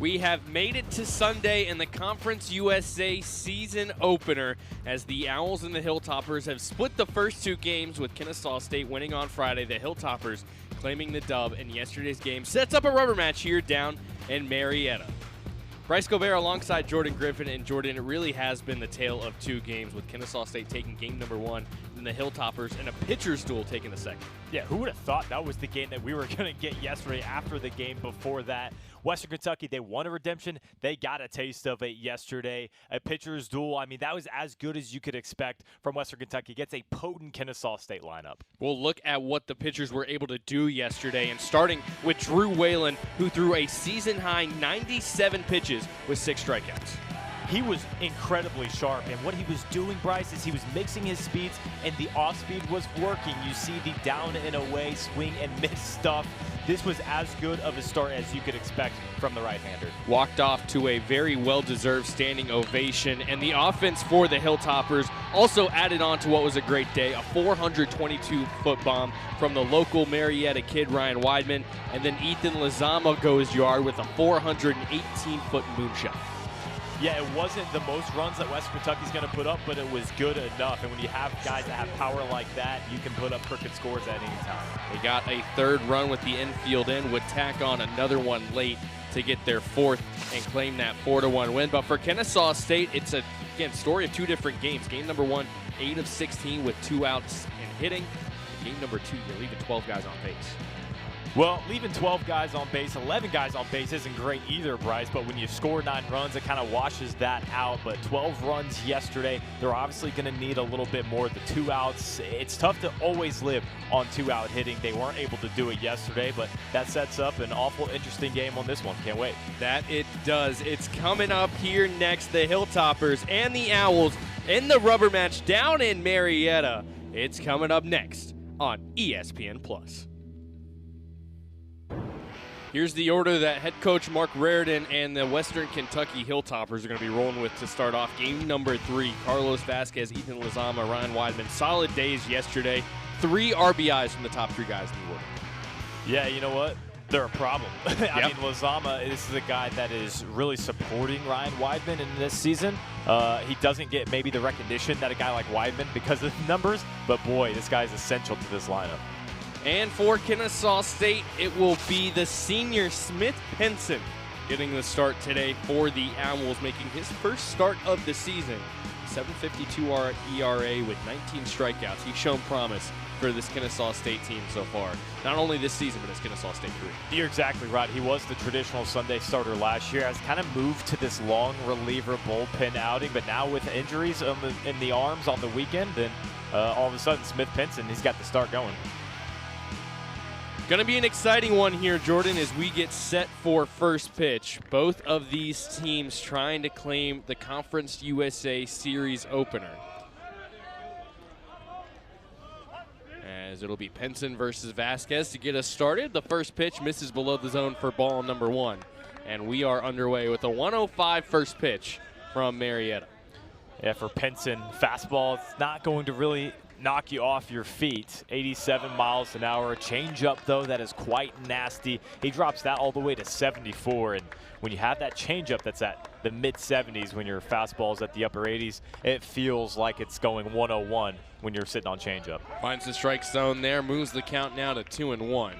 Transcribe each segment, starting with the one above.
We have made it to Sunday in the Conference USA season opener as the Owls and the Hilltoppers have split the first two games, with Kennesaw State winning on Friday, the Hilltoppers claiming the dub, and yesterday's game sets up a rubber match here down in Marietta. Bryce Gobert alongside Jordan Griffin, and Jordan, it really has been the tale of two games, with Kennesaw State taking game number one and the Hilltoppers in a pitcher's duel taking the second. Yeah, who would have thought that was the game that we were going to get yesterday after the game before that? Western Kentucky, they won a redemption. They got a taste of it yesterday. A pitcher's duel, I mean, that was as good as you could expect from Western Kentucky. Gets a potent Kennesaw State lineup. We'll look at what the pitchers were able to do yesterday, and starting with Drew Whalen, who threw a season-high 97 pitches with 6 strikeouts. He was incredibly sharp, and what he was doing, Bryce, is he was mixing his speeds, and the off-speed was working. You see the down and away, swing and miss stuff. This was as good of a start as you could expect from the right-hander. Walked off to a very well-deserved standing ovation, and the offense for the Hilltoppers also added on to what was a great day, a 422-foot bomb from the local Marietta kid, Ryan Weidman, and then Ethan Lizama goes yard with a 418-foot moonshot. Yeah, it wasn't the most runs that Western Kentucky's going to put up, but it was good enough. And when you have guys that have power like that, you can put up crooked scores at any time. They got a third run with the infield in, would tack on another one late to get their fourth and claim that 4-1 win. But for Kennesaw State, it's a, again, story of two different games. Game number one, 8 of 16 with 2 outs and hitting. Game number 2, you're leaving 12 guys on base. Well, leaving 12 guys on base, 11 guys on base isn't great either, Bryce, but when you score 9 runs, it kind of washes that out. But 12 runs yesterday, they're obviously going to need a little bit more. The 2 outs, it's tough to always live on 2-out hitting. They weren't able to do it yesterday, but that sets up an awful interesting game on this one. Can't wait. That it does. It's coming up here next, the Hilltoppers and the Owls in the rubber match down in Marietta. It's coming up next on ESPN+. Here's the order that head coach Mark Raridan and the Western Kentucky Hilltoppers are going to be rolling with to start off game number 3. Carlos Vasquez, Ethan Lizama, Ryan Weidman. Solid days yesterday. 3 RBIs from the top 3 guys in the order. Yeah, you know what? They're a problem. I mean, Lizama, this is a guy that is really supporting Ryan Weidman in this season. He doesn't get maybe the recognition that a guy like Weidman because of the numbers, but boy, this guy is essential to this lineup. And for Kennesaw State, it will be the senior Smith Penson getting the start today for the Owls, making his first start of the season. 7.52 ERA with 19 strikeouts. He's shown promise for this Kennesaw State team so far. Not only this season, but as Kennesaw State career. You're exactly right. He was the traditional Sunday starter last year. Has kind of moved to this long reliever bullpen outing, but now with injuries in the arms on the weekend, then all of a sudden Smith Penson, he's got the start going. Going to be an exciting one here, Jordan, as we get set for first pitch. Both of these teams trying to claim the Conference USA Series opener. As it'll be Penson versus Vasquez to get us started. The first pitch misses below the zone for ball number 1. And we are underway with a 1:05 first pitch from Marietta. Yeah, for Penson, fastball, it's not going to really knock you off your feet. 87 miles an hour. A changeup, though, that is quite nasty. He drops that all the way to 74. And when you have that changeup that's at the mid-70s, when your fastball's at the upper 80s, it feels like it's going 101 when you're sitting on changeup. Finds the strike zone there, moves the count now to 2-1.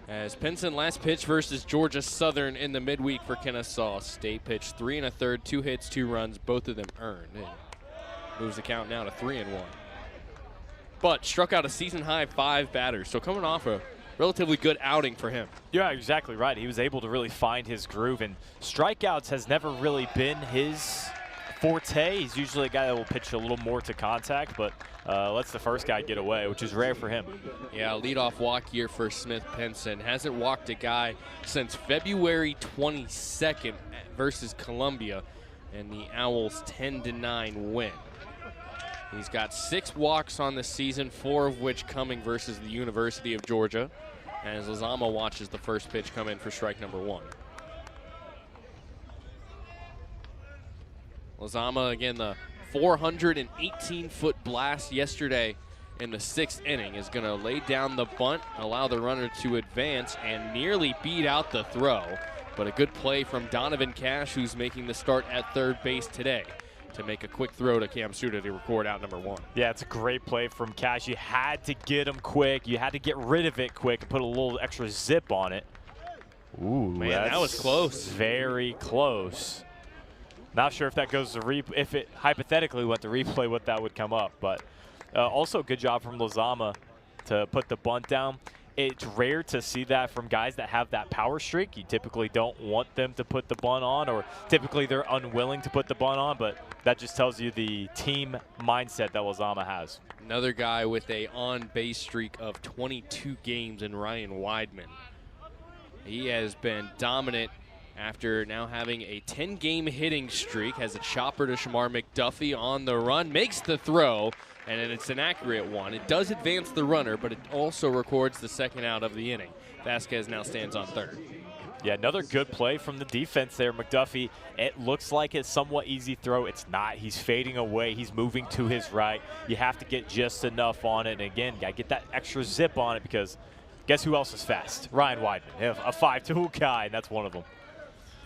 As Penson last pitch versus Georgia Southern in the midweek for Kennesaw State, pitched 3 1/3, 2 hits, 2 runs, both of them earned. And moves the count now to 3-1. But struck out a season-high 5 batters, so coming off a relatively good outing for him. Yeah, exactly right. He was able to really find his groove, and strikeouts has never really been his forte. He's usually a guy that will pitch a little more to contact, but lets the first guy get away, which is rare for him. Yeah, leadoff walk here for Smith Penson. Hasn't walked a guy since February 22nd versus Columbia, and the Owls' 10-9 win. He's got 6 walks on the season, 4 of which coming versus the University of Georgia, as Lizama watches the first pitch come in for strike number 1. Lizama, again, the 418-foot blast yesterday in the 6th inning, is going to lay down the bunt, allow the runner to advance, and nearly beat out the throw. But a good play from Donovan Cash, who's making the start at third base today, to make a quick throw to Cam Suda to record out number 1. Yeah, it's a great play from Cash. You had to get him quick. You had to get rid of it quick and put a little extra zip on it. Ooh, man, that was close. Very close. Not sure if that goes to if it hypothetically went to replay, what that would come up. But also good job from Lozama to put the bunt down. It's rare to see that from guys that have that power streak. You typically don't want them to put the bunt on, or typically they're unwilling to put the bunt on, but that just tells you the team mindset that Lozama has. Another guy with a on-base streak of 22 games in Ryan Weidman. He has been dominant after now having a 10-game hitting streak, has a chopper to Shamar McDuffie on the run, makes the throw, and it's an accurate one. It does advance the runner, but it also records the second out of the inning. Vasquez now stands on third. Yeah, another good play from the defense there. McDuffie, it looks like a somewhat easy throw. It's not. He's fading away. He's moving to his right. You have to get just enough on it. And again, got to get that extra zip on it, because guess who else is fast? Ryan Weidman, a 5'2" guy, and that's one of them.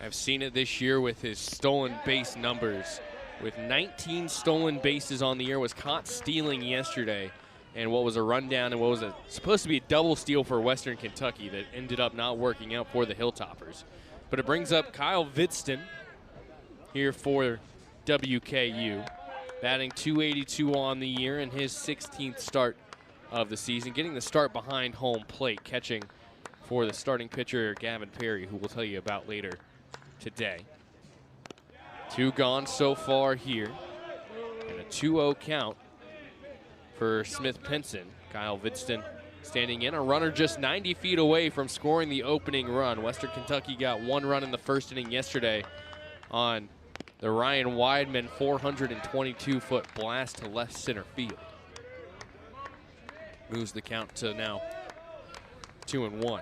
I've seen it this year with his stolen base numbers. With 19 stolen bases on the year, was caught stealing yesterday, and what was a rundown and what was supposed to be a double steal for Western Kentucky that ended up not working out for the Hilltoppers. But it brings up Kyle Vidston here for WKU, batting .282 on the year in his 16th start of the season, getting the start behind home plate, catching for the starting pitcher Gavin Perry, who we'll tell you about later today. 2 gone so far here, and a 2-0 count for Smith Pinson. Kyle Vidston standing in, a runner just 90 feet away from scoring the opening run. Western Kentucky got 1 run in the first inning yesterday on the Ryan Weidman 422-foot blast to left center field. Moves the count to now 2-1.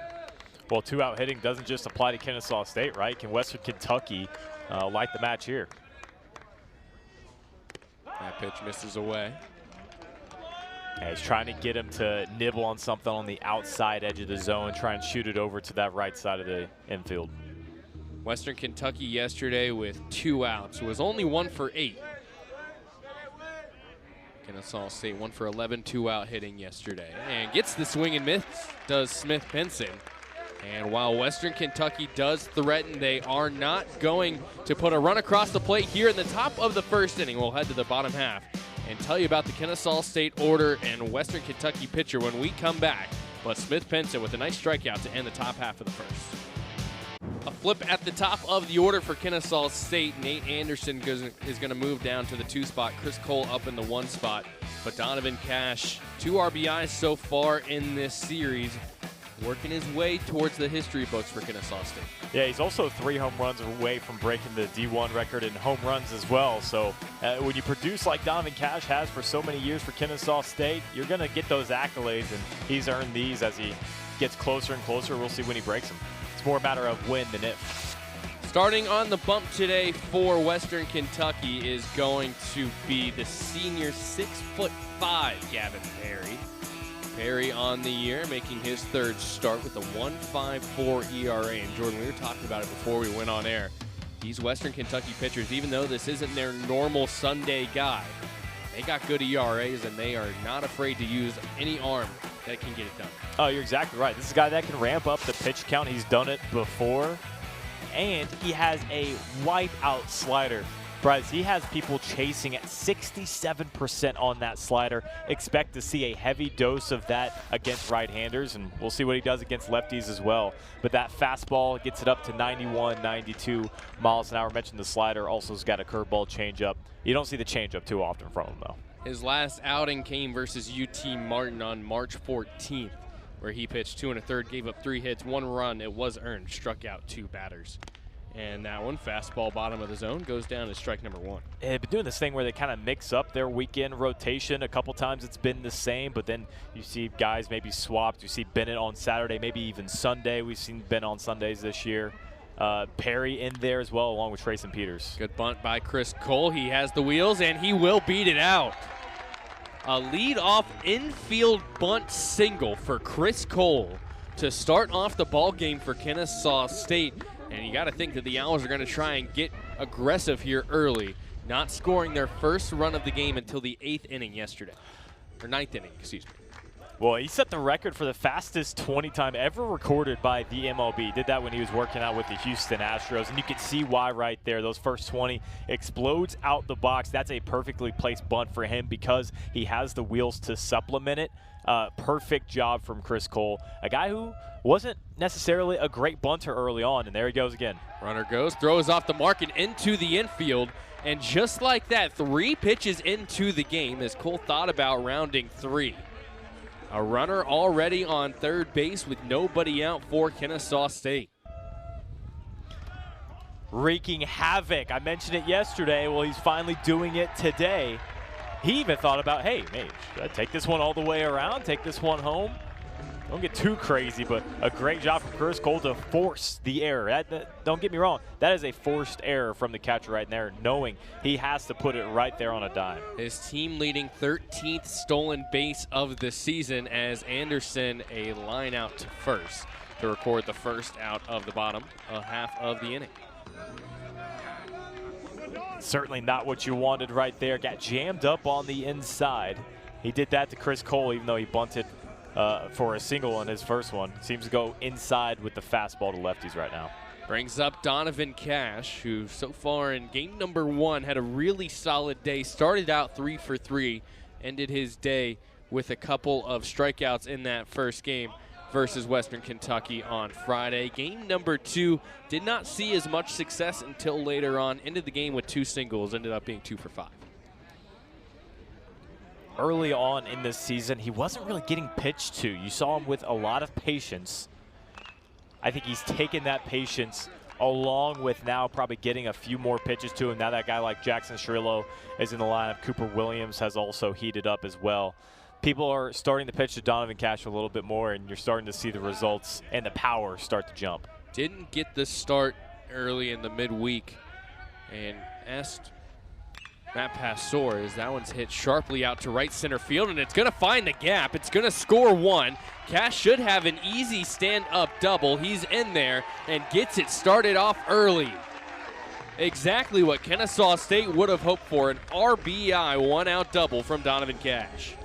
Well, 2-out hitting doesn't just apply to Kennesaw State, right? Can Western Kentucky light the match here? That pitch misses away. Yeah, he's trying to get him to nibble on something on the outside edge of the zone, try and shoot it over to that right side of the infield. Western Kentucky yesterday with 2 outs. It was only 1 for 8. Kennesaw State 1 for 11, 2-out hitting yesterday. And gets the swing and miss, does Smith Pinson. And while Western Kentucky does threaten, they are not going to put a run across the plate here in the top of the first inning. We'll head to the bottom half and tell you about the Kennesaw State order and Western Kentucky pitcher when we come back. But Smith Pinson with a nice strikeout to end the top half of the first. A flip at the top of the order for Kennesaw State. Nate Anderson is going to move down to the 2 spot. Chris Cole up in the 1 spot. But Donovan Cash, 2 RBIs so far in this series, working his way towards the history books for Kennesaw State. Yeah, he's also 3 home runs away from breaking the D1 record in home runs as well. So when you produce like Donovan Cash has for so many years for Kennesaw State, you're going to get those accolades, and he's earned these as he gets closer and closer. We'll see when he breaks them. It's more a matter of when than if. Starting on the bump today for Western Kentucky is going to be the senior 6'5" Gavin Perry. Perry on the year, making his 3rd start with a 1.54 ERA. And Jordan, we were talking about it before we went on air. These Western Kentucky pitchers, even though this isn't their normal Sunday guy, they got good ERAs, and they are not afraid to use any arm that can get it done. Oh, you're exactly right. This is a guy that can ramp up the pitch count. He's done it before, and he has a wipeout slider. Bryce, he has people chasing at 67% on that slider. Expect to see a heavy dose of that against right-handers, and we'll see what he does against lefties as well. But that fastball gets it up to 91, 92 miles an hour. I mentioned the slider also has got a curveball changeup. You don't see the changeup too often from him, though. His last outing came versus UT Martin on March 14th, where he pitched 2 1/3, gave up 3 hits, 1 run. It was earned, struck out 2 batters. And that one, fastball bottom of the zone, goes down to strike number 1. They've been doing this thing where they kind of mix up their weekend rotation. A couple times it's been the same, but then you see guys maybe swapped. You see Bennett on Saturday, maybe even Sunday. We've seen Bennett on Sundays this year. Perry in there as well, along with Trayson Peters. Good bunt by Chris Cole. He has the wheels, and he will beat it out. A lead-off infield bunt single for Chris Cole to start off the ball game for Kennesaw State. And you got to think that the Owls are going to try and get aggressive here early, not scoring their first run of the game until the 8th inning yesterday, or 9th inning, excuse me. Well, he set the record for the fastest 20 time ever recorded by the MLB. Did that when he was working out with the Houston Astros, and you can see why right there. Those first 20 explodes out the box. That's a perfectly placed bunt for him because he has the wheels to supplement it. Perfect job from Chris Cole, a guy who wasn't necessarily a great bunter early on, and there he goes again. Runner goes, throws off the mark and into the infield, and just like that, 3 pitches into the game as Cole thought about rounding 3. A runner already on third base with nobody out for Kennesaw State. Wreaking havoc. I mentioned it yesterday. Well, he's finally doing it today. He even thought about, hey, should I take this one all the way around, take this one home? Don't get too crazy, but a great job from Chris Cole to force the error. Don't get me wrong, that is a forced error from the catcher right there, knowing he has to put it right there on a dime. His team-leading 13th stolen base of the season as Anderson a line out to first to record the first out of the bottom half of the inning. Certainly not what you wanted right there. Got jammed up on the inside. He did that to Chris Cole, even though he bunted for a single on his first one. Seems to go inside with the fastball to lefties right now. Brings up Donovan Cash, who so far in game number 1 had a really solid day. Started out 3 for 3, ended his day with a couple of strikeouts in that first game versus Western Kentucky on Friday. Game number 2 did not see as much success until later on. Ended the game with 2 singles, ended up being 2 for 5. Early on in this season, he wasn't really getting pitched to. You saw him with a lot of patience. I think he's taken that patience along with now probably getting a few more pitches to him. Now that guy like Jackson Shrillo is in the lineup. Cooper Williams has also heated up as well. People are starting to pitch to Donovan Cash a little bit more, and you're starting to see the results and the power start to jump. Didn't get the start early in the midweek, and asked Matt Pastor as that one's hit sharply out to right center field, and it's going to find the gap. It's going to score 1. Cash should have an easy stand-up double. He's in there and gets it started off early. Exactly what Kennesaw State would have hoped for, an RBI 1-out double from Donovan Cash.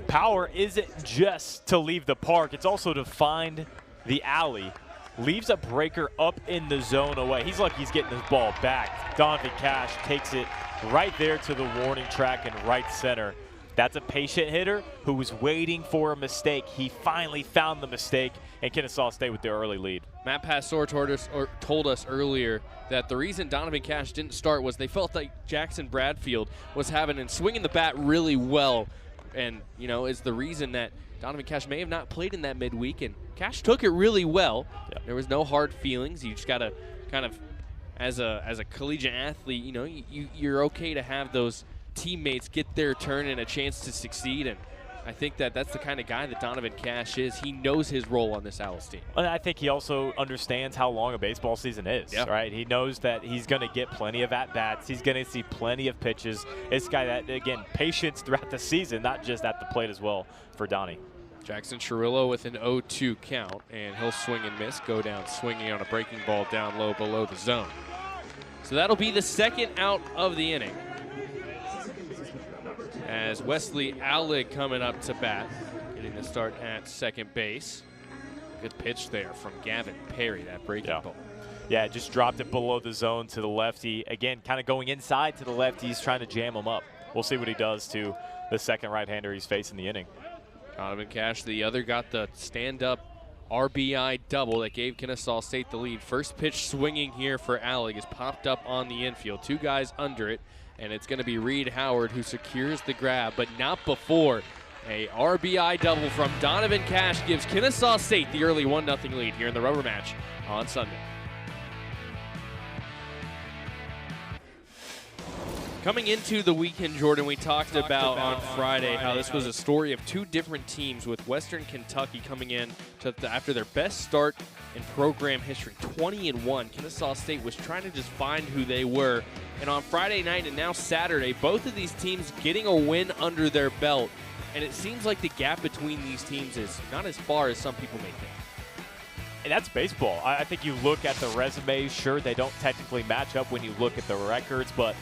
Power isn't just to leave the park, it's also to find the alley. Leaves a breaker up in the zone away. He's lucky he's getting this ball back. Donovan Cash takes it right there to the warning track in right center. That's a patient hitter who was waiting for a mistake. He finally found the mistake, and Kennesaw State with their early lead. Matt Pastor told us earlier that the reason Donovan Cash didn't start was they felt like Jackson Bradfield was having and swinging the bat really well, and is the reason that Donovan Cash may have not played in that midweek, and Cash took it really well. Yep. There was no hard feelings. You just got to kind of, as a collegiate athlete, you're okay to have those teammates get their turn and a chance to succeed, and I think that's the kind of guy that Donovan Cash is. He knows his role on this Owls team. And I think he also understands how long a baseball season is, right? He knows that he's going to get plenty of at-bats. He's going to see plenty of pitches. It's a guy that, again, patience throughout the season, not just at the plate as well for Donnie. Jackson Cirillo with an 0-2 count, and he'll swing and miss, go down swinging on a breaking ball down low below the zone. So that'll be the second out of the inning, as Wesley Allig coming up to bat, getting the start at second base. Good pitch there from Gavin Perry, that breaking ball. Yeah, just dropped it below the zone to the lefty. Again, kind of going inside to the lefty. He's trying to jam him up. We'll see what he does to the second right-hander he's facing the inning. Donovan Cash, the other, got the stand-up RBI double that gave Kennesaw State the lead. First pitch swinging here for Allig is popped up on the infield. 2 guys under it, and it's going to be Reed Howard who secures the grab, but not before a RBI double from Donovan Cash gives Kennesaw State the early 1-0 lead here in the rubber match on Sunday. Coming into the weekend, Jordan, we talked about on Friday how this was a story of 2 different teams, with Western Kentucky coming in after their best start in program history, 20-1. Kennesaw State was trying to just find who they were. And on Friday night and now Saturday, both of these teams getting a win under their belt. And it seems like the gap between these teams is not as far as some people may think. that's baseball. I think you look at the resumes. Sure, they don't technically match up when you look at the records, but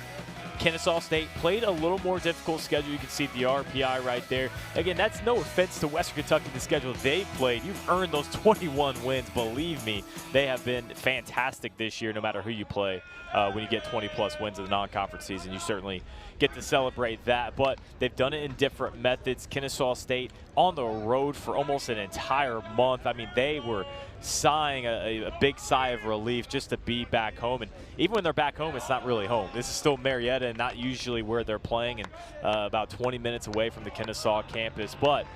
Kennesaw State played a little more difficult schedule. You can see the RPI right there. Again, that's no offense to Western Kentucky, the schedule they've played. You've earned those 21 wins. Believe me, they have been fantastic this year no matter who you play. When you get 20-plus wins in the non-conference season, you certainly get to celebrate that. But they've done it in different methods. Kennesaw State on the road for almost an entire month. I mean, they were sighing a big sigh of relief just to be back home. And even when they're back home, it's not really home. This is still Marietta and not usually where they're playing, and about 20 minutes away from the Kennesaw campus. But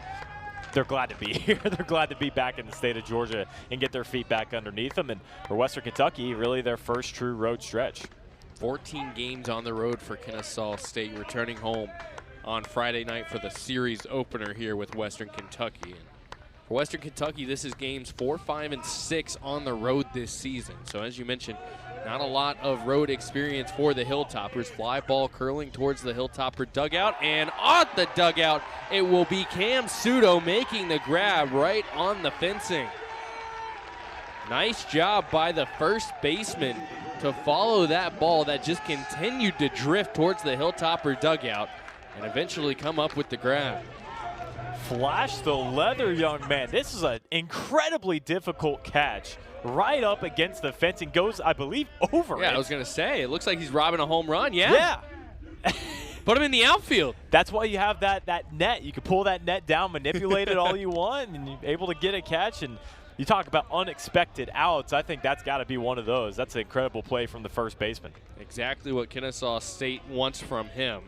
they're glad to be here. They're glad to be back in the state of Georgia and get their feet back underneath them. And for Western Kentucky, really their first true road stretch. 14 games on the road for Kennesaw State, returning home on Friday night for the series opener here with Western Kentucky. And for Western Kentucky, this is games 4, 5, and 6 on the road this season. So as you mentioned, not a lot of road experience for the Hilltoppers. Fly ball curling towards the Hilltopper dugout, and at the dugout, it will be Cam Sudo making the grab right on the fencing. Nice job by the first baseman to follow that ball that just continued to drift towards the Hilltopper dugout and eventually come up with the grab. Flash the leather, young man. This is an incredibly difficult catch. Right up against the fence and goes, I believe, over it. Yeah, I was going to say, it looks like he's robbing a home run. Yeah. Put him in the outfield. That's why you have that net. You can pull that net down, manipulate it all you want, and you're able to get a catch. And you talk about unexpected outs. I think that's got to be one of those. That's an incredible play from the first baseman. Exactly what Kennesaw State wants from him,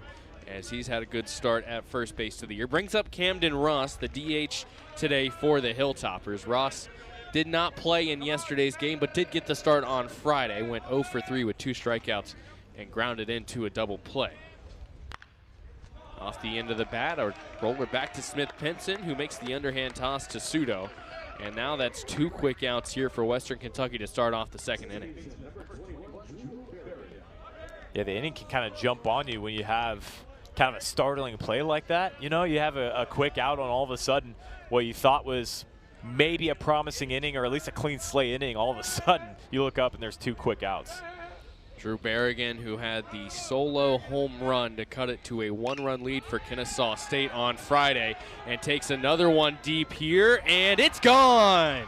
as he's had a good start at first base of the year. Brings up Camden Ross, the DH today for the Hilltoppers. Ross did not play in yesterday's game, but did get the start on Friday. Went 0 for 3 with 2 strikeouts and grounded into a double play. Off the end of the bat, a roller back to Smith Pinson, who makes the underhand toss to Sudo. And now that's 2 quick outs here for Western Kentucky to start off the second inning. Yeah, the inning can kind of jump on you when you have kind of a startling play like that. You know, you have a quick out on all of a sudden what you thought was maybe a promising inning or at least a clean slate inning. All of a sudden, you look up and there's 2 quick outs. Drew Berrigan, who had the solo home run to cut it to a 1-run lead for Kennesaw State on Friday, and takes another one deep here, and it's gone.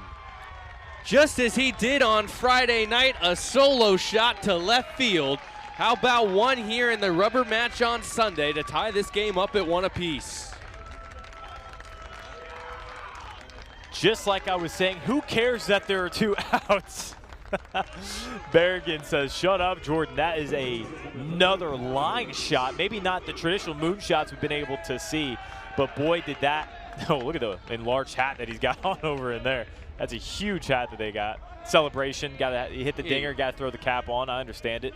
Just as he did on Friday night, a solo shot to left field. How about one here in the rubber match on Sunday to tie this game up at 1 apiece? Just like I was saying, who cares that there are 2 outs? Berrigan says, shut up, Jordan. That is another line shot. Maybe not the traditional moon shots we've been able to see, but boy, did that. Oh, look at the enlarged hat that he's got on over in there. That's a huge hat that they got. Celebration, got to hit the dinger, got to throw the cap on. I understand it.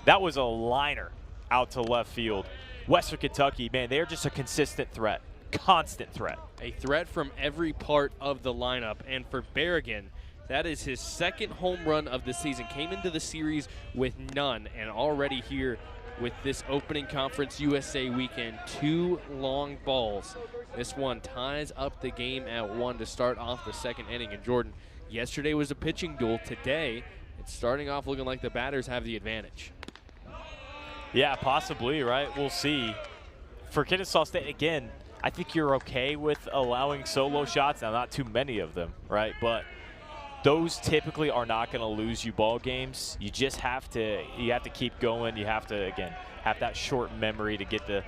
That was a liner out to left field. Western Kentucky, man, they're just a consistent threat. Constant threat. A threat from every part of the lineup. And for Berrigan, that is his 2nd home run of the season. Came into the series with none, and already here with this opening Conference USA weekend, 2 long balls. This one ties up the game at 1 to start off the second inning. And Jordan, yesterday was a pitching duel. Today, it's starting off looking like the batters have the advantage. Yeah, possibly, right? We'll see. For Kennesaw State, again, I think you're okay with allowing solo shots. Now, not too many of them, right? But those typically are not going to lose you ball games. You just have to keep going. You have to, again, have that short memory to get the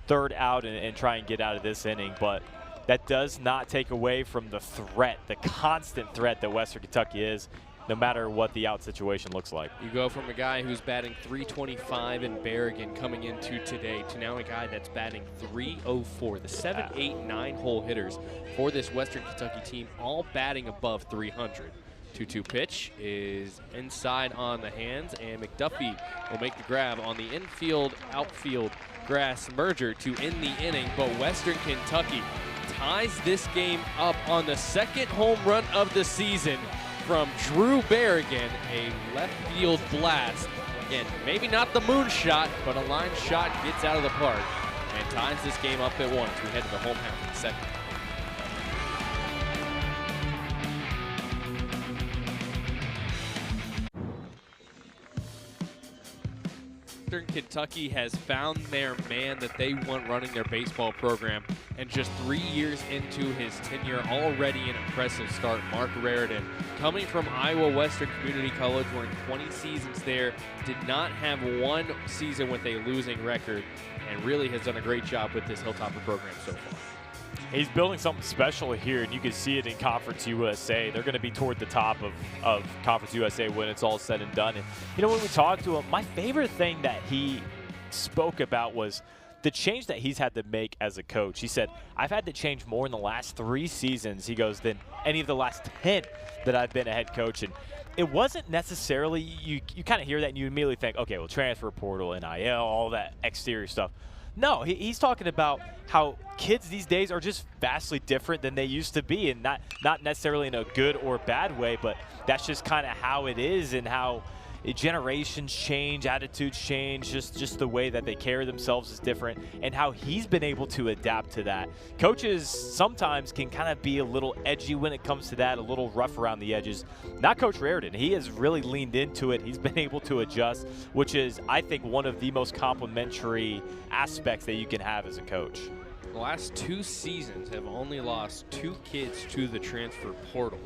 3rd out and try and get out of this inning. But that does not take away from the threat, the constant threat that Western Kentucky is, no matter what the out situation looks like. You go from a guy who's batting .325 in Berrigan coming into today to now a guy that's batting .304. The 7, 8, 9 hole hitters for this Western Kentucky team, all batting above 300. 2-2 pitch is inside on the hands, and McDuffie will make the grab on the infield-outfield grass merger to end the inning. But Western Kentucky ties this game up on the 2nd home run of the season from Drew Berrigan, a left field blast. Again, maybe not the moon shot, but a line shot gets out of the park and ties this game up at 1 as we head to the home half of the second. Western Kentucky has found their man that they want running their baseball program. And just 3 years into his tenure, already an impressive start. Mark Raridan, coming from Iowa Western Community College, were in 20 seasons there, did not have one season with a losing record, and really has done a great job with this Hilltopper program so far. He's building something special here, and you can see it in Conference USA. They're going to be toward the top of Conference USA when it's all said and done. And, you know, when we talked to him, my favorite thing that he spoke about was the change that he's had to make as a coach. He said, I've had to change more in the last 3 seasons, he goes, than any of the last 10 that I've been a head coach. And it wasn't necessarily, you kind of hear that and you immediately think, okay, well, transfer portal, NIL, all that exterior stuff. No, he's talking about how kids these days are just vastly different than they used to be, and not necessarily in a good or bad way, but that's just kind of how it is, and how generations change, attitudes change, just the way that they carry themselves is different, and how he's been able to adapt to that. Coaches sometimes can kind of be a little edgy when it comes to that, a little rough around the edges. Not Coach Raridan. He has really leaned into it. He's been able to adjust, which is, I think, one of the most complimentary aspects that you can have as a coach. The last 2 seasons have only lost 2 kids to the transfer portal.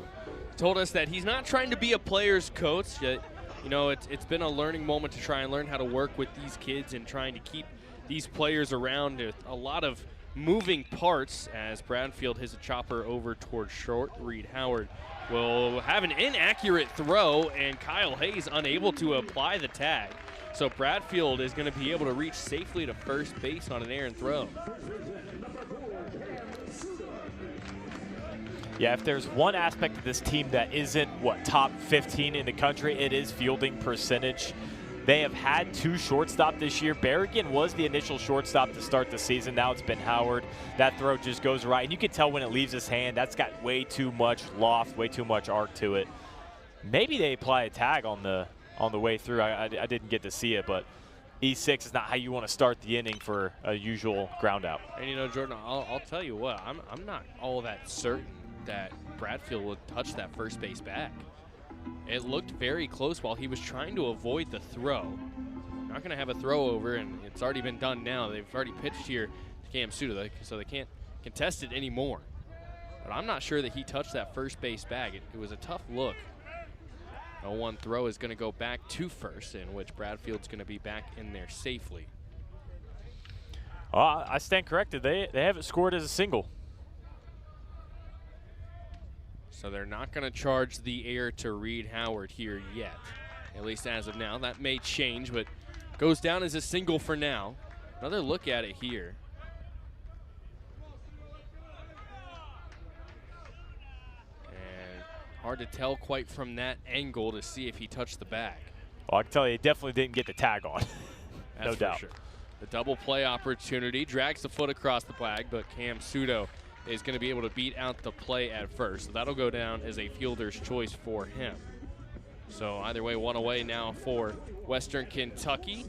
Told us that he's not trying to be a player's coach, yet you know, it's been a learning moment to try and learn how to work with these kids and trying to keep these players around with a lot of moving parts as Bradfield hits a chopper over towards short. Reed Howard will have an inaccurate throw, and Kyle Hayes unable to apply the tag. So Bradfield is going to be able to reach safely to first base on an errant throw. Yeah, if there's one aspect of this team that isn't, top 15 in the country, it is fielding percentage. They have had 2 shortstop this year. Berrigan was the initial shortstop to start the season. Now it's been Howard. That throw just goes right. And you can tell when it leaves his hand, that's got way too much loft, way too much arc to it. Maybe they apply a tag on the way through. I didn't get to see it, but E6 is not how you want to start the inning for a usual ground out. And, you know, Jordan, I'll tell you what, I'm not all that certain that Bradfield would touch that first base bag. It looked very close while he was trying to avoid the throw. Not going to have a throw over, and it's already been done now. They've already pitched here to Cam Suda, so they can't contest it anymore. But I'm not sure that he touched that first base bag. It was a tough look. 0-1 throw is going to go back to first, in which Bradfield's going to be back in there safely. I stand corrected. They haven't scored as a single. So they're not going to charge the air to Reed Howard here yet, at least as of now. That may change, but goes down as a single for now. Another look at it here. And hard to tell quite from that angle to see if he touched the bag. Well, I can tell you, he definitely didn't get the tag on. No doubt. Sure. The double play opportunity drags the foot across the bag, but Cam Sudo is going to be able to beat out the play at first. So that'll go down as a fielder's choice for him. So either way, 1 away now for Western Kentucky.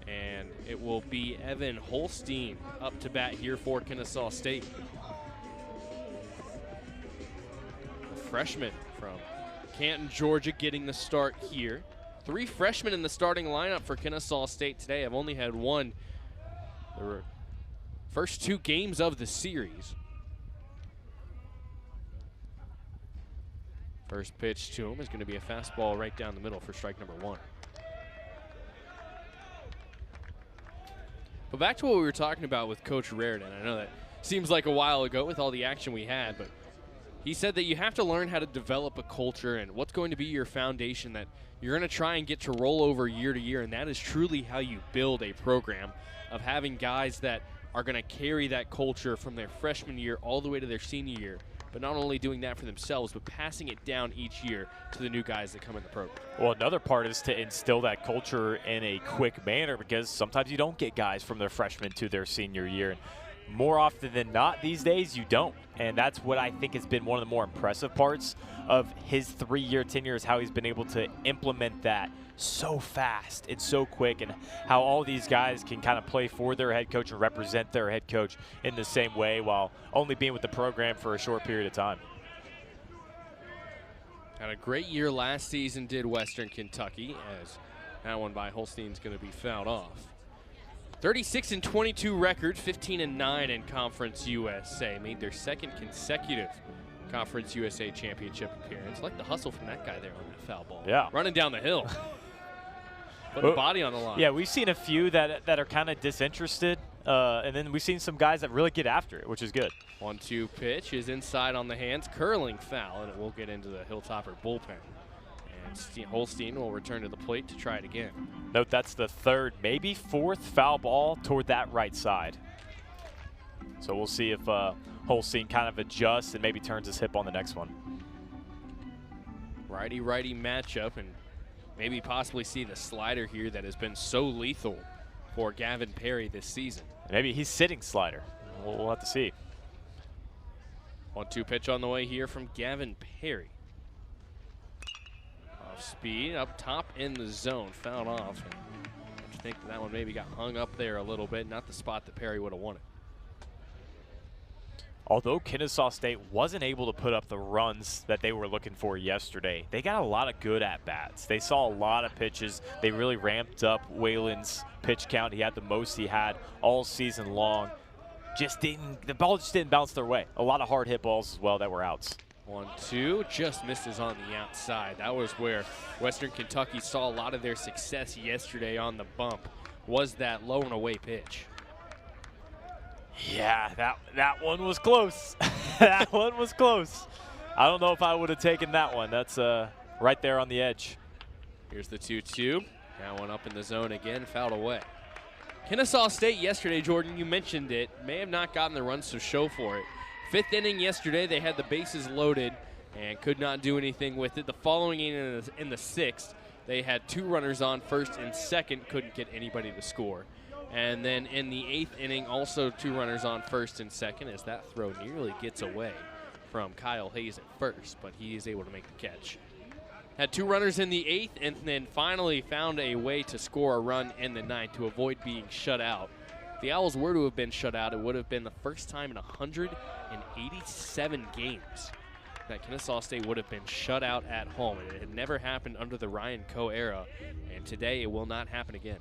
And it will be Evan Holstein up to bat here for Kennesaw State. A freshman from Canton, Georgia, getting the start here. 3 freshmen in the starting lineup for Kennesaw State today. I've only had one. There were first 2 games of the series. First pitch to him is going to be a fastball right down the middle for strike number 1. But back to what we were talking about with Coach Raridan. I know that seems like a while ago with all the action we had, but he said that you have to learn how to develop a culture and what's going to be your foundation that you're going to try and get to roll over year to year, and that is truly how you build a program, of having guys that are going to carry that culture from their freshman year all the way to their senior year, but not only doing that for themselves, but passing it down each year to the new guys that come in the program. Well, another part is to instill that culture in a quick manner, because sometimes you don't get guys from their freshman to their senior year. And more often than not these days, you don't. And that's what I think has been one of the more impressive parts of his 3-year tenure, is how he's been able to implement that so fast and so quick, and how all these guys can kind of play for their head coach and represent their head coach in the same way while only being with the program for a short period of time. Had a great year last season, did Western Kentucky, as That one by Holstein's going to be fouled off. 36-22 record, 15-9 in Conference USA. Made their second consecutive Conference USA championship appearance. I like the hustle from that guy there on that foul ball. Yeah. Running down the hill. Putting the body on the line. Yeah, we've seen a few that are kind of disinterested. And then we've seen some guys that really get after it, which is good. 1-2 pitch is inside on the hands. Curling foul, and it will get into the Hilltopper bullpen. And Holstein will return to the plate to try it again. Note that's the third, maybe fourth foul ball toward that right side. So we'll see if Holstein kind of adjusts and maybe turns his hip on the next one. Righty-righty matchup, and maybe possibly see the slider here that has been so lethal for Gavin Perry this season. Maybe he's sitting slider. We'll have to see. 1-2 pitch on the way here from Gavin Perry. Off speed, up top in the zone, fouled off. And I think that one maybe got hung up there a little bit, not the spot that Perry would have wanted. Although Kennesaw State wasn't able to put up the runs that they were looking for yesterday, they got a lot of good at-bats. They saw a lot of pitches. They really ramped up Whalen's pitch count. He had the most he had all season long. The ball just didn't bounce their way. A lot of hard hit balls as well that were outs. 1-2, just misses on the outside. That was where Western Kentucky saw a lot of their success yesterday on the bump, was that low and away pitch. Yeah, that one was close. That one was close. I don't know if I would have taken that one. That's right there on the edge. Here's the 2-2. That one up in the zone again, fouled away. Kennesaw State yesterday, Jordan, you mentioned it, may have not gotten the runs to show for it. Fifth inning yesterday, they had the bases loaded and could not do anything with it. The following inning in the sixth, they had 2 runners on first and second, couldn't get anybody to score. And then in the 8th inning, also 2 runners on first and second, as that throw nearly gets away from Kyle Hayes at first, but he is able to make the catch. Had 2 runners in the 8th, and then finally found a way to score a run in the 9th to avoid being shut out. If the Owls were to have been shut out, it would have been the first time in 187 games that Kennesaw State would have been shut out at home. It had never happened under the Ryan Coe era, and today it will not happen again.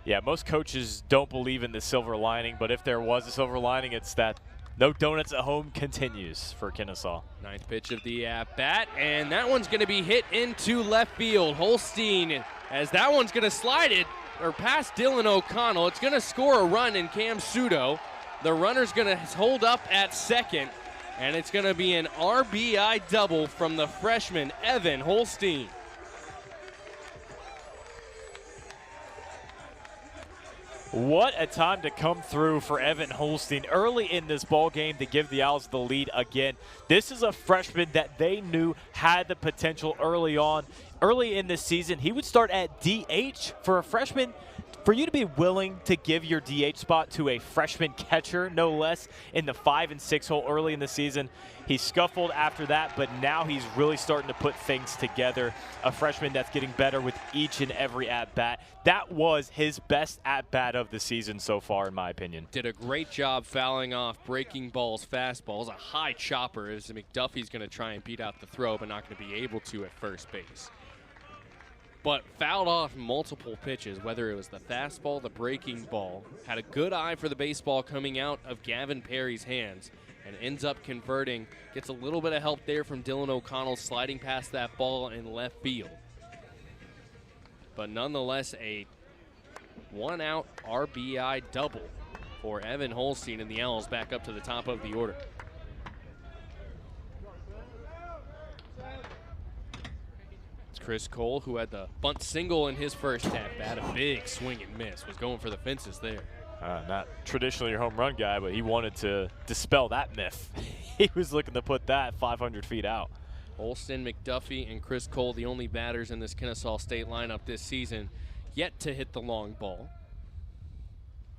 Yeah, most coaches don't believe in the silver lining, but if there was a silver lining, it's that no donuts at home continues for Kennesaw. 9th pitch of the at-bat, and that one's going to be hit into left field. Holstein, as that one's going to slide it, or past Dylan O'Connell. It's going to score a run in Cam Sudo. The runner's going to hold up at second, and it's going to be an RBI double from the freshman, Evan Holstein. What a time to come through for Evan Holstein early in this ball game to give the Owls the lead again. This is a freshman that they knew had the potential early on. Early in this season, he would start at DH. For a freshman, for you to be willing to give your DH spot to a freshman catcher, no less, in the 5 and 6 hole early in the season, he scuffled after that, but now he's really starting to put things together. A freshman that's getting better with each and every at-bat. That was his best at-bat of the season so far, in my opinion. Did a great job fouling off breaking balls, fastballs, a high chopper as McDuffie's going to try and beat out the throw, but not going to be able to at first base. But fouled off multiple pitches, whether it was the fastball, the breaking ball. Had a good eye for the baseball coming out of Gavin Perry's hands and ends up converting. Gets a little bit of help there from Dylan O'Connell sliding past that ball in left field. But nonetheless, a 1-out RBI double for Evan Holstein, and the Owls back up to the top of the order. Chris Cole, who had the bunt single in his first at-bat, a big swing and miss, was going for the fences there. Not traditionally your home run guy, but he wanted to dispel that myth. He was looking to put that 500 feet out. Olson, McDuffie, and Chris Cole, the only batters in this Kennesaw State lineup this season, yet to hit the long ball.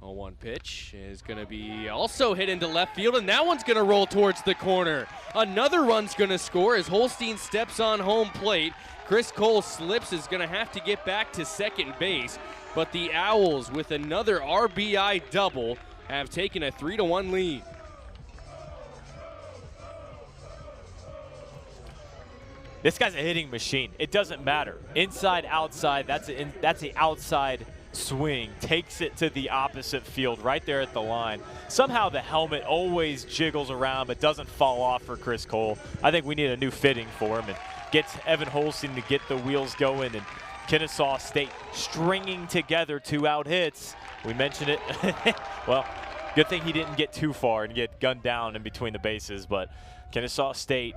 0-1 pitch is going to be also hit into left field, and that one's going to roll towards the corner. Another run's going to score as Holstein steps on home plate. Chris Cole slips, is going to have to get back to second base, but the Owls, with another RBI double, have taken a 3-1 lead. This guy's a hitting machine. It doesn't matter. Inside, outside, that's the outside swing. Takes it to the opposite field right there at the line. Somehow the helmet always jiggles around but doesn't fall off for Chris Cole. I think we need a new fitting for him and gets Evan Holstein to get the wheels going. And Kennesaw State stringing together 2-out hits. We mentioned it. Well, good thing he didn't get too far and get gunned down in between the bases, but Kennesaw State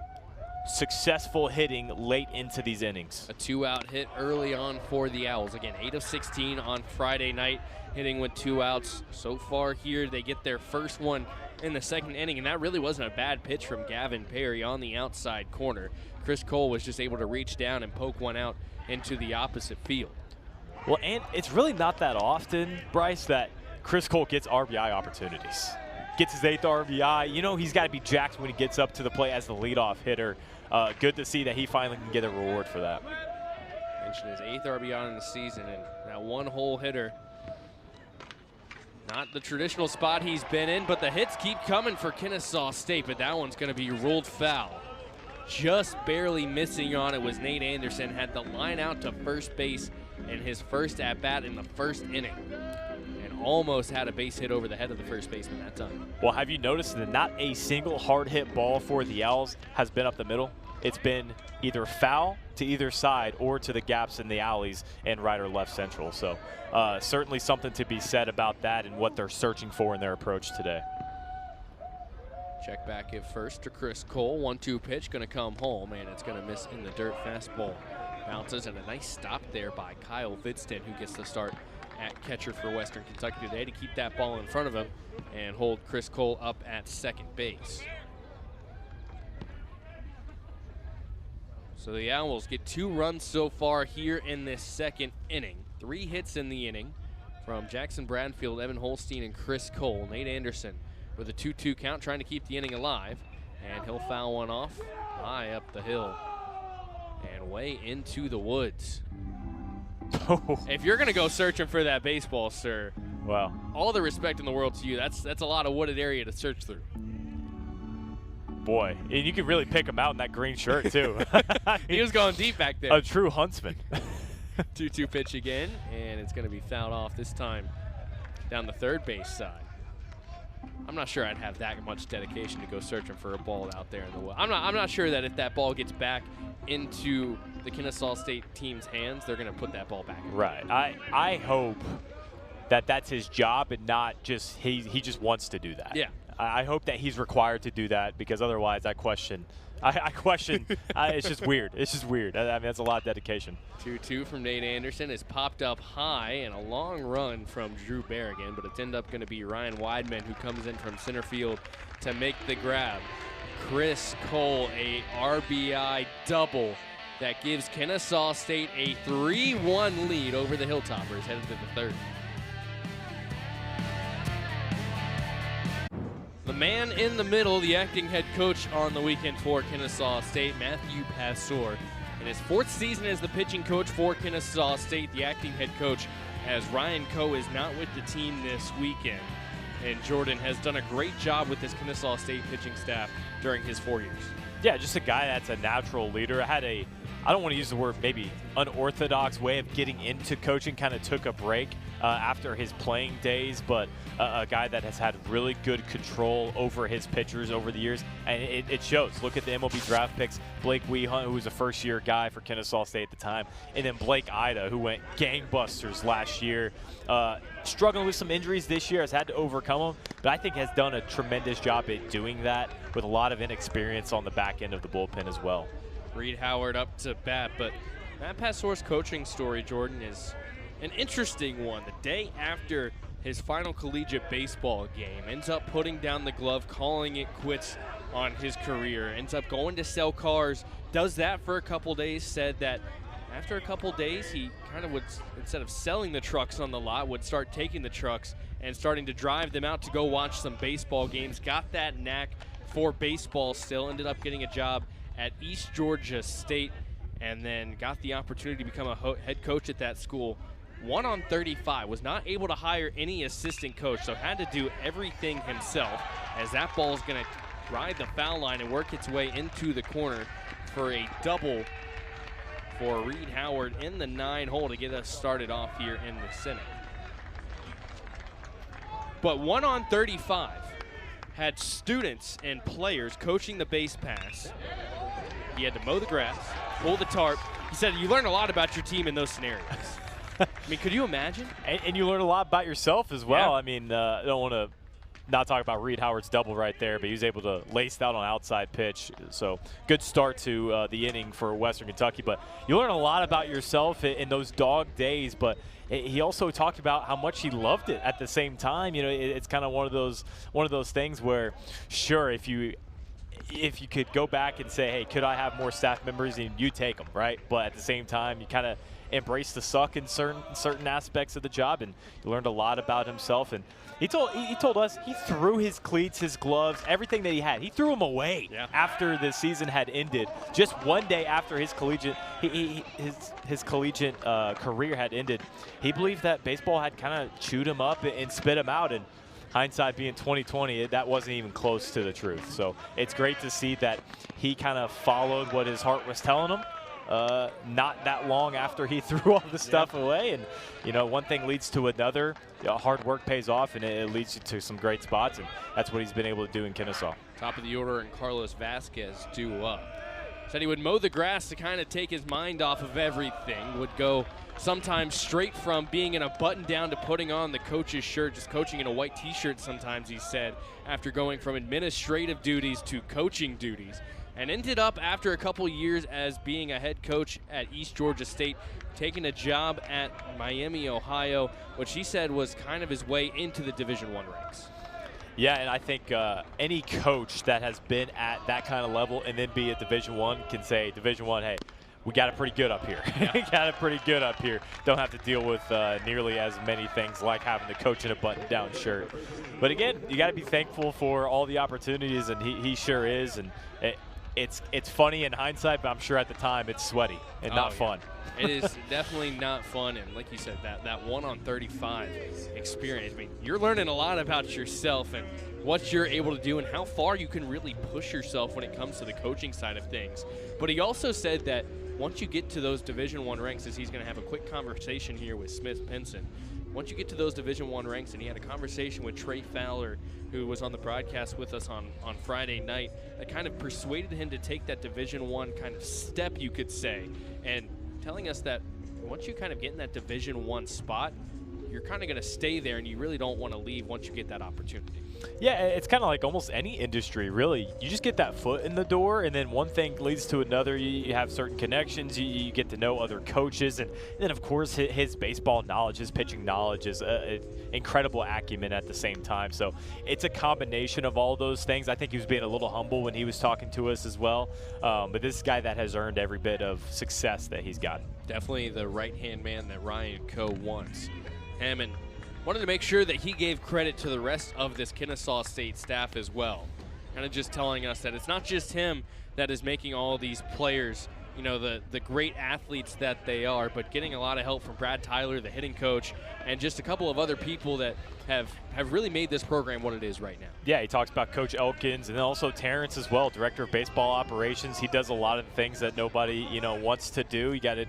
successful hitting late into these innings. A 2-out hit early on for the Owls. Again, 8 of 16 on Friday night, hitting with 2 outs. So far here, they get their first one in the second inning, and that really wasn't a bad pitch from Gavin Perry on the outside corner. Chris Cole was just able to reach down and poke one out into the opposite field. Well, and it's really not that often, Bryce, that Chris Cole gets RBI opportunities. Gets his 8th RBI. You know he's got to be jacked when he gets up to the plate as the leadoff hitter. Good to see that he finally can get a reward for that. Mentioned his 8th RBI in the season, and that one-hole hitter. Not the traditional spot he's been in, but the hits keep coming for Kennesaw State, but that one's going to be ruled foul. Just barely missing on it was Nate Anderson. Had the line out to first base in his first at-bat in the first inning. Almost had a base hit over the head of the first baseman that time. Well, have you noticed that not a single hard hit ball for the Owls has been up the middle? It's been either foul to either side or to the gaps in the alleys and right or left central. So certainly something to be said about that and what they're searching for in their approach today. Check back at first to Chris Cole. 1-2 pitch going to come home, and it's going to miss in the dirt. Fastball bounces, and a nice stop there by Kyle Vidston, who gets the start at catcher for Western Kentucky today to keep that ball in front of him and hold Chris Cole up at second base. So the Owls get 2 runs so far here in this second inning. 3 hits in the inning from Jackson Bradfield, Evan Holstein, and Chris Cole. Nate Anderson with a 2-2 count, trying to keep the inning alive, and he'll foul one off high up the hill and way into the woods. If you're going to go searching for that baseball, sir, well, all the respect in the world to you. That's a lot of wooded area to search through. Boy, and you can really pick him out in that green shirt, too. He was going deep back there. A true huntsman. 2-2 pitch again, and it's going to be fouled off this time down the third base side. I'm not sure I'd have that much dedication to go searching for a ball out there in the wood. I'm not sure that if that ball gets back into the Kennesaw State team's hands, they're going to put that ball back in. Right. I hope that that's his job and not just he just wants to do that. Yeah. I hope that he's required to do that, because otherwise I question. It's just weird. It's just weird. I mean, that's a lot of dedication. 2-2 from Nate Anderson is popped up high, and a long run from Drew Berrigan, but it's ended up going to be Ryan Weidman who comes in from center field to make the grab. Chris Cole, a RBI double that gives Kennesaw State a 3-1 lead over the Hilltoppers headed to the third. The man in the middle, the acting head coach on the weekend for Kennesaw State, Matthew Passor. In his 4th season as the pitching coach for Kennesaw State, the acting head coach, as Ryan Coe is not with the team this weekend. And Jordan has done a great job with this Kennesaw State pitching staff during his 4 years. Yeah, just a guy that's a natural leader. I don't want to use the word maybe unorthodox way of getting into coaching, kind of took a break after his playing days, but a guy that has had really good control over his pitchers over the years, and it shows. Look at the MLB draft picks. Blake Wehunt, who was a first-year guy for Kennesaw State at the time, and then Blake Ida, who went gangbusters last year. Struggling with some injuries this year, has had to overcome them, but I think has done a tremendous job at doing that with a lot of inexperience on the back end of the bullpen as well. Reed Howard up to bat, but Matt Passor's coaching story, Jordan, is an interesting one. The day after his final collegiate baseball game, ends up putting down the glove, calling it quits on his career, ends up going to sell cars, does that for a couple days, said that after a couple days he kind of would, instead of selling the trucks on the lot, would start taking the trucks and starting to drive them out to go watch some baseball games. Got that knack for baseball still, ended up getting a job at East Georgia State, and then got the opportunity to become a head coach at that school. 1 on 35, was not able to hire any assistant coach, so had to do everything himself, as that ball is going to ride the foul line and work its way into the corner for a double for Reed Howard in the 9-hole to get us started off here in the Senate. But 1 on 35 had students and players coaching the base pass. He had to mow the grass, pull the tarp. He said you learn a lot about your team in those scenarios. I mean, could you imagine? And you learn a lot about yourself as well. Yeah. I mean, I don't want to not talk about Reed Howard's double right there, but he was able to lace that on outside pitch. So good start to the inning for Western Kentucky. But you learn a lot about yourself in those dog days. But he also talked about how much he loved it at the same time. You know, it's kind of one of those things where, sure, if you could go back and say, hey, could I have more staff members, and you take them, right? But at the same time, you kind of embrace the suck in certain aspects of the job, and he learned a lot about himself. And he told us he threw his cleats, his gloves, everything that he had. He threw them away after the season had ended. Just one day after his collegiate his collegiate career had ended, he believed that baseball had kind of chewed him up and spit him out. And hindsight being 2020, that wasn't even close to the truth. So it's great to see that he kind of followed what his heart was telling him. Not that long after he threw all the stuff away. And, you know, one thing leads to another. Hard work pays off, and it leads you to some great spots, and that's what he's been able to do in Kennesaw. Top of the order, and Carlos Vasquez due up. Said he would mow the grass to kind of take his mind off of everything, would go sometimes straight from being in a button-down to putting on the coach's shirt, just coaching in a white T-shirt sometimes, he said, after going from administrative duties to coaching duties. And ended up, after a couple years as being a head coach at East Georgia State, taking a job at Miami, Ohio, which he said was kind of his way into the Division I ranks. Yeah, and I think any coach that has been at that kind of level and then be at Division I can say, Division I, hey, we got it pretty good up here. We got it pretty good up here. Don't have to deal with nearly as many things like having to coach in a button-down shirt. But again, you got to be thankful for all the opportunities, and he sure is. And it's funny in hindsight, but I'm sure at the time it's sweaty and not fun. It is definitely not fun, and like you said, that 1 on 35 experience. I mean, you're learning a lot about yourself and what you're able to do and how far you can really push yourself when it comes to the coaching side of things. But he also said that once you get to those Division I ranks, as he's going to have a quick conversation here with Smith Pinson, once you get to those Division I ranks, and he had a conversation with Trey Fowler, who was on the broadcast with us on Friday night, that kind of persuaded him to take that Division I kind of step, you could say, and telling us that once you kind of get in that Division I spot, you're kind of going to stay there, and you really don't want to leave once you get that opportunity. Yeah, it's kind of like almost any industry, really. You just get that foot in the door, and then one thing leads to another. You have certain connections. You get to know other coaches. And then, of course, his baseball knowledge, his pitching knowledge is incredible acumen at the same time. So it's a combination of all those things. I think he was being a little humble when he was talking to us as well. But this is a guy that has earned every bit of success that he's gotten. Definitely the right-hand man that Ryan Coe wants. Hammond wanted to make sure that he gave credit to the rest of this Kennesaw State staff as well. Kind of just telling us that it's not just him that is making all these players, you know, the great athletes that they are, but getting a lot of help from Brad Tyler, the hitting coach, and just a couple of other people that have really made this program what it is right now. Yeah, he talks about Coach Elkins, and then also Terrence as well, Director of Baseball Operations. He does a lot of the things that nobody, you know, wants to do. You got to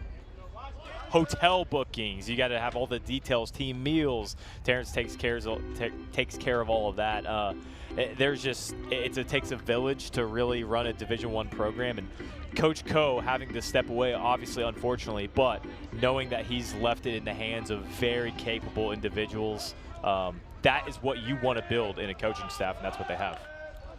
hotel bookings, you got to have all the details, team meals. Terrence takes care of all of that. It takes a village to really run a Division I program, and Coach Coe having to step away, obviously, unfortunately, but knowing that he's left it in the hands of very capable individuals, that is what you want to build in a coaching staff, and that's what they have.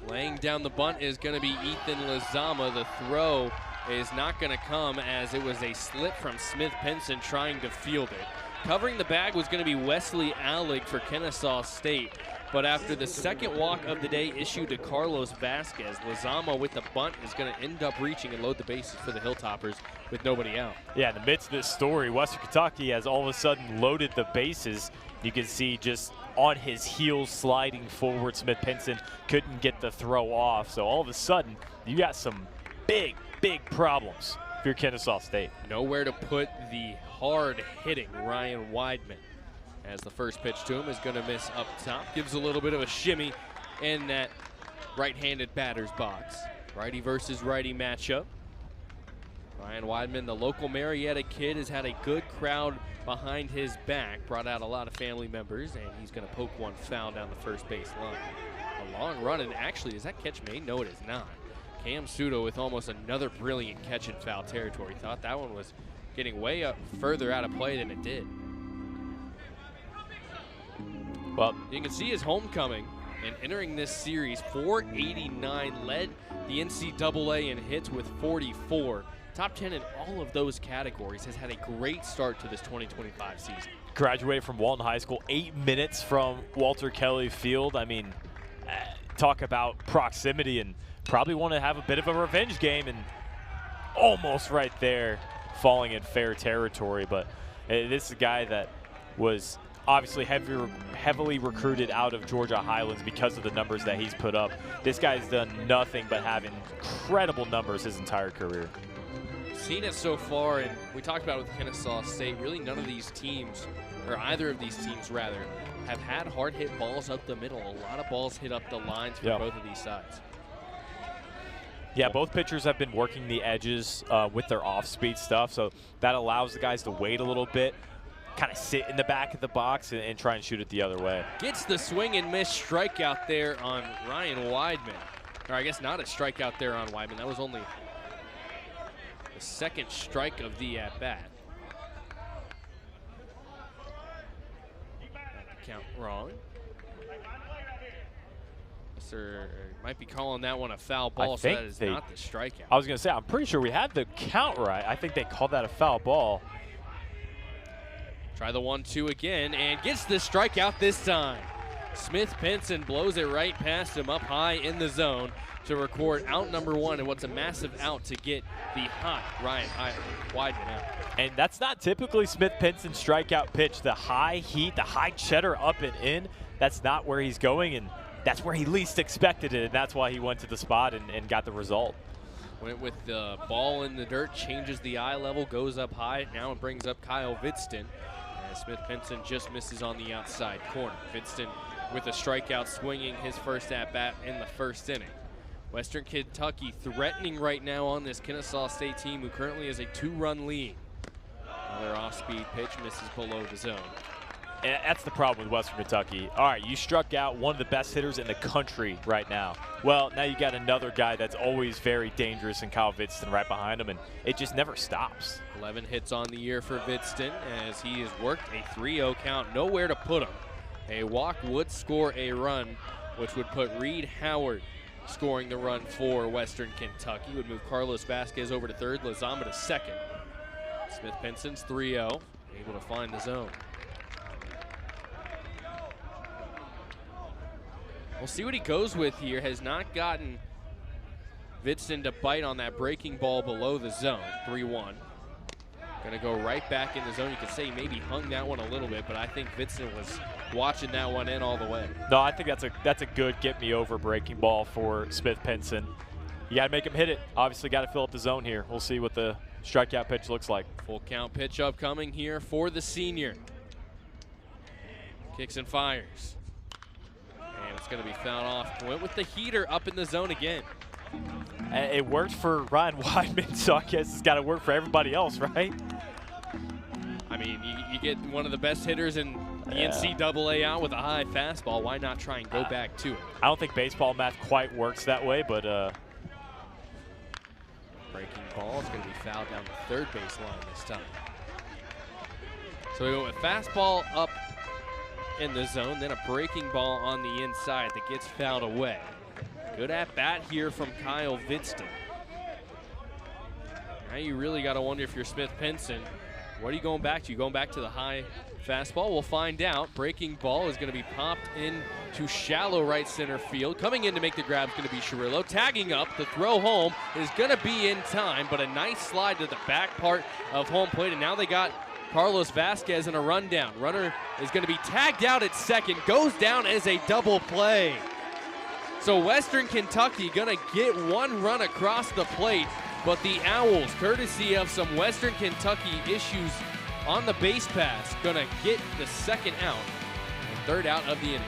Laying down the bunt is going to be Ethan Lizama. The throw is not going to come, as it was a slip from Smith Pinson trying to field it. Covering the bag was going to be Wesley Allig for Kennesaw State, but after the second walk of the day issued to Carlos Vasquez, Lizama with the bunt is going to end up reaching and load the bases for the Hilltoppers with nobody out. Yeah, in the midst of this story, Western Kentucky has all of a sudden loaded the bases. You can see just on his heels sliding forward, Smith Pinson couldn't get the throw off. So all of a sudden, you got some big problems for your Kennesaw State. Nowhere to put the hard-hitting Ryan Weidman, as the first pitch to him is going to miss up top. Gives a little bit of a shimmy in that right-handed batter's box. Righty versus righty matchup. Ryan Weidman, the local Marietta kid, has had a good crowd behind his back, brought out a lot of family members, and he's going to poke one foul down the first base line. A long run, and actually, is that catch made? No, it is not. Cam Sudo with almost another brilliant catch in foul territory. Thought that one was getting way up further out of play than it did. Well, you can see his homecoming, and entering this series, 489, led the NCAA in hits with 44. Top 10 in all of those categories, has had a great start to this 2025 season. Graduated from Walton High School, 8 minutes from Walter Kelly Field. I mean, talk about proximity, and probably want to have a bit of a revenge game, and almost right there falling in fair territory. But this is a guy that was obviously heavily recruited out of Georgia Highlands because of the numbers that he's put up. This guy's done nothing but have incredible numbers his entire career. Seen it so far, and we talked about it with Kennesaw State, really none of these teams, or either of these teams rather, have had hard hit balls up the middle. A lot of balls hit up the lines for both of these sides. Yeah, both pitchers have been working the edges with their off-speed stuff, so that allows the guys to wait a little bit, kind of sit in the back of the box and try and shoot it the other way. Gets the swing and miss strikeout there on Ryan Weidman. Or I guess not a strikeout there on Weidman. That was only the second strike of the at-bat. Count wrong. Sir might be calling that one a foul ball, so that is not the strikeout. I was going to say, I'm pretty sure we had the count right. I think they called that a foul ball. Try the 1-2 again, and gets the strikeout this time. Smith Pinson blows it right past him up high in the zone to record out number one, and what's a massive out to get the hot Ryan Weidman out. And that's not typically Smith Pinson's strikeout pitch. The high heat, the high cheddar up and in, that's not where he's going, and that's where he least expected it, and that's why he went to the spot and got the result. Went with the ball in the dirt, changes the eye level, goes up high. Now it brings up Kyle Vidston. As Smith Pinson just misses on the outside corner. Vidston with a strikeout, swinging his first at-bat in the first inning. Western Kentucky threatening right now on this Kennesaw State team, who currently has a 2-run lead. Another off-speed pitch misses below the zone. And that's the problem with Western Kentucky. All right, you struck out one of the best hitters in the country right now. Well, now you got another guy that's always very dangerous in Kyle Vidston right behind him, and it just never stops. 11 hits on the year for Vidston as he has worked a 3-0 count, nowhere to put him. A walk would score a run, which would put Reed Howard scoring the run for Western Kentucky. Would move Carlos Vasquez over to third, Lazama to second. Smith Pinson's 3-0, able to find the zone. We'll see what he goes with here. Has not gotten Vidston to bite on that breaking ball below the zone. 3-1. Going to go right back in the zone. You could say he maybe hung that one a little bit, but I think Vidston was watching that one in all the way. No, I think that's a good get-me-over breaking ball for Smith Pinson. You got to make him hit it. Obviously got to fill up the zone here. We'll see what the strikeout pitch looks like. Full count pitch upcoming here for the senior. Kicks and fires. And it's going to be fouled off. Went with the heater up in the zone again. It worked for Ryan Weidman, so I guess it's got to work for everybody else, right? I mean, you get one of the best hitters in the NCAA out with a high fastball. Why not try and go back to it? I don't think baseball math quite works that way, but breaking ball is going to be fouled down the third base line this time. So we went with fastball up in the zone, then a breaking ball on the inside that gets fouled away. Good at bat here from Kyle Vidston. Now you really got to wonder if you're Smith Pinson, what are you going back to? You going back to the high fastball? We'll find out. Breaking ball is going to be popped into shallow right center field. Coming in to make the grab is going to be Cirillo. Tagging up, the throw home is going to be in time, but a nice slide to the back part of home plate, and now they got Carlos Vasquez in a rundown. Runner is going to be tagged out at second, goes down as a double play. So Western Kentucky going to get one run across the plate, but the Owls, courtesy of some Western Kentucky issues on the base pass, going to get the second out and third out of the inning.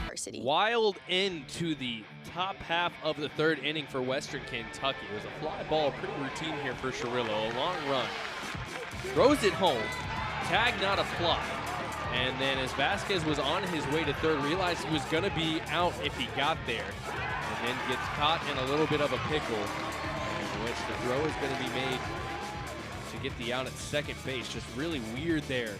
Varsity. Wild end to the top half of the third inning for Western Kentucky. It was a fly ball, pretty routine here for Cirillo. A long run. Throws it home. Tag, not a fly. And then as Vasquez was on his way to third, realized he was going to be out if he got there. And then gets caught in a little bit of a pickle, in which the throw is going to be made to get the out at second base. Just really weird there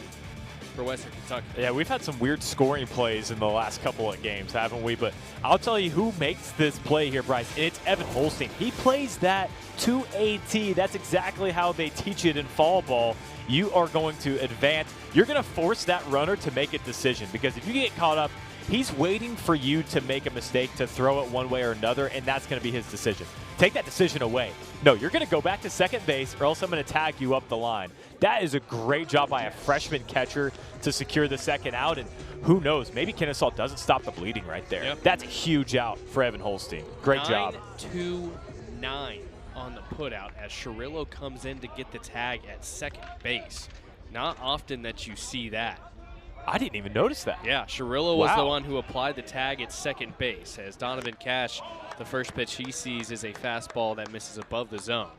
for Western Kentucky. Yeah, we've had some weird scoring plays in the last couple of games, haven't we? But I'll tell you who makes this play here, Bryce, and it's Evan Holstein. He plays that to a T. That's exactly how they teach it in fall ball. You are going to advance. You're going to force that runner to make a decision, because if you get caught up, he's waiting for you to make a mistake to throw it one way or another, and that's going to be his decision. Take that decision away. No, you're going to go back to second base, or else I'm going to tag you up the line. That is a great job by a freshman catcher to secure the second out, and who knows, maybe Kennesaw doesn't stop the bleeding right there. Yep. That's a huge out for Evan Holstein. Great job. 9-2-9 on the putout as Cirillo comes in to get the tag at second base. Not often that you see that. I didn't even notice that. Yeah, Cirillo was the one who applied the tag at second base, as Donovan Cash, the first pitch he sees is a fastball that misses above the zone.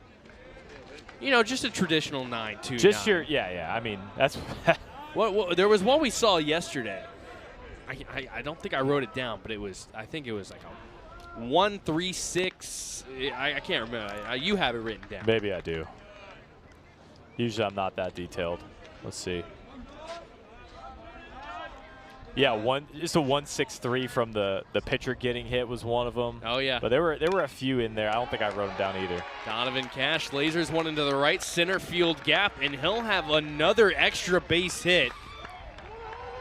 You know, just a traditional 9-2-9. Just your, I mean, that's. There was one we saw yesterday. I don't think I wrote it down, but I think it was like a 1-3-6. I can't remember. You have it written down. Maybe I do. Usually I'm not that detailed. Let's see. Yeah, just a 1-6-3 from the pitcher getting hit was one of them. Oh yeah. But there were a few in there. I don't think I wrote them down either. Donovan Cash lasers one into the right center field gap, and he'll have another extra base hit.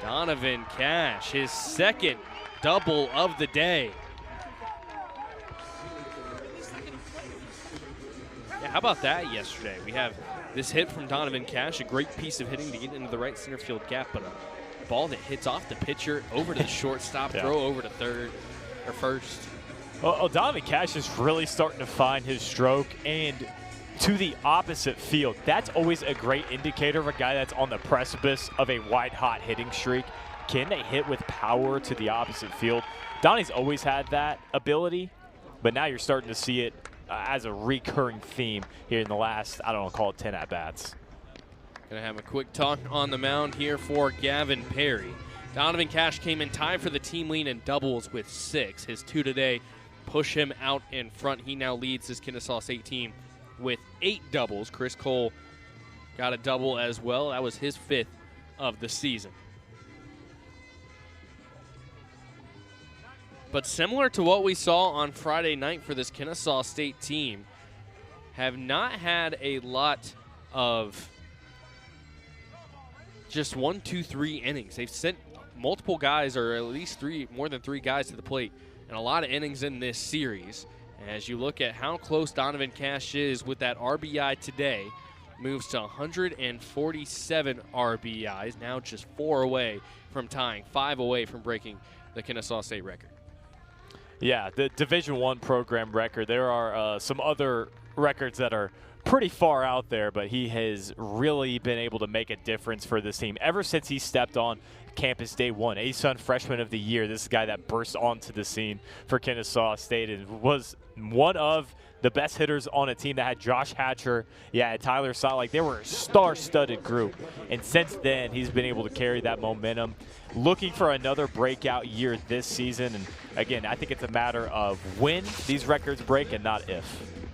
Donovan Cash, his second double of the day. Yeah, how about that yesterday? We have this hit from Donovan Cash, a great piece of hitting to get into the right center field gap, but a ball that hits off the pitcher over to the shortstop, throw over to third or first. Well, Donovan Cash is really starting to find his stroke, and to the opposite field. That's always a great indicator of a guy that's on the precipice of a white-hot hitting streak. Can they hit with power to the opposite field? Donnie's always had that ability, but now you're starting to see it as a recurring theme here in the last, I don't know, call it 10 at-bats. Gonna have a quick talk on the mound here for Gavin Perry. Donovan Cash came in tied for the team lead in doubles with 6. His 2 today push him out in front. He now leads his Kennesaw State team with 8 doubles. Chris Cole got a double as well. That was his 5th of the season. But similar to what we saw on Friday night for this Kennesaw State team, have not had a lot of just 1, 2, 3 innings. They've sent multiple guys, or at least more than 3 guys to the plate, and a lot of innings in this series. As you look at how close Donovan Cash is with that RBI today, moves to 147 RBIs, now just 4 away from tying, 5 away from breaking the Kennesaw State record. Yeah, the Division I program record. There are some other records that are pretty far out there, but he has really been able to make a difference for this team ever since he stepped on campus day one. ASUN Freshman of the Year. This is a guy that burst onto the scene for Kennesaw State and was one of the best hitters on a team that had Josh Hatcher, Tyler Sott. Like, they were a star-studded group. And since then, he's been able to carry that momentum. Looking for another breakout year this season. And, again, I think it's a matter of when these records break and not if.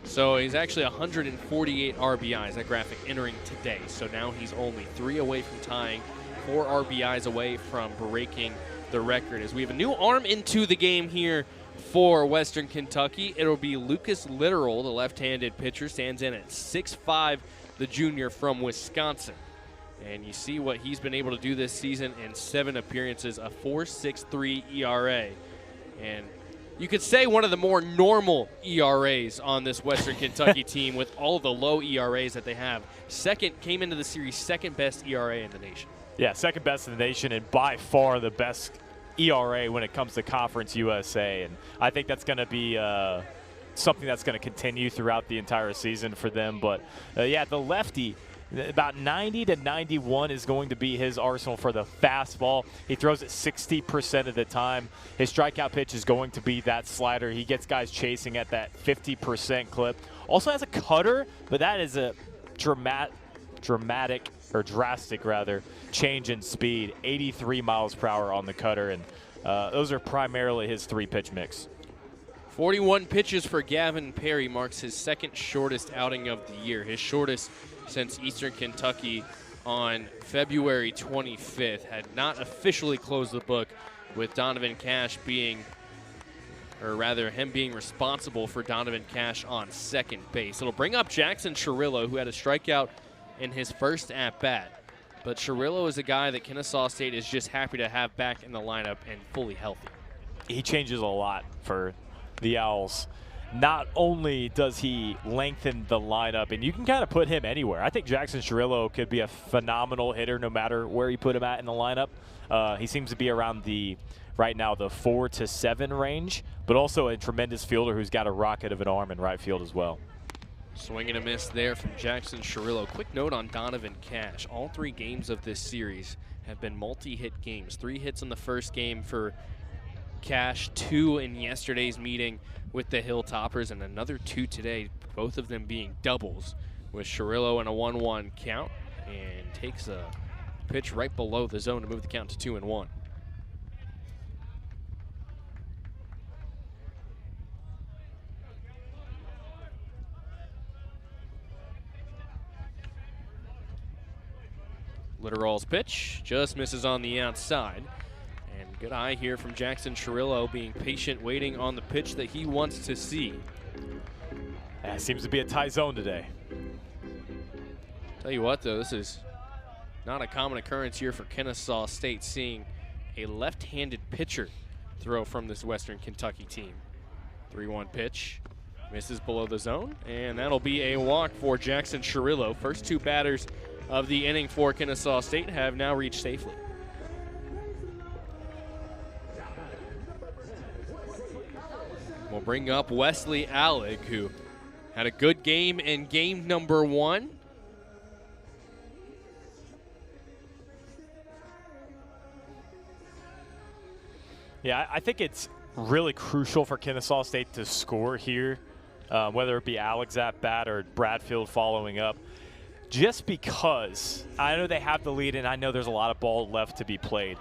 So he's actually 148 RBIs, that graphic, entering today. So now he's only 3 away from tying, 4 RBIs away from breaking the record. As we have a new arm into the game here for Western Kentucky, it'll be Lucas Littoral, the left-handed pitcher, stands in at 6'5", the junior from Wisconsin. And you see what he's been able to do this season in 7 appearances, a 4.63 ERA. And you could say one of the more normal ERAs on this Western Kentucky team with all the low ERAs that they have. Came into the series second best ERA in the nation. Yeah, second best in the nation and by far the best ERA when it comes to Conference USA. And I think that's going to be something that's going to continue throughout the entire season for them. But, the lefty, About 90 to 91 is going to be his arsenal for the fastball. He throws it 60% of the time. His strikeout pitch is going to be that slider. He gets guys chasing at that 50% clip. Also has a cutter, but that is a drastic change in speed. 83 miles per hour on the cutter, and those are primarily his 3-pitch mix. 41 pitches for Gavin Perry marks his second shortest outing of the year. His shortest since Eastern Kentucky on February 25th. Had not officially closed the book, with Donovan Cash being, or rather him being responsible for Donovan Cash on second base. It'll bring up Jackson Cirillo, who had a strikeout in his first at-bat. But Cirillo is a guy that Kennesaw State is just happy to have back in the lineup and fully healthy. He changes a lot for the Owls. Not only does he lengthen the lineup, and you can kind of put him anywhere. I think Jackson Cirillo could be a phenomenal hitter no matter where you put him at in the lineup. He seems to be around right now the 4 to 7 range, but also a tremendous fielder who's got a rocket of an arm in right field as well. Swing and a miss there from Jackson Cirillo. Quick note on Donovan Cash. All 3 games of this series have been multi-hit games. 3 hits in the first game for Cash, 2 in yesterday's meeting with the Hilltoppers, and another 2 today, both of them being doubles, with Cirillo in a 1-1 count, and takes a pitch right below the zone to move the count to 2-1. Litterall's pitch just misses on the outside. And good eye here from Jackson Cirillo, being patient, waiting on the pitch that he wants to see. It seems to be a tie zone today. Tell you what, though, this is not a common occurrence here for Kennesaw State, seeing a left-handed pitcher throw from this Western Kentucky team. 3-1 pitch, misses below the zone, and that'll be a walk for Jackson Cirillo. First 2 batters of the inning for Kennesaw State have now reached safely. We'll bring up Wesley Allig, who had a good game in game number 1. Yeah, I think it's really crucial for Kennesaw State to score here, whether it be Allig's at bat or Bradfield following up. Just because I know they have the lead and I know there's a lot of ball left to be played.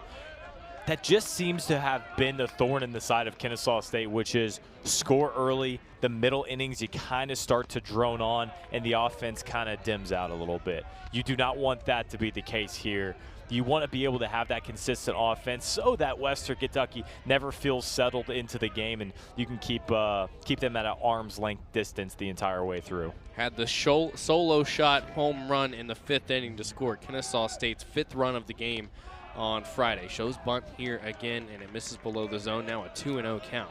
That just seems to have been the thorn in the side of Kennesaw State, which is score early. The middle innings, you kind of start to drone on, and the offense kind of dims out a little bit. You do not want that to be the case here. You want to be able to have that consistent offense so that Western Kentucky never feels settled into the game, and you can keep them at an arm's length distance the entire way through. Had the solo shot home run in the 5th inning to score Kennesaw State's 5th run of the game on Friday. Shows bunt here again, and it misses below the zone. Now a 2-0 count.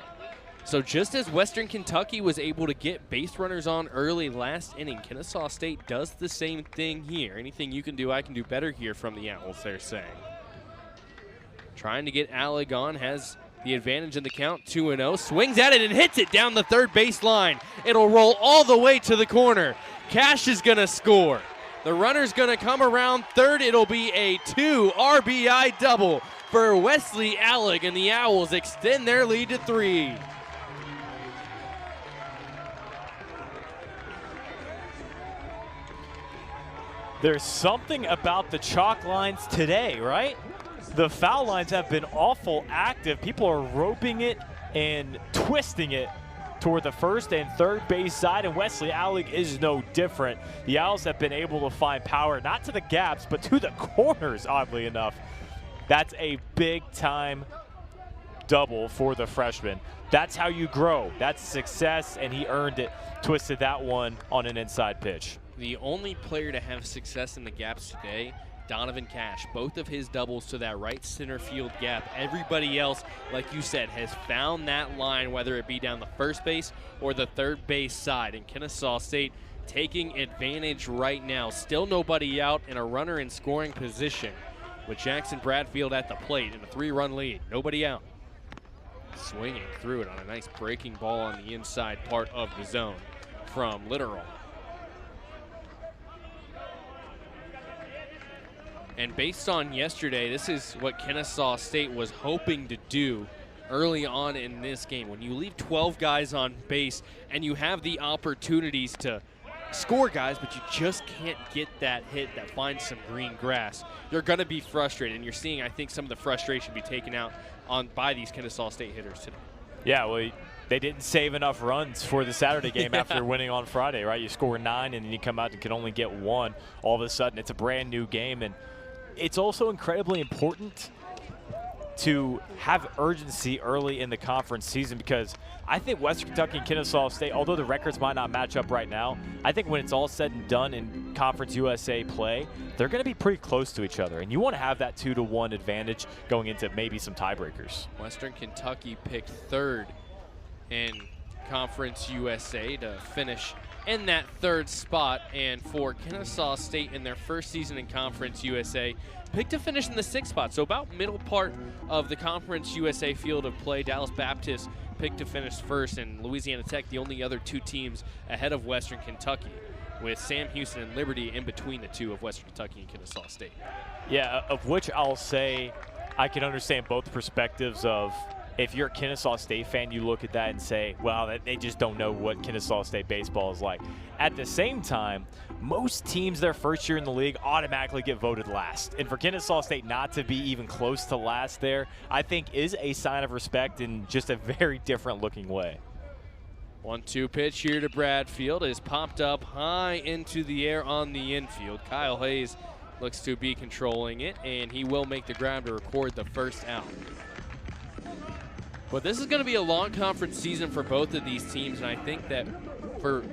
So just as Western Kentucky was able to get base runners on early last inning, Kennesaw State does the same thing here. Anything you can do, I can do better here from the Owls, they're saying. Trying to get Allig on, has the advantage in the count, 2-0. Swings at it and hits it down the third baseline. It'll roll all the way to the corner. Cash is going to score. The runner's going to come around third. It'll be a 2 RBI double for Wesley Allig, and the Owls extend their lead to 3. There's something about the chalk lines today, right? The foul lines have been awful active. People are roping it and twisting it toward the first and third base side, and Wesley Allig is no different. The Owls have been able to find power, not to the gaps, but to the corners, oddly enough. That's a big-time double for the freshman. That's how you grow. That's success, and he earned it. Twisted that one on an inside pitch. The only player to have success in the gaps today, Donovan Cash. Both of his doubles to that right center field gap. Everybody else, like you said, has found that line, whether it be down the first base or the third base side. And Kennesaw State taking advantage right now. Still nobody out, and a runner in scoring position with Jackson Bradfield at the plate in a 3-run lead. Nobody out. Swinging through it on a nice breaking ball on the inside part of the zone from Litteral. And based on yesterday, this is what Kennesaw State was hoping to do early on in this game. When you leave 12 guys on base and you have the opportunities to score guys, but you just can't get that hit that finds some green grass, you're going to be frustrated. And you're seeing, I think, some of the frustration be taken out by these Kennesaw State hitters today. Yeah, well, they didn't save enough runs for the Saturday game after winning on Friday, right? You score 9 and then you come out and can only get 1. All of a sudden, it's a brand new game. And it's also incredibly important to have urgency early in the conference season, because I think Western Kentucky and Kennesaw State, although the records might not match up right now, I think when it's all said and done in Conference USA play, they're going to be pretty close to each other. And you want to have that 2-1 advantage going into maybe some tiebreakers. Western Kentucky picked 3rd in Conference USA to finish in that 3rd spot, and for Kennesaw State in their first season in Conference USA, picked to finish in the 6th spot. So about middle part of the Conference USA field of play. Dallas Baptist picked to finish 1st, and Louisiana Tech the only other 2 teams ahead of Western Kentucky, with Sam Houston and Liberty in between the 2 of Western Kentucky and Kennesaw State. Yeah, of which I'll say I can understand both perspectives of, if you're a Kennesaw State fan, you look at that and say, well, they just don't know what Kennesaw State baseball is like. At the same time, most teams their first year in the league automatically get voted last. And for Kennesaw State not to be even close to last there, I think is a sign of respect in just a very different looking way. 1-2 pitch here to Bradfield is popped up high into the air on the infield. Kyle Hayes looks to be controlling it, and he will make the grab to record the first out. But this is going to be a long conference season for both of these teams, and I think that for,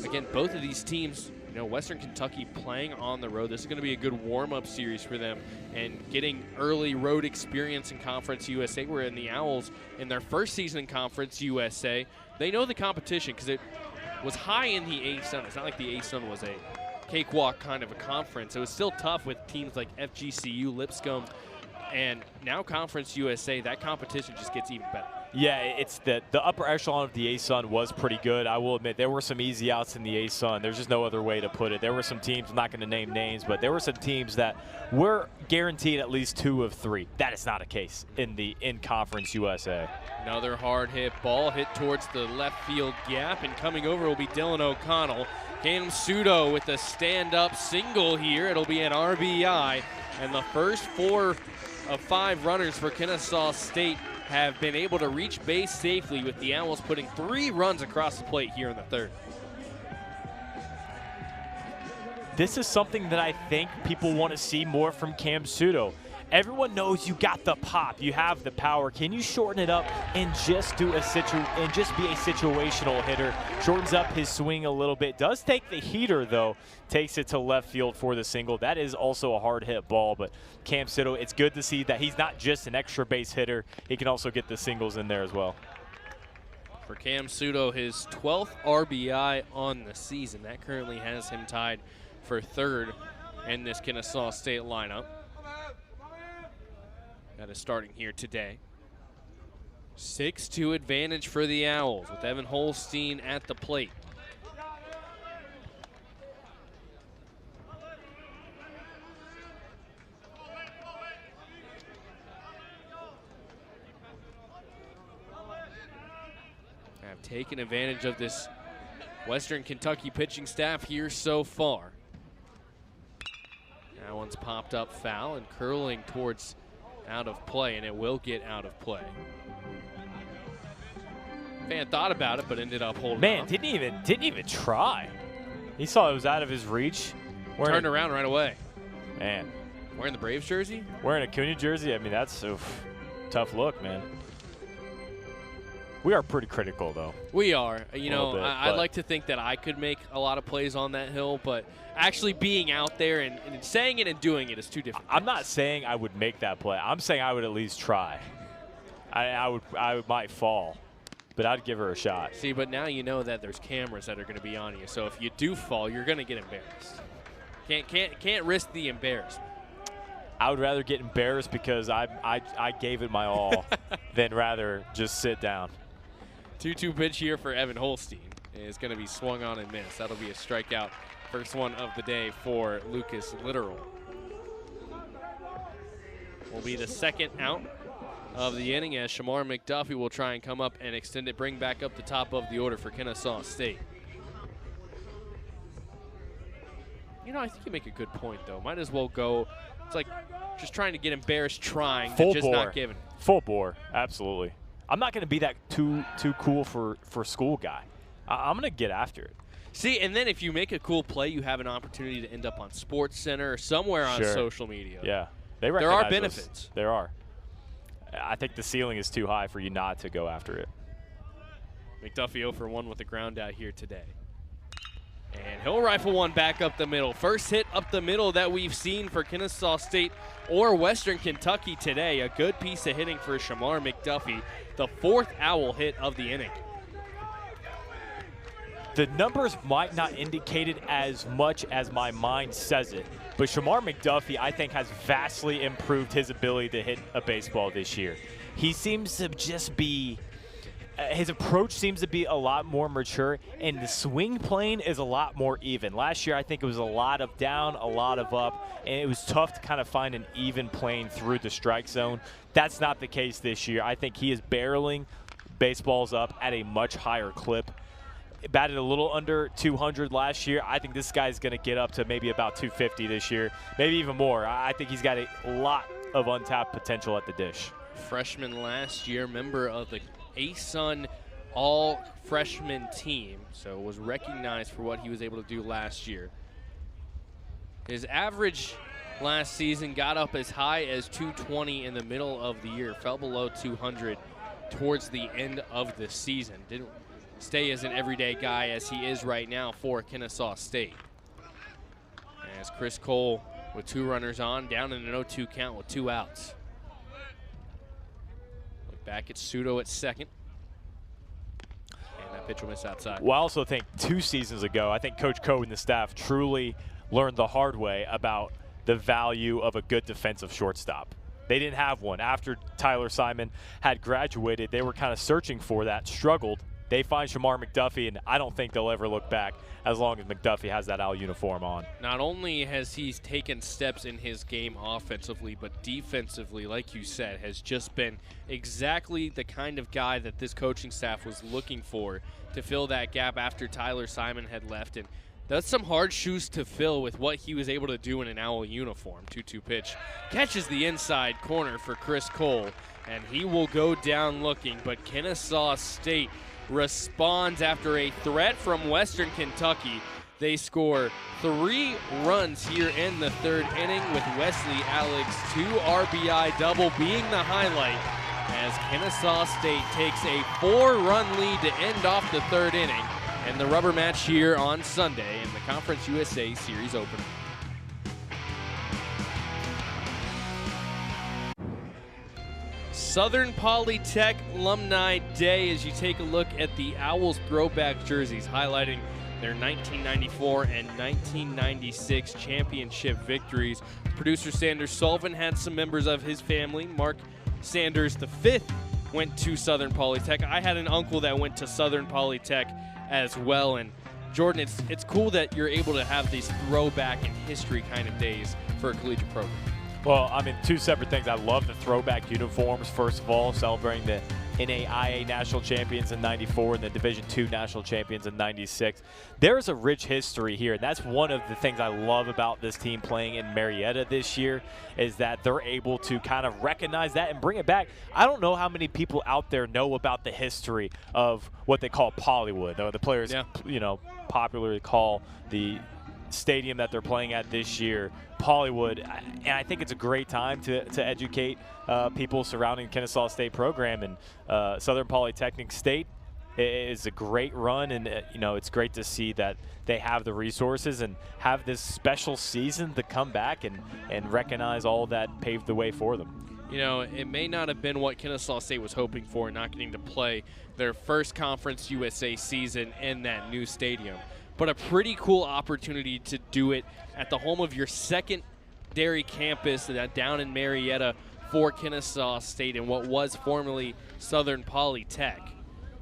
again, both of these teams, you know, Western Kentucky playing on the road, this is going to be a good warm-up series for them and getting early road experience in Conference USA, where in the Owls, in their first season in Conference USA, they know the competition because it was high in the A-Sun. It's not like the A-Sun was a cakewalk kind of a conference. It was still tough with teams like FGCU, Lipscomb, and now Conference USA, that competition just gets even better. Yeah, it's the upper echelon of the A-Sun was pretty good. I will admit there were some easy outs in the A-Sun. There's just no other way to put it. There were some teams, I'm not going to name names, but there were some teams that were guaranteed at least 2 of 3. That is not a case in Conference USA. Another hard hit ball hit towards the left field gap, and coming over will be Dylan O'Connell. Cam Sudo with a stand-up single here. It'll be an RBI, and the first 4 of 5 runners for Kennesaw State have been able to reach base safely, with the Owls putting 3 runs across the plate here in the 3rd. This is something that I think people want to see more from Cam Sudo. Everyone knows you got the pop, you have the power. Can you shorten it up and just be a situational hitter? Shortens up his swing a little bit. Does take the heater though. Takes it to left field for the single. That is also a hard hit ball, but Cam Sudo, it's good to see that he's not just an extra base hitter. He can also get the singles in there as well. For Cam Sudo, his 12th RBI on the season. That currently has him tied for 3rd in this Kennesaw State lineup. That is starting here today. 6-2 advantage for the Owls with Evan Holstein at the plate. Have taken advantage of this Western Kentucky pitching staff here so far. That one's popped up foul and curling towards out of play, and it will get out of play. Fan thought about it, but ended up holding Man, up. didn't even try. He saw it was out of his reach. Turned around right away. Man. Wearing the Braves jersey? Wearing a Acuna jersey? I mean, that's a tough look, man. We are pretty critical, though. We are. You know, I'd but like to think that I could make a lot of plays on that hill, but actually being out there and saying it and doing it is two different things. I'm not saying I would make that play. I'm saying I would at least try. I might fall, but I'd give her a shot. See, but now you know that there's cameras that are going to be on you, so if you do fall, you're going to get embarrassed. Can't risk the embarrassment. I would rather get embarrassed because I gave it my all than rather just sit down. 2-2 pitch here for Evan Holstein is going to be swung on and missed. That'll be a strikeout. First one of the day for Lucas Littoral. will be the second out of the inning, as Shamar McDuffie will try and come up and extend it, bring back up the top of the order for Kennesaw State. You know, I think you make a good point, though. Might as well go. It's like just trying to get embarrassed trying, Full just bore. not giving. Full bore, absolutely. I'm not going to be that too cool for school guy. I'm going to get after it. See, and then if you make a cool play, you have an opportunity to end up on Sports Center or somewhere on social media. Yeah, there are benefits. There are. I think the ceiling is too high for you not to go after it. McDuffie 0 for 1 with the ground out here today. And he'll rifle one back up the middle. First hit up the middle that we've seen for Kennesaw State or Western Kentucky today. A good piece of hitting for Shamar McDuffie, the 4th Owl hit of the inning. The numbers might not indicate it as much as my mind says it, but Shamar McDuffie, I think, has vastly improved his ability to hit a baseball this year. He seems to just be his approach seems to be a lot more mature, and the swing plane is a lot more even. Last year, I think it was a lot of down, a lot of up, and it was tough to kind of find an even plane through the strike zone. That's not the case this year. I think he is barreling baseballs up at a much higher clip. Batted a little under 200 last year. I think this guy's going to get up to maybe about 250 this year, maybe even more. I think he's got a lot of untapped potential at the dish. Freshman last year, member of the ASUN all-freshman team, so was recognized for what he was able to do last year. His average last season got up as high as 220 in the middle of the year, fell below 200 towards the end of the season. Didn't stay as an everyday guy as he is right now for Kennesaw State. As Chris Cole with 2 runners on, down in an 0-2 count with 2 outs. Look back at Sudo at second. And that pitch will miss outside. Well, I also think 2 seasons ago, I think Coach Coe and the staff truly learned the hard way about the value of a good defensive shortstop. They didn't have one. After Tyler Simon had graduated, they were kind of searching for that, struggled. They find Shamar McDuffie, and I don't think they'll ever look back as long as McDuffie has that Owl uniform on. Not only has he taken steps in his game offensively, but defensively, like you said, has just been exactly the kind of guy that this coaching staff was looking for to fill that gap after Tyler Simon had left. And that's some hard shoes to fill with what he was able to do in an Owl uniform. 2-2 pitch. Catches the inside corner for Chris Cole, and he will go down looking, but Kennesaw State responds after a threat from Western Kentucky. They score 3 runs here in the 3rd inning, with Wesley Alex' 2 RBI double being the highlight, as Kennesaw State takes a 4-run lead to end off the 3rd inning and the rubber match here on Sunday in the Conference USA Series opener. Southern Polytech Alumni Day, as you take a look at the Owls throwback jerseys highlighting their 1994 and 1996 championship victories. Producer Sanders Sullivan had some members of his family. Mark Sanders V went to Southern Polytech. I had an uncle that went to Southern Polytech as well. And Jordan, it's cool that you're able to have these throwback and history kind of days for a collegiate program. Well, I mean, 2 separate things. I love the throwback uniforms, first of all, celebrating the NAIA national champions in 94 and the Division II national champions in 96. There's a rich history here, and that's one of the things I love about this team playing in Marietta this year, is that they're able to kind of recognize that and bring it back. I don't know how many people out there know about the history of what they call Pollywood, though the players, you know, popularly call the stadium that they're playing at this year Pollywood, and I think it's a great time to educate people surrounding the Kennesaw State program. And Southern Polytechnic State is a great run, and you know, it's great to see that they have the resources and have this special season to come back and recognize all that paved the way for them. You know, it may not have been what Kennesaw State was hoping for, not getting to play their first Conference USA season in that new stadium, but a pretty cool opportunity to do it at the home of your secondary campus down in Marietta for Kennesaw State and what was formerly Southern Polytech.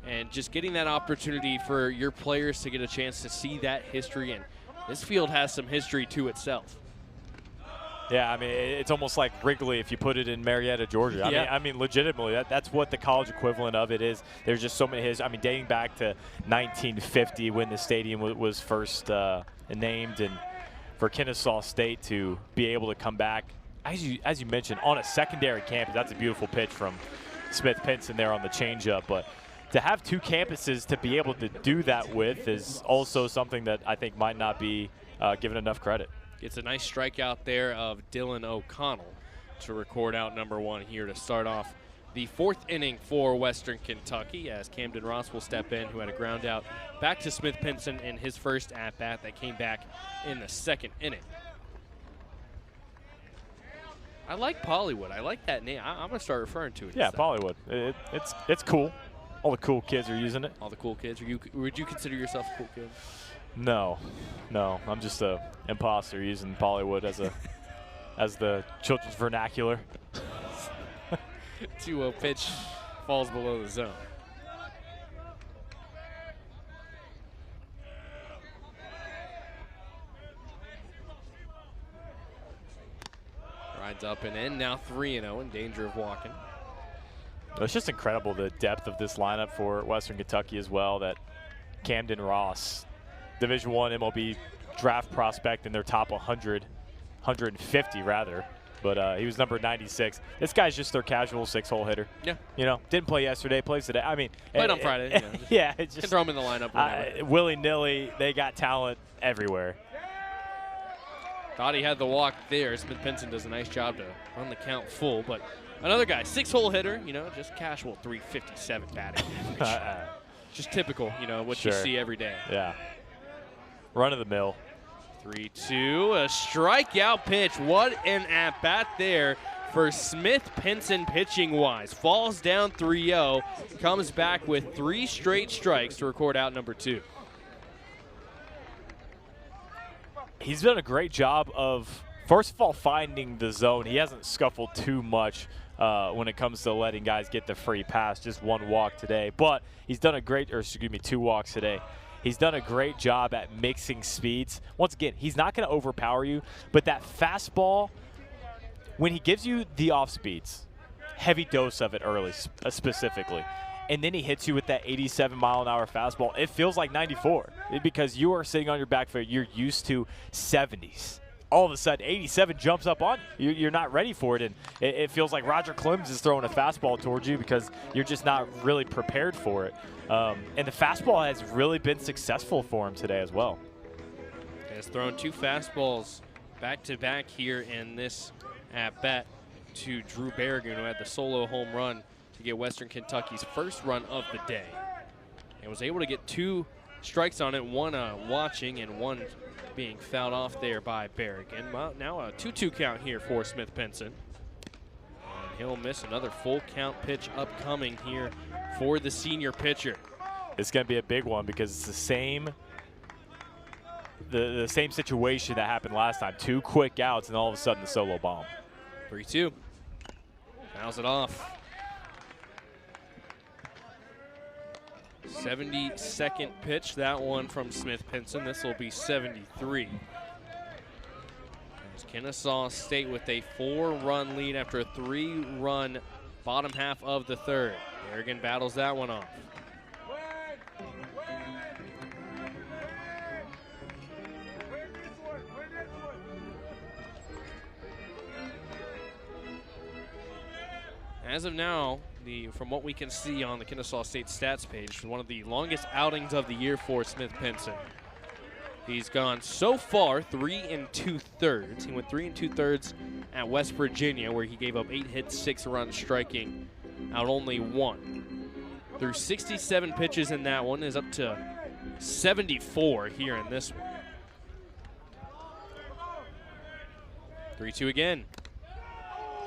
And just getting that opportunity for your players to get a chance to see that history. And this field has some history to itself. Yeah, I mean, it's almost like Wrigley if you put it in Marietta, Georgia. I mean, legitimately, that's what the college equivalent of it is. There's just so many dating back to 1950 when the stadium was first named, and for Kennesaw State to be able to come back, as you mentioned, on a secondary campus. That's a beautiful pitch from Smith Pinson there on the changeup, but to have two campuses to be able to do that with is also something that I think might not be given enough credit. It's a nice strikeout there of Dylan O'Connell to record out number 1 here to start off the 4th inning for Western Kentucky, as Camden Ross will step in, who had a ground out back to Smith Pinson in his first at-bat that came back in the 2nd inning. I like Pollywood. I like that name. I'm going to start referring to it. Yeah, Pollywood. It's cool. All the cool kids are using it. All the cool kids. Would you consider yourself a cool kid? No. I'm just a imposter using Pollywood as the children's vernacular. 2-0 pitch falls below the zone. Rides up and in, now 3-0, in danger of walking. It's just incredible the depth of this lineup for Western Kentucky as well, that Camden Ross, Division I MLB draft prospect in their top 150 rather, but he was number 96. This guy's just their casual 6-hole hitter. Yeah. You know, didn't play yesterday, plays today. I mean, played on Friday. Yeah, it's just can throw him in the lineup. Willy-nilly, they got talent everywhere. Thought he had the walk there. Smith Pinson does a nice job to run the count full, but another guy, 6-hole hitter, just casual 357 batting average. Just typical, what you see every day. Yeah. Run of the mill. 3-2, a strikeout pitch. What an at-bat there for Smith Pinson pitching-wise. Falls down 3-0, comes back with 3 straight strikes to record out number 2. He's done a great job of, first of all, finding the zone. He hasn't scuffled too much when it comes to letting guys get the free pass. Just 1 walk today, but he's done 2 walks today. He's done a great job at mixing speeds. Once again, he's not going to overpower you, but that fastball, when he gives you the off speeds, heavy dose of it early specifically, and then he hits you with that 87-mile-an-hour fastball, it feels like 94 because you are sitting on your back foot. You're used to 70s. All of a sudden, 87 jumps up on you. You're not ready for it, and it feels like Roger Clemens is throwing a fastball towards you because you're just not really prepared for it. And the fastball has really been successful for him today as well. He has thrown 2 fastballs back-to-back here in this at-bat to Drew Berrigan, who had the solo home run to get Western Kentucky's first run of the day. And was able to get 2 strikes on it, 1 watching and 1 being fouled off there by Berrigan. Well, now a 2-2 count here for Smith Pinson. And he'll miss another full count pitch upcoming here for the senior pitcher. It's going to be a big one because it's the same situation that happened last time. 2 quick outs and all of a sudden the solo bomb. 3-2. Fouls it off. 72nd pitch, that one from Smith Pinson. This will be 73. There's Kennesaw State with a 4-run lead after a 3-run bottom half of the 3rd. Berrigan battles that one off. As of now, from what we can see on the Kennesaw State stats page, one of the longest outings of the year for Smith Pinson. He's gone so far 3 2/3. He went 3 2/3 at West Virginia, where he gave up 8 hits, 6 runs, striking out only 1. Through 67 pitches in that one, is up to 74 here in this one. 3-2 again.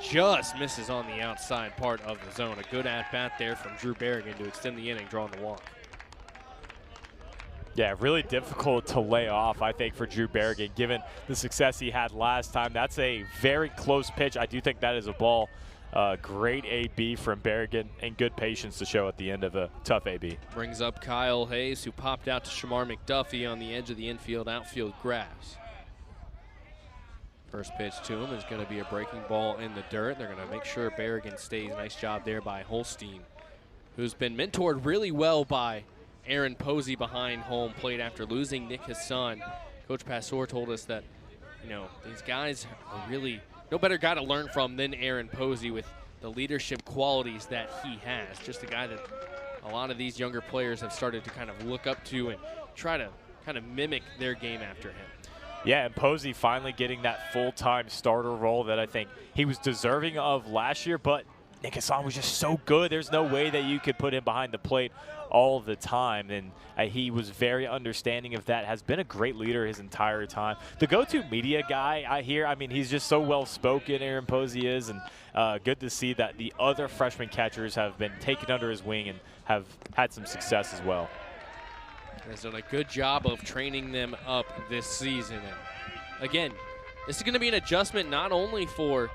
Just misses on the outside part of the zone. A good at-bat there from Drew Berrigan to extend the inning, drawing the walk. Yeah, really difficult to lay off, I think, for Drew Berrigan, given the success he had last time. That's a very close pitch. I do think that is a ball. Great AB from Berrigan and good patience to show at the end of a tough AB. Brings up Kyle Hayes, who popped out to Shamar McDuffie on the edge of the infield-outfield grass. First pitch to him is going to be a breaking ball in the dirt. They're going to make sure Berrigan stays. Nice job there by Holstein, who's been mentored really well by Aaron Posey behind home plate after losing Nick Hassan. Coach Passor told us that, you know, these guys are really no better guy to learn from than Aaron Posey with the leadership qualities that he has. Just a guy that a lot of these younger players have started to kind of look up to and try to kind of mimic their game after him. Yeah, and Posey finally getting that full-time starter role that I think he was deserving of last year, but Nick Hassan was just so good. There's no way that you could put him behind the plate all the time, and he was very understanding of that, has been a great leader his entire time. The go-to media guy I hear, I mean, he's just so well-spoken, Aaron Posey is, and good to see that the other freshman catchers have been taken under his wing and have had some success as well. Has done a good job of training them up this season. And again, this is going to be an adjustment not only for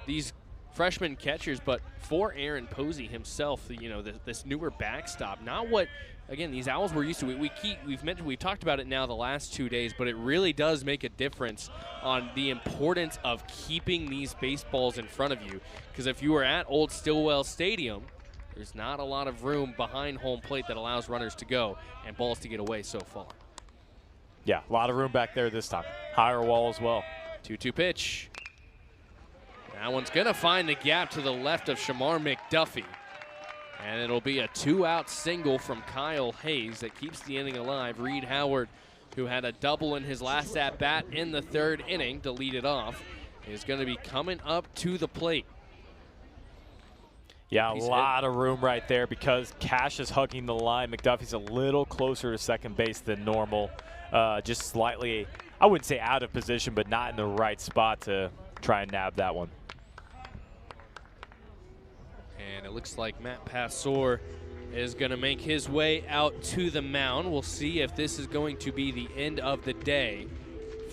these freshman catchers, but for Aaron Posey himself. You know, this newer backstop. Not what, again, these Owls were used to. We've talked about it now the last 2 days, but it really does make a difference on the importance of keeping these baseballs in front of you. Because if you were at Old Stillwell Stadium, there's not a lot of room behind home plate that allows runners to go and balls to get away so far. Yeah, a lot of room back there this time. Higher wall as well. 2-2 pitch. That one's going to find the gap to the left of Shamar McDuffie. And it'll be a 2-out single from Kyle Hayes that keeps the inning alive. Reed Howard, who had a double in his last at-bat in the third inning to lead it off, is going to be coming up to the plate. Yeah, a lot of room right there because Cash is hugging the line. McDuffie's a little closer to second base than normal. Just slightly, I wouldn't say out of position, but not in the right spot to try and nab that one. And it looks like Matt Passor is going to make his way out to the mound. We'll see if this is going to be the end of the day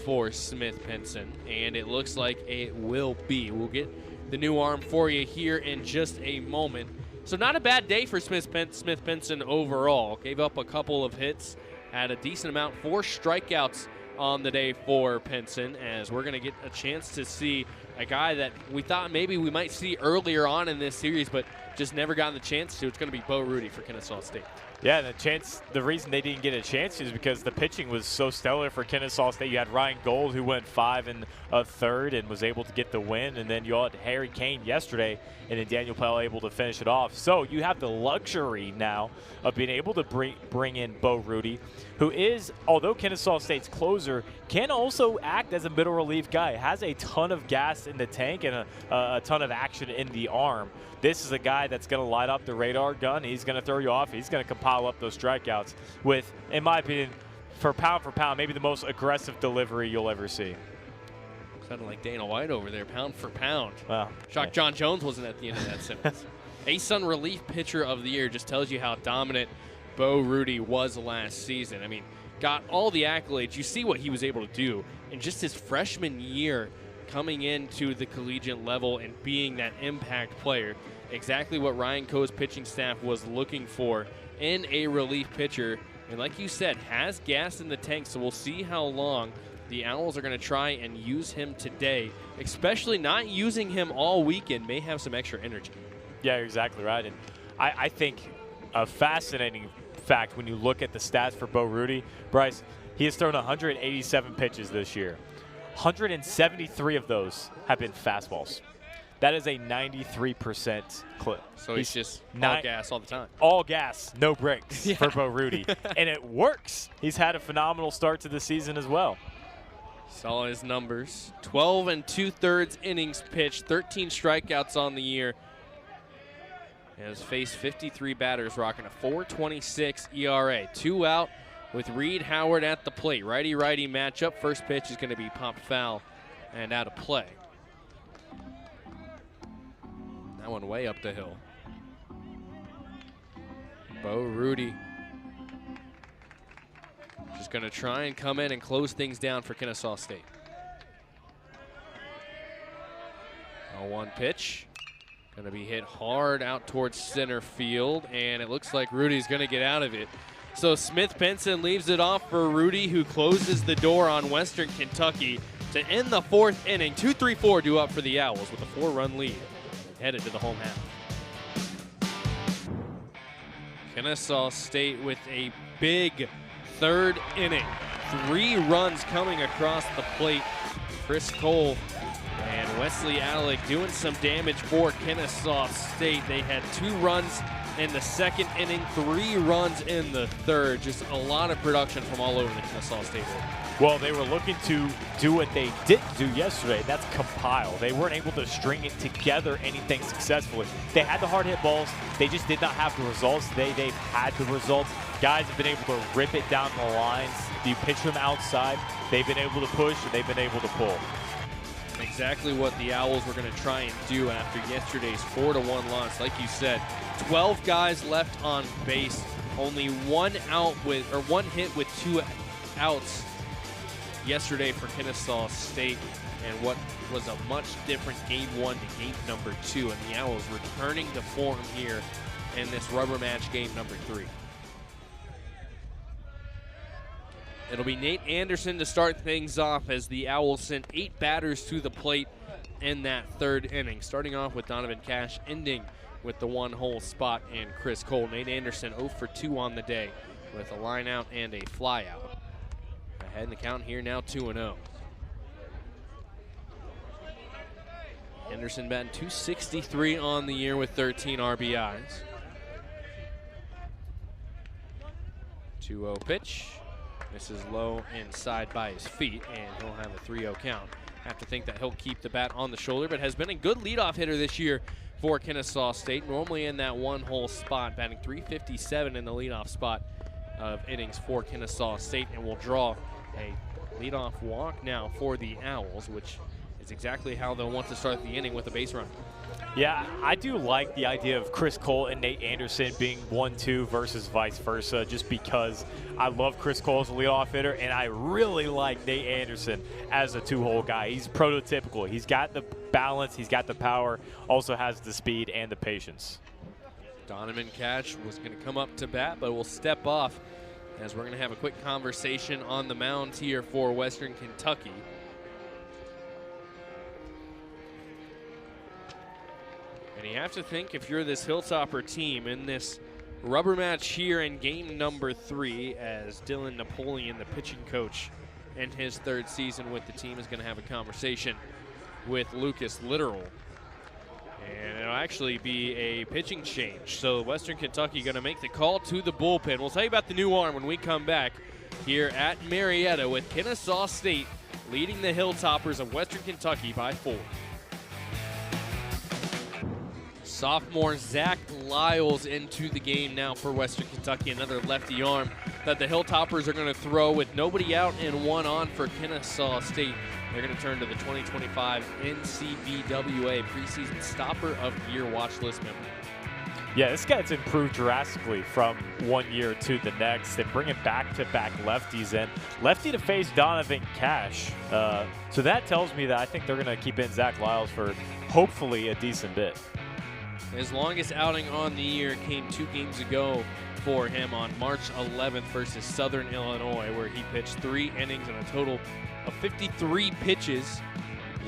for Smith Pinson. And it looks like it will be. We'll get the new arm for you here in just a moment. So not a bad day for Smith Pinson overall. Gave up a couple of hits, had a decent amount, 4 strikeouts on the day for Pinson, as we're going to get a chance to see a guy that we thought maybe we might see earlier on in this series, but just never gotten the chance to. It's going to be Bo Rudy for Kennesaw State. Yeah, the reason they didn't get a chance is because the pitching was so stellar for Kennesaw State. You had Ryan Gold, who went 5 1/3 and was able to get the win, and then you had Harry Kane yesterday, and then Daniel Pell able to finish it off. So you have the luxury now of being able to bring in Bo Rudy, who is, although Kennesaw State's closer, can also act as a middle relief guy. Has a ton of gas in the tank and a ton of action in the arm. This is a guy that's going to light up the radar gun. He's going to throw you off. He's going to compile up those strikeouts with, in my opinion, for pound, maybe the most aggressive delivery you'll ever see. Sounded like Dana White over there, pound for pound. Well, Shocked John Jones wasn't at the end of that sentence. A-Sun Relief Pitcher of the Year just tells you how dominant Bo Rudy was last season. I mean, got all the accolades. You see what he was able to do in just his freshman year, coming into the collegiate level and being that impact player. Exactly what Ryan Coe's pitching staff was looking for in a relief pitcher. And like you said, has gas in the tank, so we'll see how long the Owls are going to try and use him today, especially not using him all weekend. May have some extra energy. Yeah, you're exactly right. And I think a fascinating fact when you look at the stats for Bo Rudy, Bryce, he has thrown 187 pitches this year. 173 of those have been fastballs. That is a 93% clip. So he's just all gas all the time. All gas, no brakes for Bo Rudy. And it works. He's had a phenomenal start to the season as well. Saw his numbers. 12 2/3 innings pitched, 13 strikeouts on the year. He has faced 53 batters, rocking a 4.26 ERA. 2 out with Reed Howard at the plate. Righty-righty matchup. First pitch is going to be popped foul and out of play. That one way up the hill. Bo Rudy just going to try and come in and close things down for Kennesaw State. 0-1 pitch. Going to be hit hard out towards center field, and it looks like Rudy's going to get out of it. So Smith Pinson leaves it off for Rudy, who closes the door on Western Kentucky to end the 4th inning. 2-3-4 due up for the Owls with a 4-run lead headed to the home half. Kennesaw State with a big 3rd inning. 3 runs coming across the plate. Chris Cole and Wesley Alec doing some damage for Kennesaw State. They had 2 runs in the 2nd inning, 3 runs in the 3rd. Just a lot of production from all over the Kennesaw State board. Well, they were looking to do what they didn't do yesterday. That's compile. They weren't able to string it together anything successfully. They had the hard hit balls. They just did not have the results. They've had the results. Guys have been able to rip it down the lines. You pitch them outside. They've been able to push, and they've been able to pull. Exactly what the Owls were going to try and do after yesterday's 4-1 loss. Like you said, 12 guys left on base. Only 1 hit with 2 outs yesterday for Kennesaw State, and what was a much different game 1 to game number 2, and the Owls returning to form here in this rubber match game number 3. It'll be Nate Anderson to start things off as the Owls sent 8 batters to the plate in that 3rd inning. Starting off with Donovan Cash, ending with the 1-hole spot and Chris Cole. Nate Anderson 0 for 2 on the day with a line out and a fly out. Ahead in the count here now 2-0. Anderson batting .263 on the year with 13 RBIs. 2-0 pitch. Misses low inside by his feet, and he'll have a 3-0 count. Have to think that he'll keep the bat on the shoulder, but has been a good leadoff hitter this year for Kennesaw State. Normally in that 1-hole spot, batting .357 in the leadoff spot of innings for Kennesaw State, and will draw a leadoff walk now for the Owls, which is exactly how they'll want to start the inning, with a base run. Yeah, I do like the idea of Chris Cole and Nate Anderson being 1-2 versus vice versa, just because I love Chris Cole as a leadoff hitter, and I really like Nate Anderson as a 2-hole guy. He's prototypical. He's got the balance, he's got the power, also has the speed and the patience. Donovan Cash was going to come up to bat, but will step off as we're going to have a quick conversation on the mound here for Western Kentucky. And you have to think, if you're this Hilltopper team in this rubber match here in game number 3, as Dylan Napoleon, the pitching coach in his 3rd season with the team, is going to have a conversation with Lucas Littoral. And it'll actually be a pitching change. So Western Kentucky going to make the call to the bullpen. We'll tell you about the new arm when we come back here at Marietta, with Kennesaw State leading the Hilltoppers of Western Kentucky by 4. Sophomore Zach Lyles into the game now for Western Kentucky. Another lefty arm that the Hilltoppers are going to throw with nobody out and 1 on for Kennesaw State. They're going to turn to the 2025 NCBWA preseason stopper of the year watch list member. Yeah, this guy's improved drastically from one year to the next, and bringing back-to-back lefties in. Lefty to face Donovan Cash. So that tells me that I think they're going to keep in Zach Lyles for hopefully a decent bit. His longest outing on the year came 2 games ago for him on March 11th versus Southern Illinois, where he pitched 3 innings and a total of 53 pitches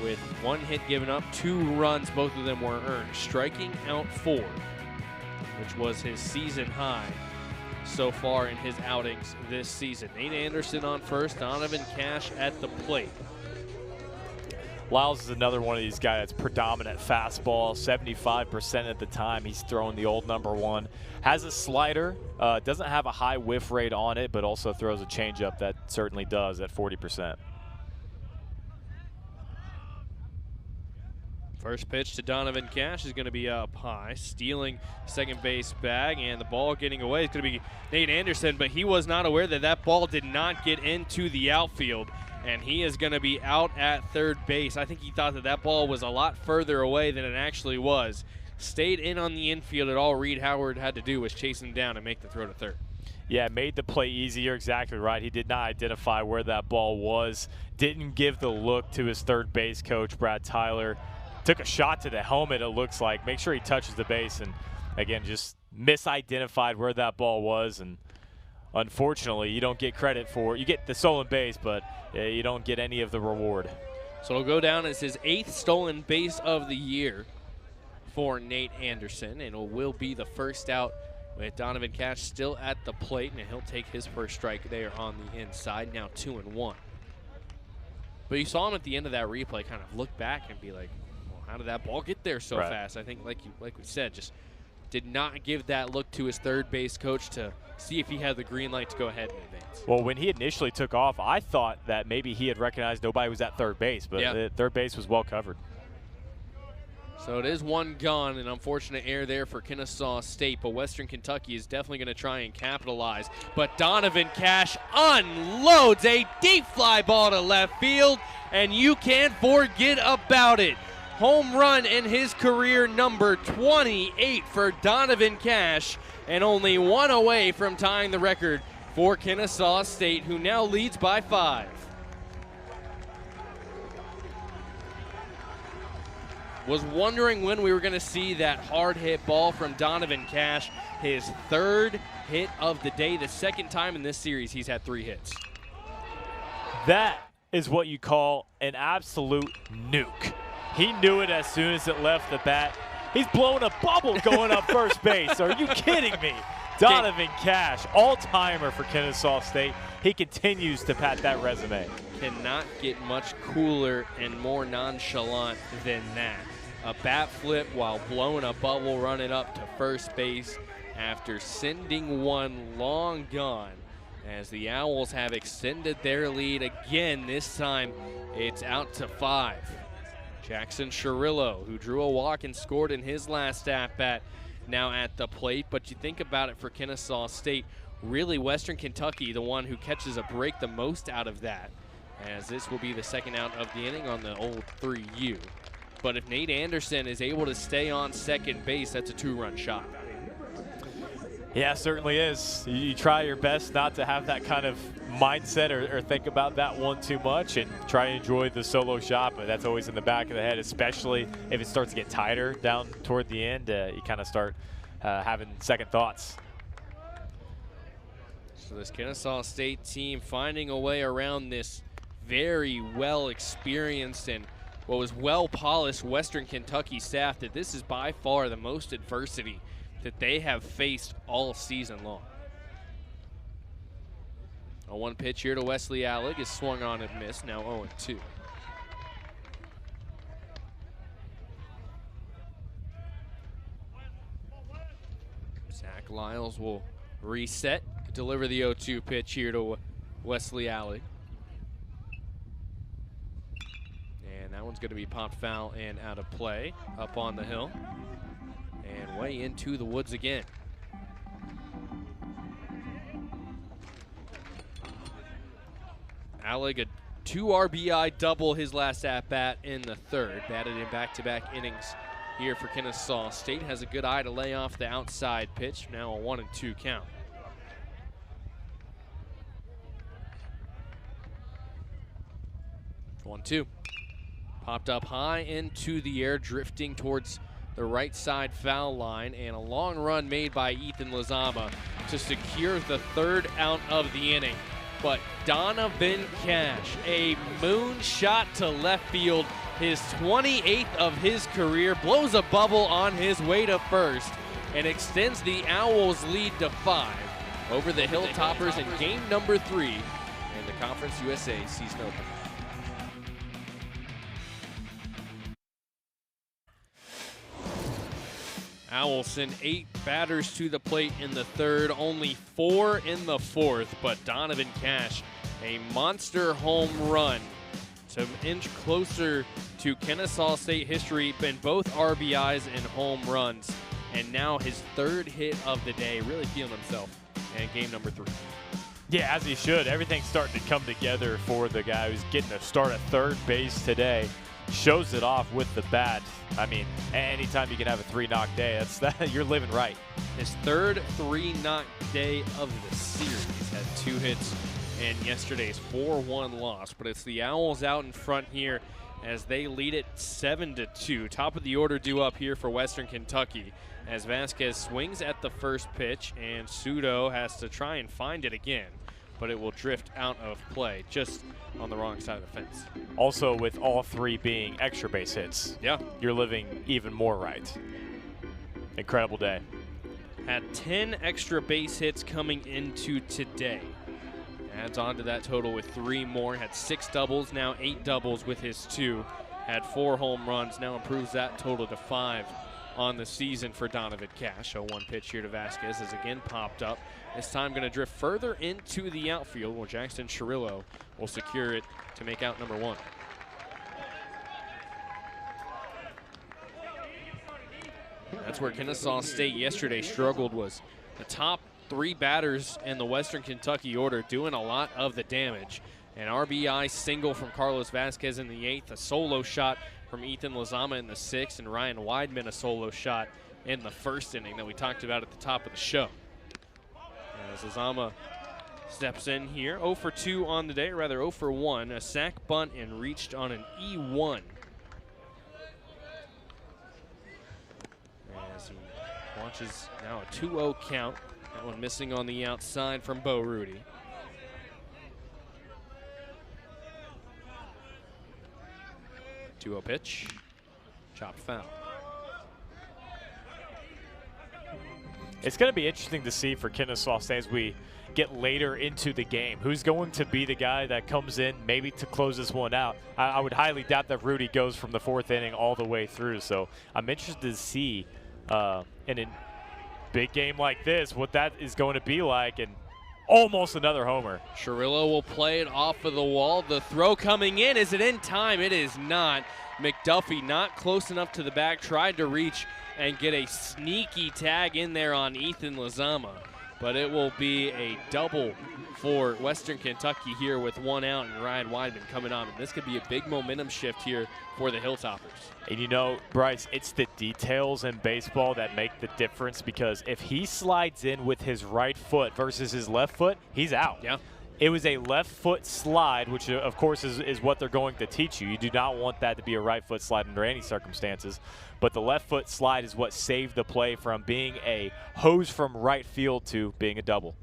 with 1 hit given up, 2 runs. Both of them were earned, striking out 4, which was his season high so far in his outings this season. Nate Anderson on first, Donovan Cash at the plate. Lyles is another one of these guys that's predominant fastball, 75% of the time he's throwing the old number 1. Has a slider, doesn't have a high whiff rate on it, but also throws a changeup that certainly does at 40%. First pitch to Donovan Cash is going to be up high, stealing second base bag, and the ball getting away. It's going to be Nate Anderson, but he was not aware that that ball did not get into the outfield, and he is going to be out at third base. I think he thought that that ball was a lot further away than it actually was. Stayed in on the infield, and all Reed Howard had to do was chase him down and make the throw to third. Yeah, made the play easy. You're exactly right. He did not identify where that ball was. Didn't give the look to his third base coach, Brad Tyler. Took a shot to the helmet, it looks like. Make sure he touches the base, and again, just misidentified where that ball was. And unfortunately, you don't get credit for it. You get the stolen base, but you don't get any of the reward. So it'll go down as his 8th stolen base of the year for Nate Anderson, and it will be the first out with Donovan Cash still at the plate, and he'll take his first strike there on the inside, now 2-1. But you saw him at the end of that replay kind of look back and be like, well, how did that ball get there so fast? I think, like we said, just did not give that look to his third base coach to see if he had the green light to go ahead and advance. Well, when he initially took off, I thought that maybe he had recognized nobody was at third base, but the third base was well covered. So it is one gone, an unfortunate error there for Kennesaw State, but Western Kentucky is definitely going to try and capitalize. But Donovan Cash unloads a deep fly ball to left field, and you can't forget about it. Home run in his career, number 28 for Donovan Cash, and only one away from tying the record for Kennesaw State, who now leads by 5. Was wondering when we were going to see that hard hit ball from Donovan Cash, his 3rd hit of the day, the 2nd time in this series he's had 3 hits. That is what you call an absolute nuke. He knew it as soon as it left the bat. He's blowing a bubble going up first base. Are you kidding me? Donovan Cash, all-timer for Kennesaw State. He continues to pat that resume. Cannot get much cooler and more nonchalant than that. A bat flip while blowing a bubble running up to first base after sending one long gone, as the Owls have extended their lead again. This time it's out to 5. Jackson Cirillo, who drew a walk and scored in his last at-bat, now at the plate. But you think about it for Kennesaw State, really Western Kentucky the one who catches a break the most out of that, as this will be the 2nd out of the inning on the old 3U. But if Nate Anderson is able to stay on second base, that's a 2-run shot. Yeah, certainly is. You try your best not to have that kind of mindset or think about that one too much, and try to enjoy the solo shot, but that's always in the back of the head, especially if it starts to get tighter down toward the end. You kind of start having second thoughts. So this Kennesaw State team finding a way around this very well experienced and what was well polished Western Kentucky staff, that this is by far the most adversity that they have faced all season long. A 1 pitch here to Wesley Allig is swung on and missed, now 0-2. Zach Lyles will reset, deliver the 0-2 pitch here to Wesley Allig. And that one's going to be popped foul and out of play, up on the hill and way into the woods again. Allig, a 2 RBI double his last at-bat in the 3rd. Batted in back-to-back innings here for Kennesaw State. Has a good eye to lay off the outside pitch. Now a 1-2 count. One, 2. Popped up high into the air, drifting towards the right side foul line, and a long run made by Ethan Lozama to secure the 3rd out of the inning. But Donovan Cash, a moonshot to left field, his 28th of his career, blows a bubble on his way to first and extends the Owls' lead to 5 over the Hilltoppers in game number 3 in the Conference USA season opener. Owls send 8 batters to the plate in the 3rd, only 4 in the 4th, but Donovan Cash, a monster home run to inch closer to Kennesaw State history in both RBIs and home runs, and now his 3rd hit of the day, really feeling himself in game number 3. Yeah, as he should. Everything's starting to come together for the guy who's getting a start at third base today. Shows it off with the bat. I mean, anytime you can have a 3-knock day, you're living right. His 3rd 3-knock day of the series. Had 2 hits in yesterday's 4-1 loss, but it's the Owls out in front here as they lead it 7-2. Top of the order due up here for Western Kentucky as Vasquez swings at the first pitch and Sudo has to try and find it again. but it will drift out of play just on the wrong side of the fence. Also, with all 3 being extra base hits, yeah, you're living even more right. Incredible day. Had 10 extra base hits coming into today. Adds on to that total with 3 more. Had 6 doubles, now 8 doubles with his 2. Had 4 home runs, now improves that total to 5 on the season for Donovan Cash. 0-1 pitch here to Vasquez has again popped up. This time going to drift further into the outfield where Jackson Cirillo will secure it to make out number 1. That's where Kennesaw State yesterday struggled, was the top 3 batters in the Western Kentucky order doing a lot of the damage. An RBI single from Carlos Vasquez in the 8th, a solo shot from Ethan Lozama in the 6th, and Ryan Weidman a solo shot in the 1st inning that we talked about at the top of the show. As Lozama steps in here, 0 for 2 on the day, or rather 0 for 1, a sac bunt and reached on an E1. As he launches now a 2-0 count. That one missing on the outside from Bo Rudy. Two-0 pitch, chopped foul. It's going to be interesting to see for Kennesaw State as we get later into the game. Who's going to be the guy that comes in maybe to close this one out? I would highly doubt that Rudy goes from the 4th inning all the way through. So I'm interested to see in a big game like this what that is going to be like. And almost another homer. Cirillo will play it off of the wall. The throw coming in. Is it in time? It is not. McDuffie not close enough to the bag. Tried to reach and get a sneaky tag in there on Ethan Lozama. But it will be a double for Western Kentucky here with 1 out and Ryan Weidman coming on. And this could be a big momentum shift here for the Hilltoppers. And you know, Bryce, it's the details in baseball that make the difference, because if he slides in with his right foot versus his left foot, he's out. Yeah. It was a left foot slide, which of course is what they're going to teach you. You do not want that to be a right foot slide under any circumstances. But the left foot slide is what saved the play from being a hose from right field to being a double.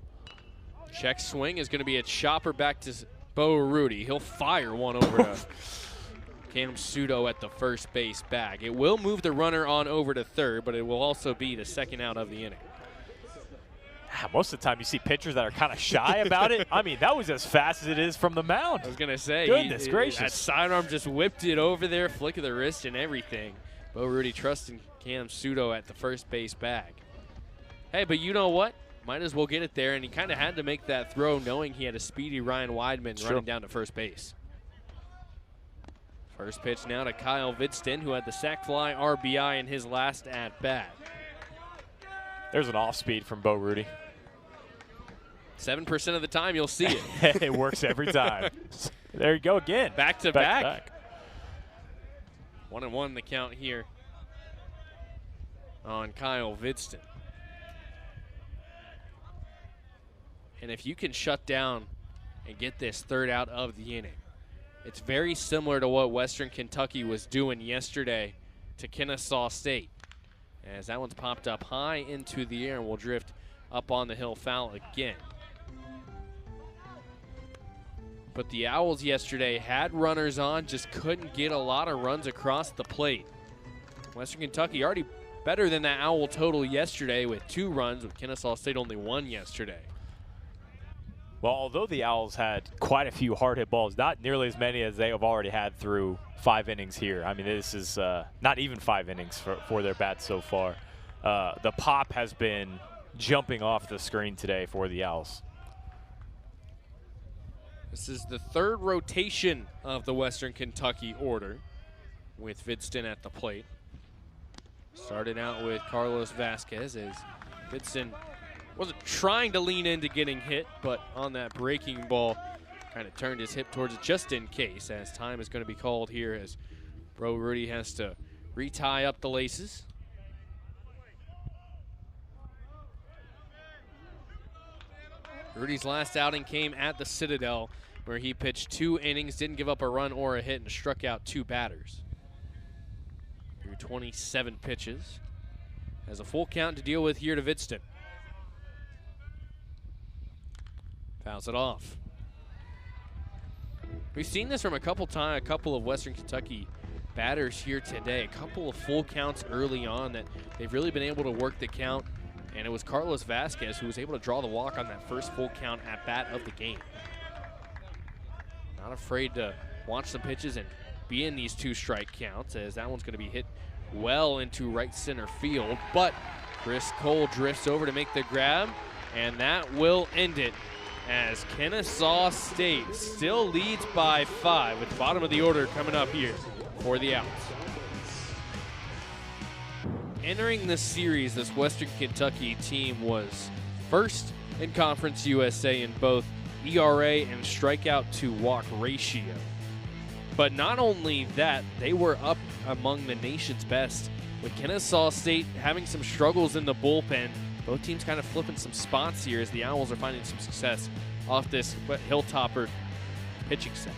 Check swing is going to be a chopper back to Bo Rudy. He'll fire one over to Cam Sudo at the first base bag. It will move the runner on over to 3rd, but it will also be the 2nd out of the inning. Most of the time you see pitchers that are kind of shy about it. I mean, that was as fast as it is from the mound. I was going to say. Goodness gracious. That sidearm just whipped it over there, flick of the wrist and everything. Bo Rudy trusting Cam Sudo at the first base bag. Hey, but you know what? Might as well get it there, and he kind of had to make that throw knowing he had a speedy Ryan Weidman running down to first base. First pitch now to Kyle Vidston, who had the sac fly RBI in his last at-bat. There's an off-speed from Bo Rudy. 7% of the time you'll see it. It works every time. There you go again. Back to back. 1-1 the count here on Kyle Vidston. And if you can shut down and get this 3rd out of the inning, it's very similar to what Western Kentucky was doing yesterday to Kennesaw State. As that one's popped up high into the air and will drift up on the hill, foul again. But the Owls yesterday had runners on, just couldn't get a lot of runs across the plate. Western Kentucky already better than that Owl total yesterday with 2 runs, with Kennesaw State only 1 yesterday. Well, although the Owls had quite a few hard-hit balls, not nearly as many as they have already had through 5 innings here. I mean, this is not even 5 innings for their bats so far. The pop has been jumping off the screen today for the Owls. This is the 3rd rotation of the Western Kentucky order with Vidston at the plate. Started out with Carlos Vasquez as Vidston wasn't trying to lean into getting hit, but on that breaking ball, kind of turned his hip towards it just in case, as time is going to be called here as Bo Rudy has to retie up the laces. Rudy's last outing came at the Citadel, where he pitched 2 innings, didn't give up a run or a hit, and struck out 2 batters. Through 27 pitches. Has a full count to deal with here to Vidston. Fouls it off. We've seen this from a couple of Western Kentucky batters here today. A couple of full counts early on that they've really been able to work the count. And it was Carlos Vasquez who was able to draw the walk on that first full count at bat of the game. Not afraid to watch some pitches and be in these 2-strike counts, as that one's going to be hit well into right center field. But Chris Cole drifts over to make the grab, and that will end it, as Kennesaw State still leads by 5 with the bottom of the order coming up here for the Owls. Entering this series, this Western Kentucky team was first in Conference USA in both ERA and strikeout to walk ratio. But not only that, they were up among the nation's best, with Kennesaw State having some struggles in the bullpen. Both teams kind of flipping some spots here as the Owls are finding some success off this Hilltopper pitching set.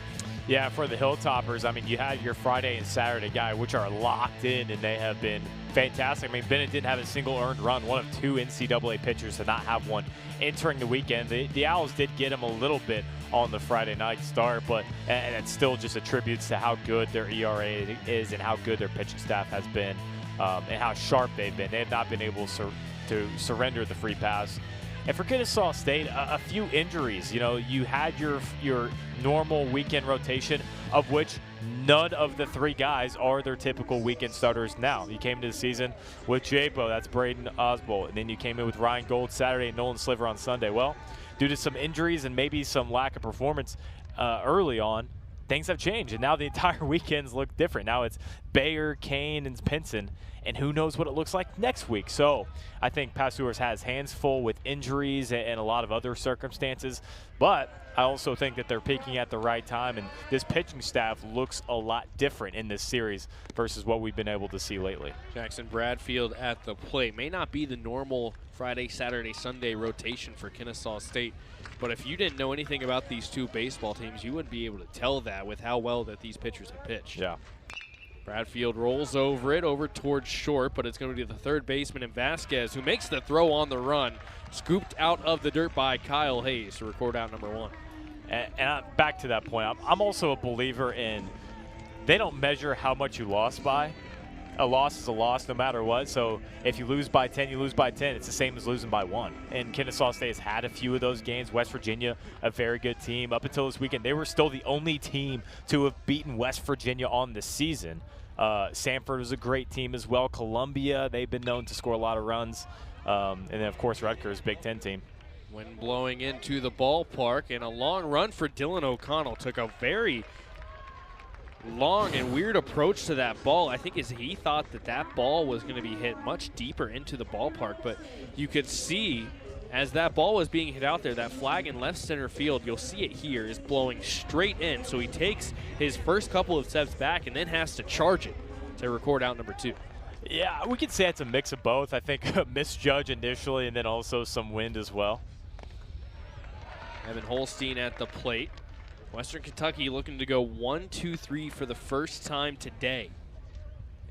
Yeah, for the Hilltoppers, I mean, you had your Friday and Saturday guy, which are locked in, and they have been fantastic. I mean, Bennett didn't have a single earned run, one of 2 NCAA pitchers to not have one entering the weekend. The Owls did get him a little bit on the Friday night start, but and it still just attributes to how good their ERA is and how good their pitching staff has been, and how sharp they've been. They have not been able to surrender the free pass. And for Kennesaw State, a few injuries. You know, you had your normal weekend rotation, of which none of the 3 guys are their typical weekend starters now. You came into the season with Jabo, that's Braden Oswald, and then you came in with Ryan Gold Saturday and Nolan Sliver on Sunday. Well, due to some injuries and maybe some lack of performance early on, things have changed, and now the entire weekends look different. Now it's Bayer, Kane, and Pinson, and who knows what it looks like next week. So I think Pasteurs has hands full with injuries and a lot of other circumstances, but I also think that they're peaking at the right time, and this pitching staff looks a lot different in this series versus what we've been able to see lately. Jackson Bradfield at the plate. May not be the normal Friday, Saturday, Sunday rotation for Kennesaw State, but if you didn't know anything about these 2 baseball teams, you wouldn't be able to tell that with how well that these pitchers have pitched. Yeah. Bradfield rolls over towards short, but it's going to be the third baseman in Vasquez, who makes the throw on the run, scooped out of the dirt by Kyle Hayes to record out number 1. And back to that point, I'm also a believer in they don't measure how much you lost by. A loss is a loss no matter what. So if you lose by 10, you lose by 10. It's the same as losing by 1. And Kennesaw State has had a few of those games. West Virginia, a very good team. Up until this weekend, they were still the only team to have beaten West Virginia on the season. Samford was a great team as well. Columbia, they've been known to score a lot of runs. And then, of course, Rutgers, Big Ten team. Wind blowing into the ballpark, and a long run for Dylan O'Connell. Took a very long and weird approach to that ball. I think he thought that ball was going to be hit much deeper into the ballpark, but you could see as that ball was being hit out there, that flag in left center field, you'll see it here, is blowing straight in. So he takes his first couple of steps back and then has to charge it to record out number 2. Yeah, we could say it's a mix of both. I think a misjudge initially and then also some wind as well. Evan Holstein at the plate. Western Kentucky looking to go 1-2-3 for the first time today,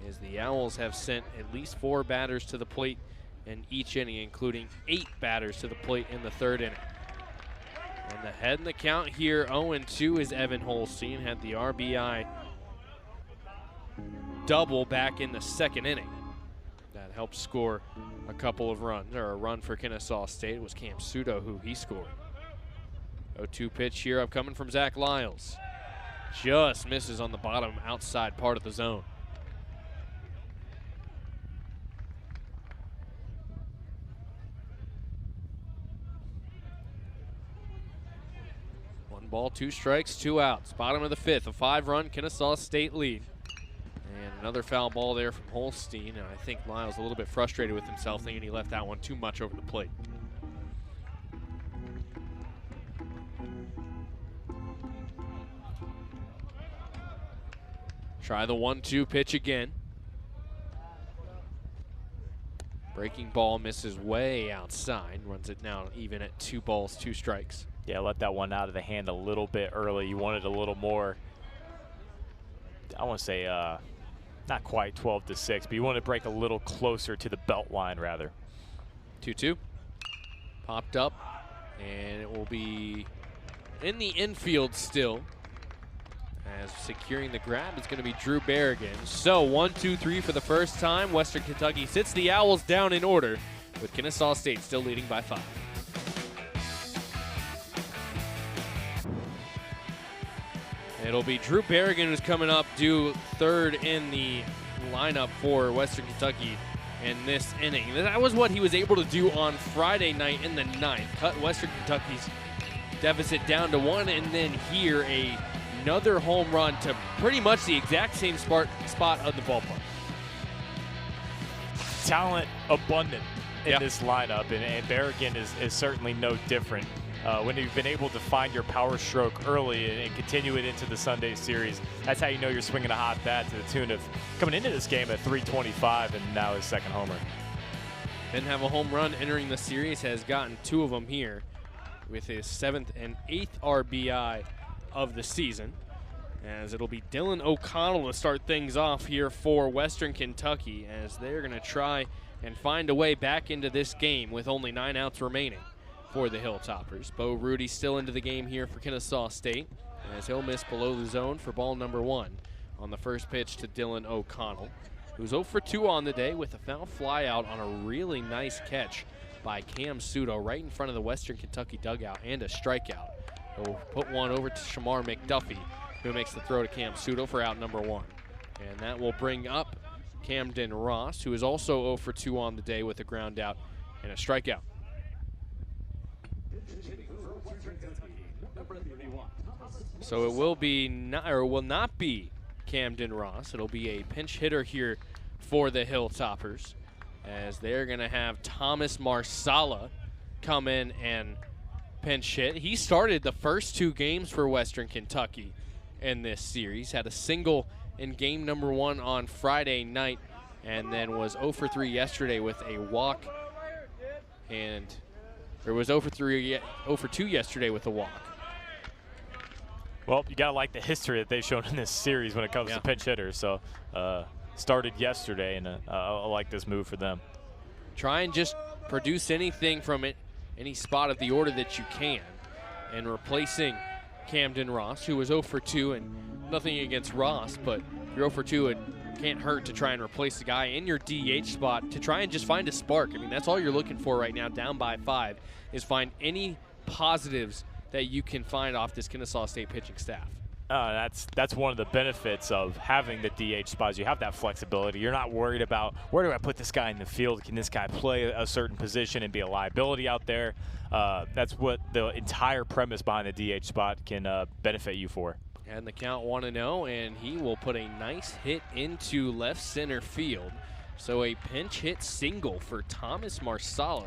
as the Owls have sent at least 4 batters to the plate in each inning, including 8 batters to the plate in the 3rd inning. And the head in the count here, 0-2, is Evan Holstein. Had the RBI double back in the 2nd inning. That helped score a couple of runs, or a run for Kennesaw State. It was Cam Sudo who he scored. 0-2 pitch here upcoming from Zach Lyles. Just misses on the bottom outside part of the zone. One ball, 2 strikes, 2 outs. Bottom of the 5th, a 5-run Kennesaw State lead. And another foul ball there from Holstein. And I think Lyles a little bit frustrated with himself, thinking he left that one too much over the plate. Try the 1-2 pitch again. Breaking ball misses way outside. Runs it now even at 2 balls, 2 strikes. Yeah, let that one out of the hand a little bit early. You wanted a little more, I want to say, not quite 12-6, but you want to break a little closer to the belt line, rather. 2-2. Popped up And it will be in the infield still. As securing the grab is going to be Drew Berrigan. So 1, 2, 3 for the first time. Western Kentucky sits the Owls down in order, with Kennesaw State still leading by 5. It'll be Drew Berrigan who's coming up, due third in the lineup for Western Kentucky in this inning. That was what he was able to do on Friday night in the 9th. Cut Western Kentucky's deficit down to 1, and then here another home run to pretty much the exact same spot of the ballpark. Talent abundant in this lineup, and Berrigan is certainly no different. When you've been able to find your power stroke early and continue it into the Sunday series, that's how you know you're swinging a hot bat, to the tune of coming into this game at 325 and now his second homer. Didn't have a home run entering the series, has gotten 2 of them here with his 7th and 8th RBI of the season, as it'll be Dylan O'Connell to start things off here for Western Kentucky, as they're going to try and find a way back into this game with only 9 outs remaining for the Hilltoppers. Bo Rudy still into the game here for Kennesaw State, as he'll miss below the zone for ball number 1 on the first pitch to Dylan O'Connell, who's 0 for 2 on the day with a foul fly out on a really nice catch by Cam Sudo right in front of the Western Kentucky dugout, and a strikeout. He'll put one over to Shamar McDuffie, who makes the throw to Cam Sudo for out number 1. And that will bring up Camden Ross, who is also 0 for 2 on the day with a ground out and a strikeout. So it will not be Camden Ross. It'll be a pinch hitter here for the Hilltoppers, as they're going to have Thomas Marsala come in and pinch hit. He started the first 2 games for Western Kentucky in this series. Had a single in game number 1 on Friday night, and then was 0 for 3 yesterday with a walk, and there was 0 for 2 yesterday with a walk. Well, you got to like the history that they've shown in this series when it comes to pinch hitters. So started yesterday, and I like this move for them. Try and just produce anything from it, any spot of the order that you can, and replacing Camden Ross, who was 0 for 2, and nothing against Ross, but if you're 0 for 2, it can't hurt to try and replace the guy in your DH spot to try and just find a spark. I mean, that's all you're looking for right now, down by 5, is find any positives that you can find off this Kennesaw State pitching staff. That's one of the benefits of having the DH spots. You have that flexibility. You're not worried about, where do I put this guy in the field? Can this guy play a certain position and be a liability out there? That's what the entire premise behind the DH spot can benefit you for. And the count 1-0, and he will put a nice hit into left center field. So a pinch hit single for Thomas Marsala,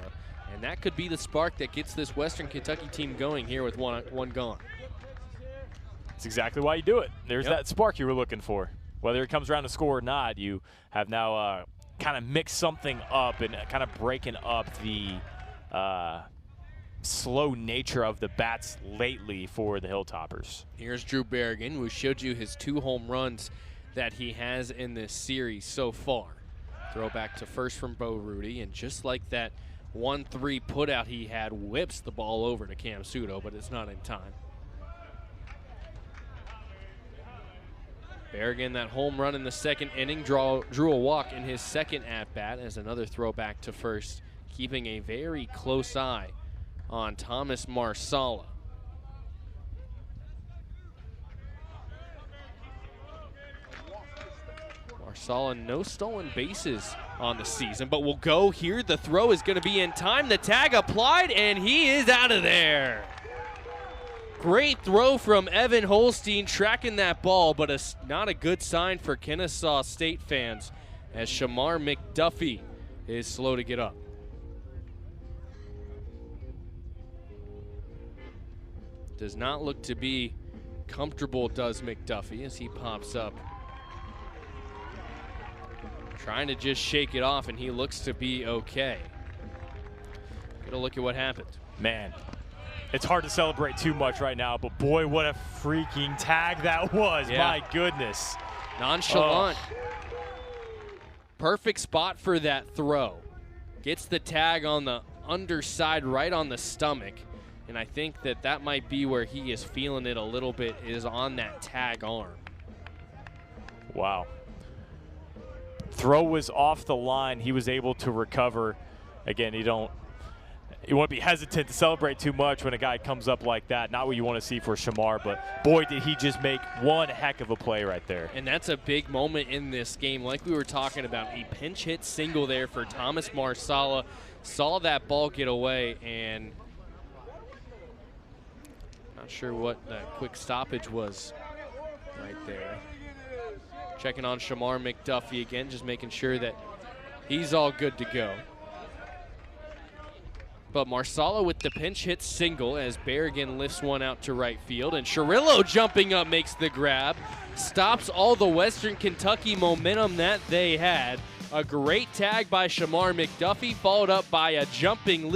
and that could be the spark that gets this Western Kentucky team going here with one gone. That's exactly why you do it. There's that spark you were looking for. Whether it comes around to score or not, you have now kind of mixed something up and kind of breaking up the slow nature of the bats lately for the Hilltoppers. Here's Drew Berrigan, who showed you his 2 home runs that he has in this series so far. Throw back to first from Bo Rudy, and just like that 1-3 putout he had, whips the ball over to Cam Sudo, but it's not in time. Berrigan, that home run in the 2nd inning, drew a walk in his 2nd at-bat, as another throw back to first, keeping a very close eye on Thomas Marsala. Marsala, no stolen bases on the season, but will go here. The throw is going to be in time. The tag applied, and he is out of there. Great throw from Evan Holstein, tracking that ball, but not a good sign for Kennesaw State fans, as Shamar McDuffie is slow to get up. Does not look to be comfortable, does McDuffie, as he pops up. Trying to just shake it off, and he looks to be okay. Get a look at what happened. Man, it's hard to celebrate too much right now, but boy, what a freaking tag that was. Yeah. My goodness. Nonchalant. Perfect spot for that throw. Gets the tag on the underside, right on the stomach, And I think that might be where he is feeling it a little bit, is on that tag arm. Wow. Throw was off the line. He was able to recover. Again, you want to be hesitant to celebrate too much when a guy comes up like that. Not what you want to see for Shamar, but boy, did he just make one heck of a play right there. And that's a big moment in this game. Like we were talking about, a pinch hit single there for Thomas Marsala. Saw that ball get away, and not sure what that quick stoppage was right there. Checking on Shamar McDuffie again, just making sure that he's all good to go. But Marsala with the pinch hit single as Berrigan lifts one out to right field. And Cirillo jumping up makes the grab. Stops all the Western Kentucky momentum that they had. A great tag by Shamar McDuffie, followed up by a jumping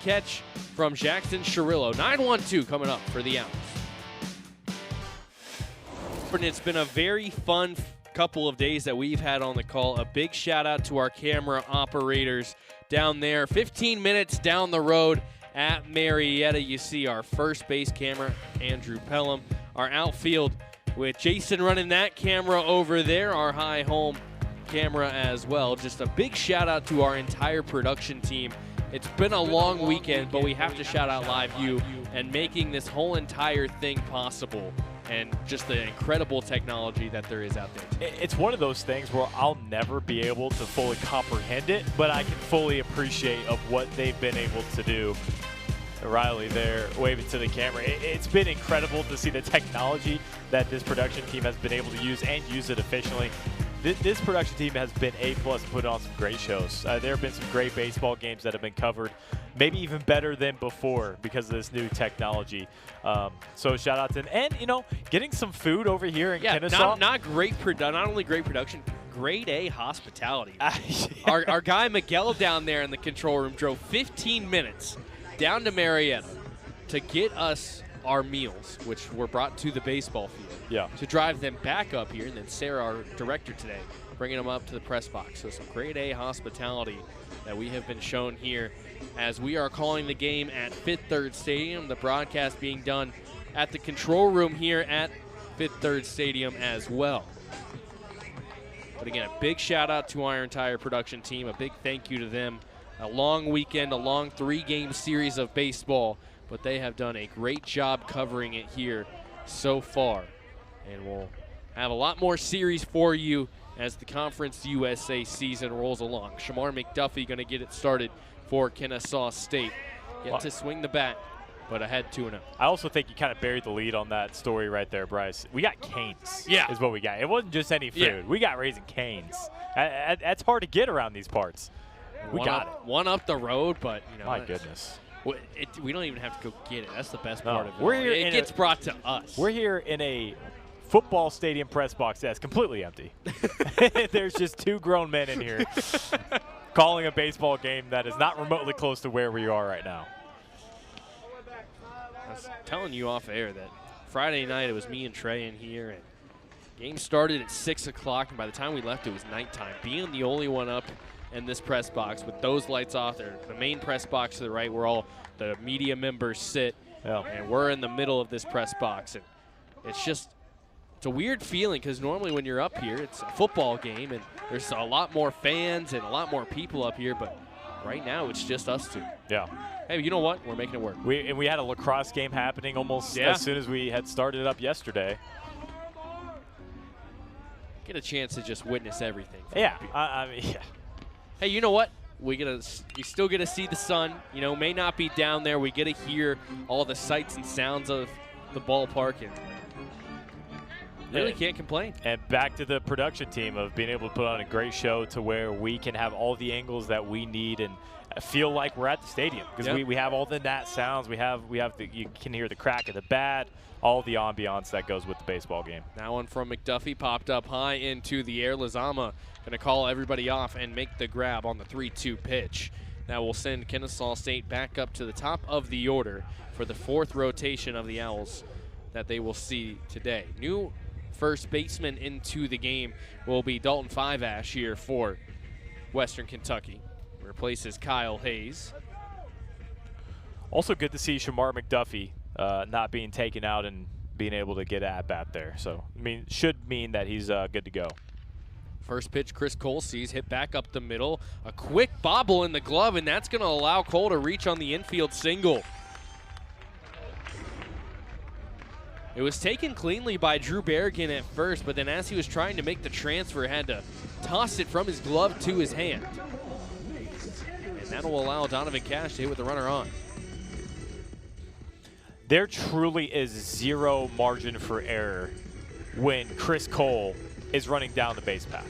catch from Jackson Cirillo. 9-1-2 coming up for the Owls. It's been a very fun couple of days that we've had on the call. A big shout out to our camera operators down there. 15 minutes down the road at Marietta, you see our first base camera, Andrew Pelham. Our outfield with Jason running that camera over there, our high home camera as well. Just a big shout out to our entire production team. It's been a long weekend, but we have to shout out LiveU and making this whole entire thing possible, and just the incredible technology that there is out there. It's one of those things where I'll never be able to fully comprehend it, but I can fully appreciate of what they've been able to do. Riley there waving to the camera. It's been incredible to see the technology that this production team has been able to use and use it efficiently. This production team has been A+ and put on some great shows. There have been some great baseball games that have been covered, maybe even better than before because of this new technology. So shout out to them. And, getting some food over here in Kennesaw. Not only great production, grade A hospitality. Our guy Miguel down there in the control room drove 15 minutes down to Marietta to get us our meals, which were brought to the baseball field. Yeah. To drive them back up here, and then Sarah, our director today, bringing them up to the press box. So some grade A hospitality that we have been shown here as we are calling the game at Fifth Third Stadium. The broadcast being done at the control room here at Fifth Third Stadium as well. But again, a big shout out to our entire production team. A big thank you to them. A long weekend, a long 3-game series of baseball, but they have done a great job covering it here so far. And we'll have a lot more series for you as the Conference USA season rolls along. Shamar McDuffie going to get it started for Kennesaw State. Yet to swing the bat, but ahead 2-0. I also think you kind of buried the lead on that story right there, Bryce. We got canes. Yeah. Is what we got. It wasn't just any food. Yeah. We got Raising Canes. That's hard to get around these parts. We got it. One up the road, but, My goodness. We don't even have to go get it. That's the best part of it. We're here it gets brought to us. We're here in a football stadium press box that's completely empty. There's just 2 grown men in here calling a baseball game that is not remotely close to where we are right now. I was telling you off air that Friday night it was me and Trey in here, and game started at 6 o'clock, and by the time we left it was nighttime. Being the only one up in this press box with those lights off there, the main press box to the right where all the media members sit, and we're in the middle of this press box, and it's a weird feeling because normally when you're up here it's a football game and there's a lot more fans and a lot more people up here, but right now it's just us two. Yeah. Hey, you know what? We're making it work. We had a lacrosse game happening almost as soon as we had started it up yesterday. Get a chance to just witness everything. Yeah. I mean, yeah. Hey, you know what? We still get to see the sun. May not be down there. We get to hear all the sights and sounds of the ballpark, and really can't complain. And back to the production team of being able to put on a great show to where we can have all the angles that we need and feel like we're at the stadium because we have all the nat sounds. We have you can hear the crack of the bat, all the ambiance that goes with the baseball game. Now one from McDuffie popped up high into the air. Lazama going to call everybody off and make the grab on the 3-2 pitch. That will send Kennesaw State back up to the top of the order for the 4th rotation of the Owls that they will see today. New first baseman into the game will be Dalton Fivash here for Western Kentucky. Replaces Kyle Hayes. Also good to see Shamar McDuffie not being taken out and being able to get at bat there. So, I mean, should mean that he's good to go. First pitch, Chris Cole sees hit back up the middle. A quick bobble in the glove, and that's going to allow Cole to reach on the infield single. It was taken cleanly by Drew Berrigan at first, but then as he was trying to make the transfer, had to toss it from his glove to his hand. And that'll allow Donovan Cash to hit with the runner on. There truly is zero margin for error when Chris Cole is running down the base path.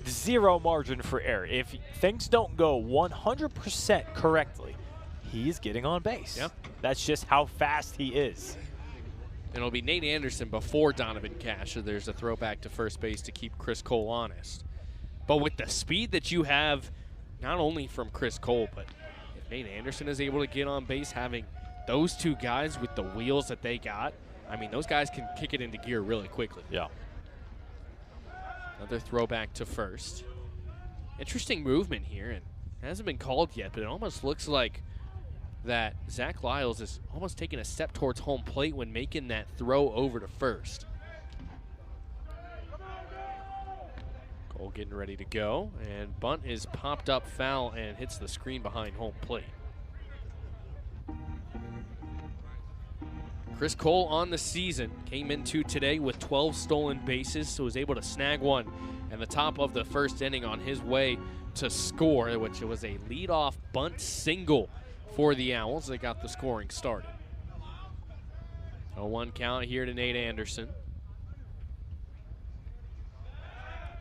Zero margin for error. If things don't go 100% correctly, he's getting on base. Yep. That's just how fast he is. And it'll be Nate Anderson before Donovan Cash, so there's a throwback to first base to keep Chris Cole honest. But with the speed that you have, not only from Chris Cole, but if Nate Anderson is able to get on base, having those two guys with the wheels that they got, I mean, those guys can kick it into gear really quickly. Yeah. Another throwback to first. Interesting movement here, and it hasn't been called yet, but it almost looks like that Zach Lyles is almost taking a step towards home plate when making that throw over to first. Cole getting ready to go, and bunt is popped up foul and hits the screen behind home plate. Chris Cole on the season came into today with 12 stolen bases, so was able to snag one in the top of the first inning on his way to score, which was a leadoff bunt single for the Owls. They got the scoring started. 0-1 count here to Nate Anderson.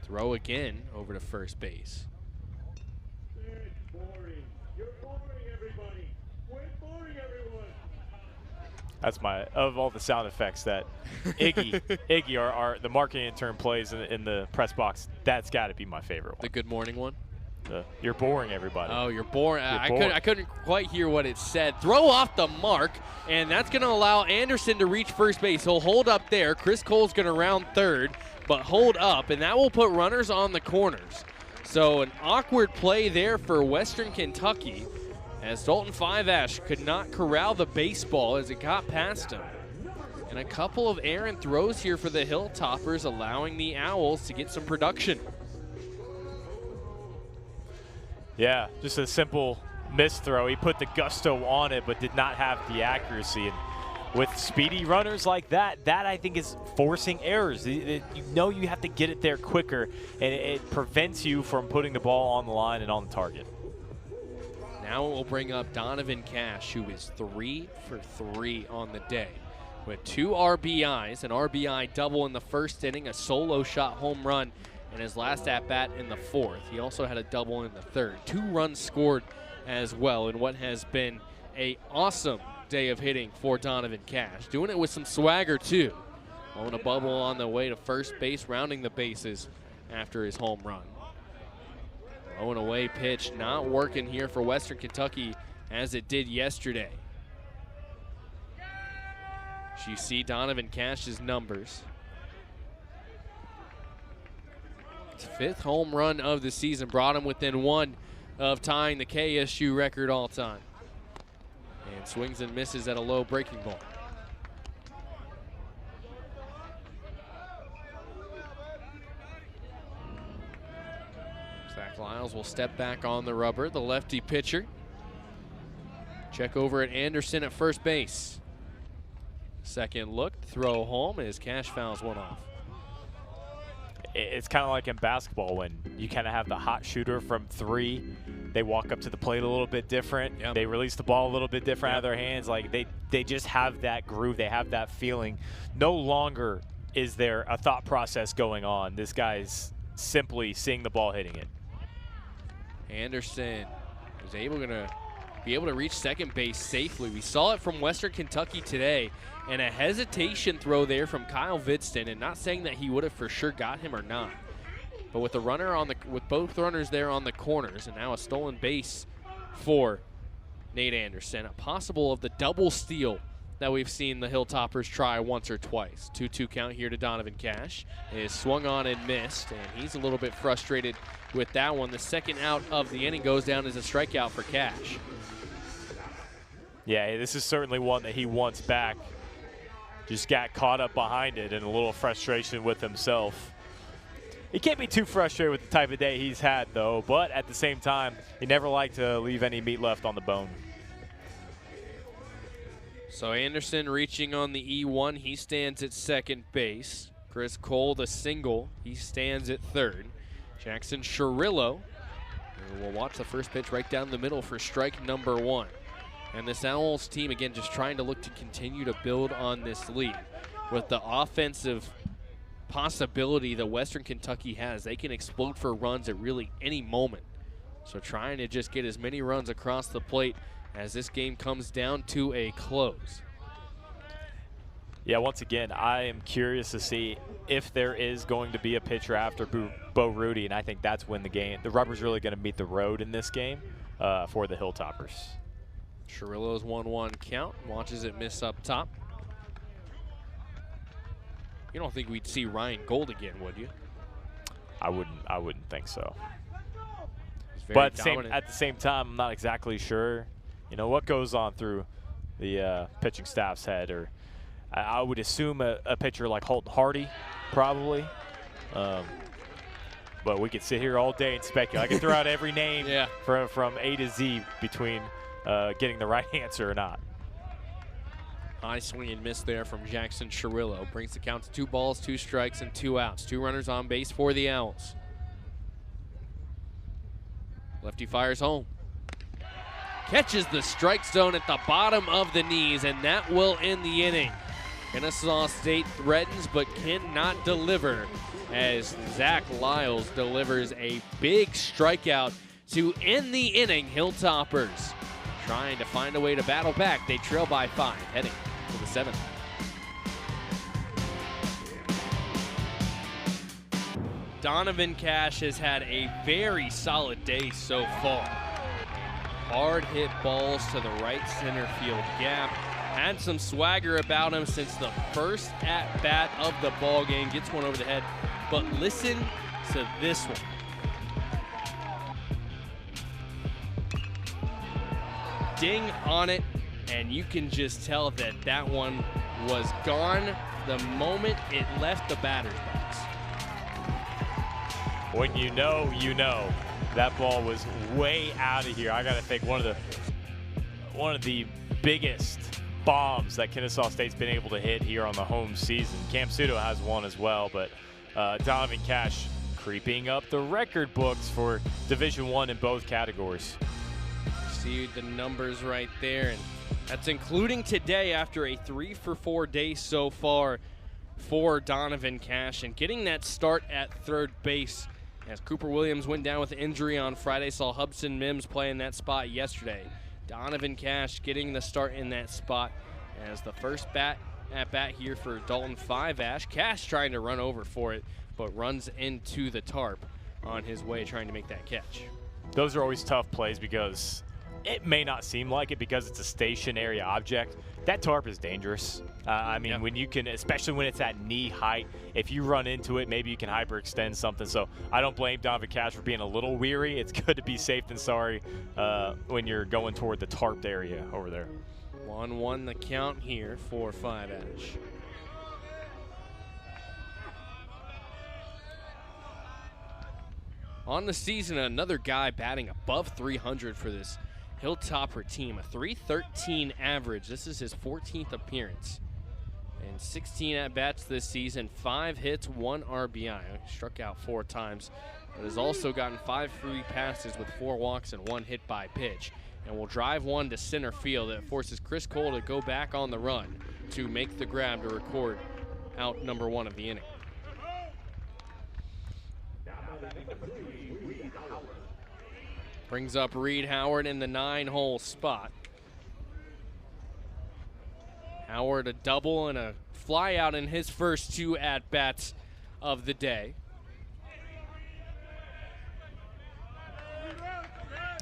Throw again over to first base. You're boring, everybody. Quit boring everyone. That's of all the sound effects that Iggy, our the marketing intern, plays in the press box, that's got to be my favorite one. The good morning one? You're boring, everybody. Oh, you're boring. You're I couldn't quite hear what it said. Throw off the mark, and that's going to allow Anderson to reach first base. He'll hold up there. Chris Cole's going to round third, but hold up, and that will put runners on the corners. So an awkward play there for Western Kentucky, as Dalton Five-Ash could not corral the baseball as it got past him. And a couple of errant throws here for the Hilltoppers, allowing the Owls to get some production. Yeah, just a simple misthrow. He put the gusto on it, but did not have the accuracy. And with speedy runners like that, that I think is forcing errors. You know you have to get it there quicker, and it prevents you from putting the ball on the line and on the target. Now we'll bring up Donovan Cash, who is 3 for 3 on the day, with 2 RBIs, an RBI double in the first inning, a solo shot home run in his last at-bat in the fourth. He also had a double in the third. 2 runs scored as well in what has been an awesome day of hitting for Donovan Cash. Doing it with some swagger, too. Blowing a bubble on the way to first base, rounding the bases after his home run. Throwing away pitch, not working here for Western Kentucky as it did yesterday. So you see Donovan Cash's numbers. His 5th home run of the season brought him within 1 of tying the KSU record all time. And swings and misses at a low breaking ball. Zach Lyles will step back on the rubber, the lefty pitcher. Check over at Anderson at first base. Second look, throw home as Cash fouls one off. It's kind of like in basketball when you kind of have the hot shooter from 3. They walk up to the plate a little bit different. Yep. They release the ball a little bit different out of their hands. Like they just have that groove. They have that feeling. No longer is there a thought process going on. This guy's simply seeing the ball, hitting it. Anderson was able to reach second base safely. We saw it from Western Kentucky today, and a hesitation throw there from Kyle Vidston, and not saying that he would have for sure got him or not. But with with both runners there on the corners, and now a stolen base for Nate Anderson, a possible of the double steal that we've seen the Hilltoppers try once or twice. 2-2 count here to Donovan Cash. It is swung on and missed, and he's a little bit frustrated with that one. The second out of the inning goes down as a strikeout for Cash. Yeah, this is certainly one that he wants back. Just got caught up behind it and a little frustration with himself. He can't be too frustrated with the type of day he's had, though, but at the same time, he never liked to leave any meat left on the bone. So Anderson reaching on the E1. He stands at second base. Chris Cole, the single. He stands at third. Jackson Cirillo. We'll watch the first pitch right down the middle for strike number 1. And this Owls team, again, just trying to look to continue to build on this lead. With the offensive possibility that Western Kentucky has, they can explode for runs at really any moment. So trying to just get as many runs across the plate as this game comes down to a close. Yeah, once again, I am curious to see if there is going to be a pitcher after Bo Rudy, and I think that's when the rubber's really going to meet the road in this game for the Hilltoppers. Cirillo's 1-1 count, watches it miss up top. You don't think we'd see Ryan Gold again, would you? I wouldn't think so. But at the same time, I'm not exactly sure, you know, what goes on through the pitching staff's head. Or I would assume a pitcher like Holton Hardy, probably. But we could sit here all day and speculate. I could throw out every name from A to Z between getting the right answer or not. High swing and miss there from Jackson Cirillo. Brings the count to 2 balls, 2 strikes, and 2 outs. 2 runners on base for the Owls. Lefty fires home. Catches the strike zone at the bottom of the knees, and that will end the inning. Kennesaw State threatens but cannot deliver as Zach Lyles delivers a big strikeout to end the inning. Hilltoppers trying to find a way to battle back. They trail by 5, heading to the 7th. Donovan Cash has had a very solid day so far. Hard hit balls to the right center field gap. Had some swagger about him since the first at-bat of the ball game. Gets one over the head, but listen to this one. Ding on it, and you can just tell that that one was gone the moment it left the batter's box. When you know, that ball was way out of here. I got to think one of the biggest bombs that Kennesaw State's been able to hit here on the home season. Cam Sudo has one as well, but Donovan Cash creeping up the record books for Division I in both categories. See the numbers right there, and that's including today after a 3-for-4 day so far for Donovan Cash, and getting that start at third base as Cooper Williams went down with an injury on Friday. Saw Hubson Mims play in that spot yesterday. Donovan Cash getting the start in that spot as the first at-bat here for Dalton 5-Ash. Cash trying to run over for it, but runs into the tarp on his way trying to make that catch. Those are always tough plays because it may not seem like it because it's a stationary object. That tarp is dangerous. I mean, when you can, especially when it's at knee height, if you run into it, maybe you can hyperextend something. So I don't blame Donovan Cash for being a little weary. It's good to be safe than sorry when you're going toward the tarped area over there. 1-1 the count here for 5-Ash. On the season, another guy batting above 300 for this Hilltopper team, a .313 average. This is his 14th appearance. And 16 at-bats this season, 5 hits, 1 RBI. Struck out 4 times, but has also gotten 5 free passes with 4 walks and 1 hit by pitch. And will drive one to center field that forces Chris Cole to go back on the run to make the grab to record out number 1 of the inning. Brings up Reed Howard in the 9-hole spot. Howard a double and a fly out in his first 2 at-bats of the day.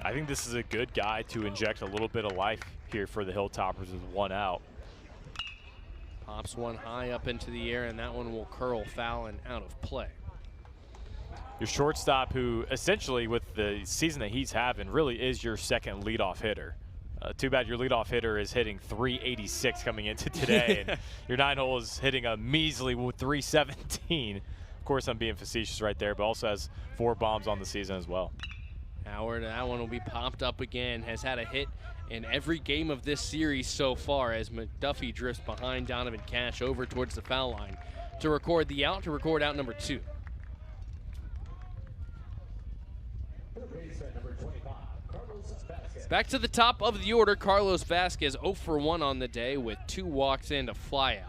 I think this is a good guy to inject a little bit of life here for the Hilltoppers with 1 out. Pops one high up into the air, and that one will curl foul and out of play. Your shortstop, who essentially with the season that he's having really is your second leadoff hitter. Too bad your leadoff hitter is hitting 386 coming into today, and your 9-hole is hitting a measly 317. Of course, I'm being facetious right there, but also has 4 bombs on the season as well. Howard, that one will be popped up again. Has had a hit in every game of this series so far as McDuffie drifts behind Donovan Cash over towards the foul line to record the out, to record out number 2. Back to the top of the order, Carlos Vasquez 0 for 1 on the day with 2 walks and a flyout.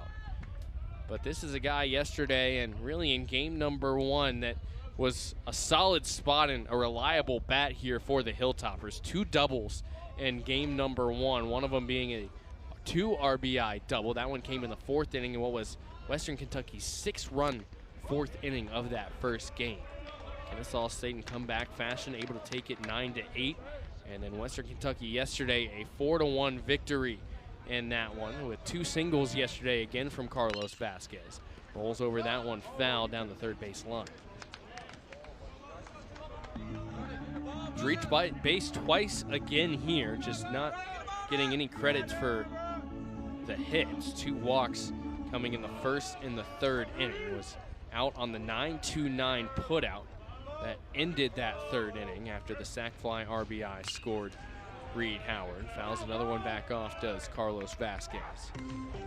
But this is a guy yesterday and really in game number 1 that was a solid spot and a reliable bat here for the Hilltoppers. 2 doubles in game number 1, one of them being a 2 RBI double. That one came in the 4th inning in what was Western Kentucky's 6-run 4th inning of that first game. Kennesaw State in comeback fashion, able to take it 9-8. And then Western Kentucky yesterday, a 4-1 victory in that one with 2 singles yesterday again from Carlos Vasquez. Rolls over that one foul down the third base line. Reached by base twice again here, just not getting any credits for the hits. 2 walks coming in the 1st and the 3rd inning. Was out on the 9-2-9 putout that ended that 3rd inning after the sac fly RBI scored Reed Howard. Fouls another one back off, does Carlos Vasquez.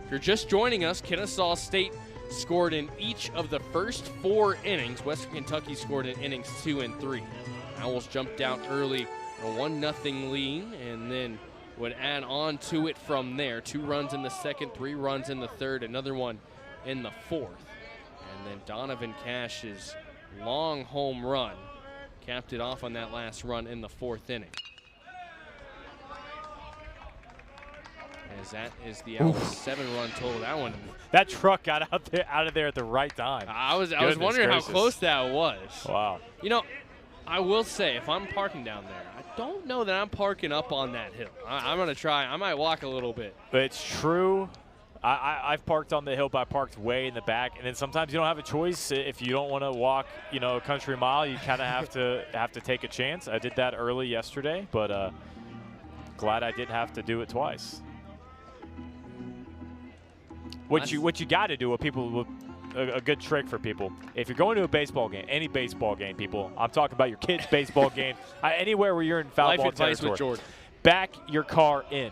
If you're just joining us, Kennesaw State scored in each of the first 4 innings. Western Kentucky scored in innings 2 and 3. Owls jumped out early, a 1-0 lead, and then would add on to it from there. 2 runs in the 2nd, 3 runs in the 3rd, another one in the 4th. And then Donovan Cash's long home run capped it off on that last run in the 4th inning. As that is the Owls' 7-run total. That truck got out of there at the right time. I was wondering how close that was. Wow. You know, I will say, if I'm parking down there, I don't know that I'm parking up on that hill. I'm going to try. I might walk a little bit. But it's true. I've parked on the hill, but I parked way in the back. And then sometimes you don't have a choice. If you don't want to walk, a country mile, you kind of have to take a chance. I did that early yesterday, but glad I didn't have to do it twice. What you got to do, a good trick for people. If you're going to a baseball game, any baseball game, people, I'm talking about your kid's baseball game, anywhere where you're in foul ball territory, with Jordan. Back your car in.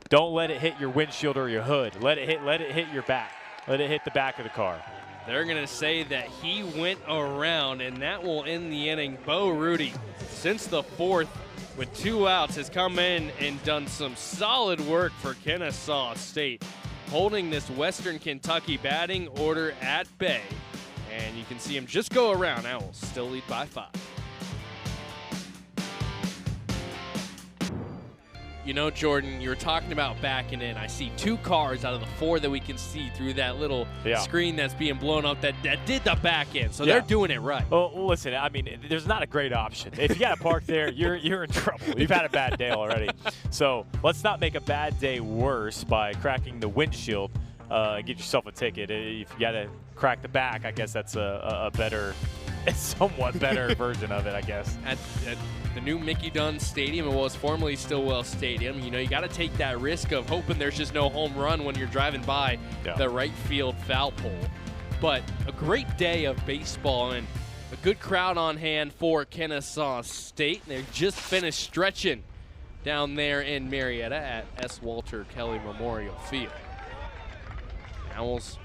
Don't let it hit your windshield or your hood. Let it hit your back. Let it hit the back of the car. They're going to say that he went around, and that will end the inning. Bo Rudy, since the 4th with 2 outs, has come in and done some solid work for Kennesaw State, holding this Western Kentucky batting order at bay. And you can see him just go around. Owls still lead by 5. You know, Jordan, you were talking about backing in. I see 2 cars out of the 4 that we can see through that little screen that's being blown up that did the back end. So they're doing it right. Well, listen, I mean, there's not a great option. If you got to park there, you're in trouble. You've had a bad day already. So let's not make a bad day worse by cracking the windshield and get yourself a ticket. If you got to crack the back, I guess that's a better, somewhat better version of it, I guess. At the new Mickey Dunn Stadium, it was formerly Stillwell Stadium. You got to take that risk of hoping there's just no home run when you're driving by the right field foul pole. But a great day of baseball and a good crowd on hand for Kennesaw State. They just finished stretching down there in Marietta at S. Walter Kelly Memorial Field. Owls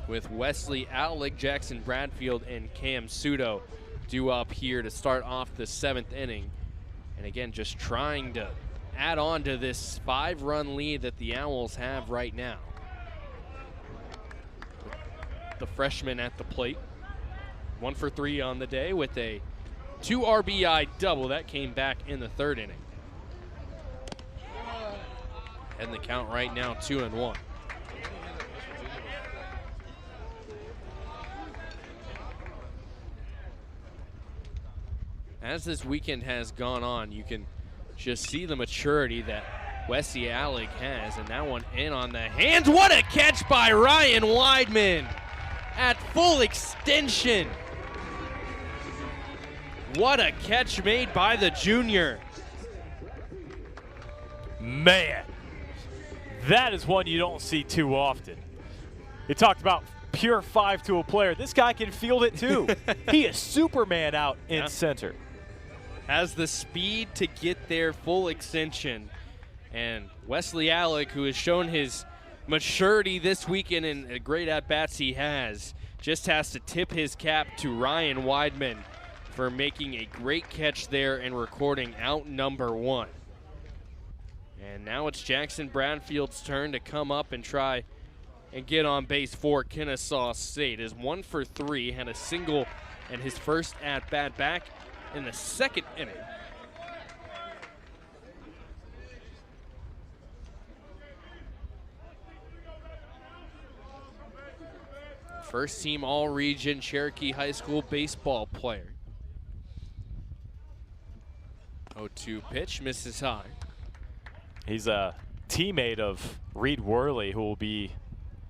with Wesley Alec, Jackson Bradfield, and Cam Sudo due up here to start off the 7th inning. And again, just trying to add on to this 5-run lead that the Owls have right now. The freshman at the plate, 1 for 3 on the day with a 2 RBI double that came back in the 3rd inning. And the count right now 2-1. As this weekend has gone on, you can just see the maturity that Wesley Alec has, and that one in on the hands. What a catch by Ryan Weidman at full extension. What a catch made by the junior. Man, that is one you don't see too often. You talked about pure 5-tool player. This guy can field it too. He is Superman out in center. Has the speed to get there, full extension. And Wesley Alec, who has shown his maturity this weekend and great at-bats he has, just has to tip his cap to Ryan Weidman for making a great catch there and recording out number 1. And now it's Jackson Bradfield's turn to come up and try and get on base for Kennesaw State. Is 1 for 3, had a single and his first at-bat back in the 2nd inning. First team All-Region Cherokee High School baseball player. 0-2 pitch, misses high. He's a teammate of Reed Worley, who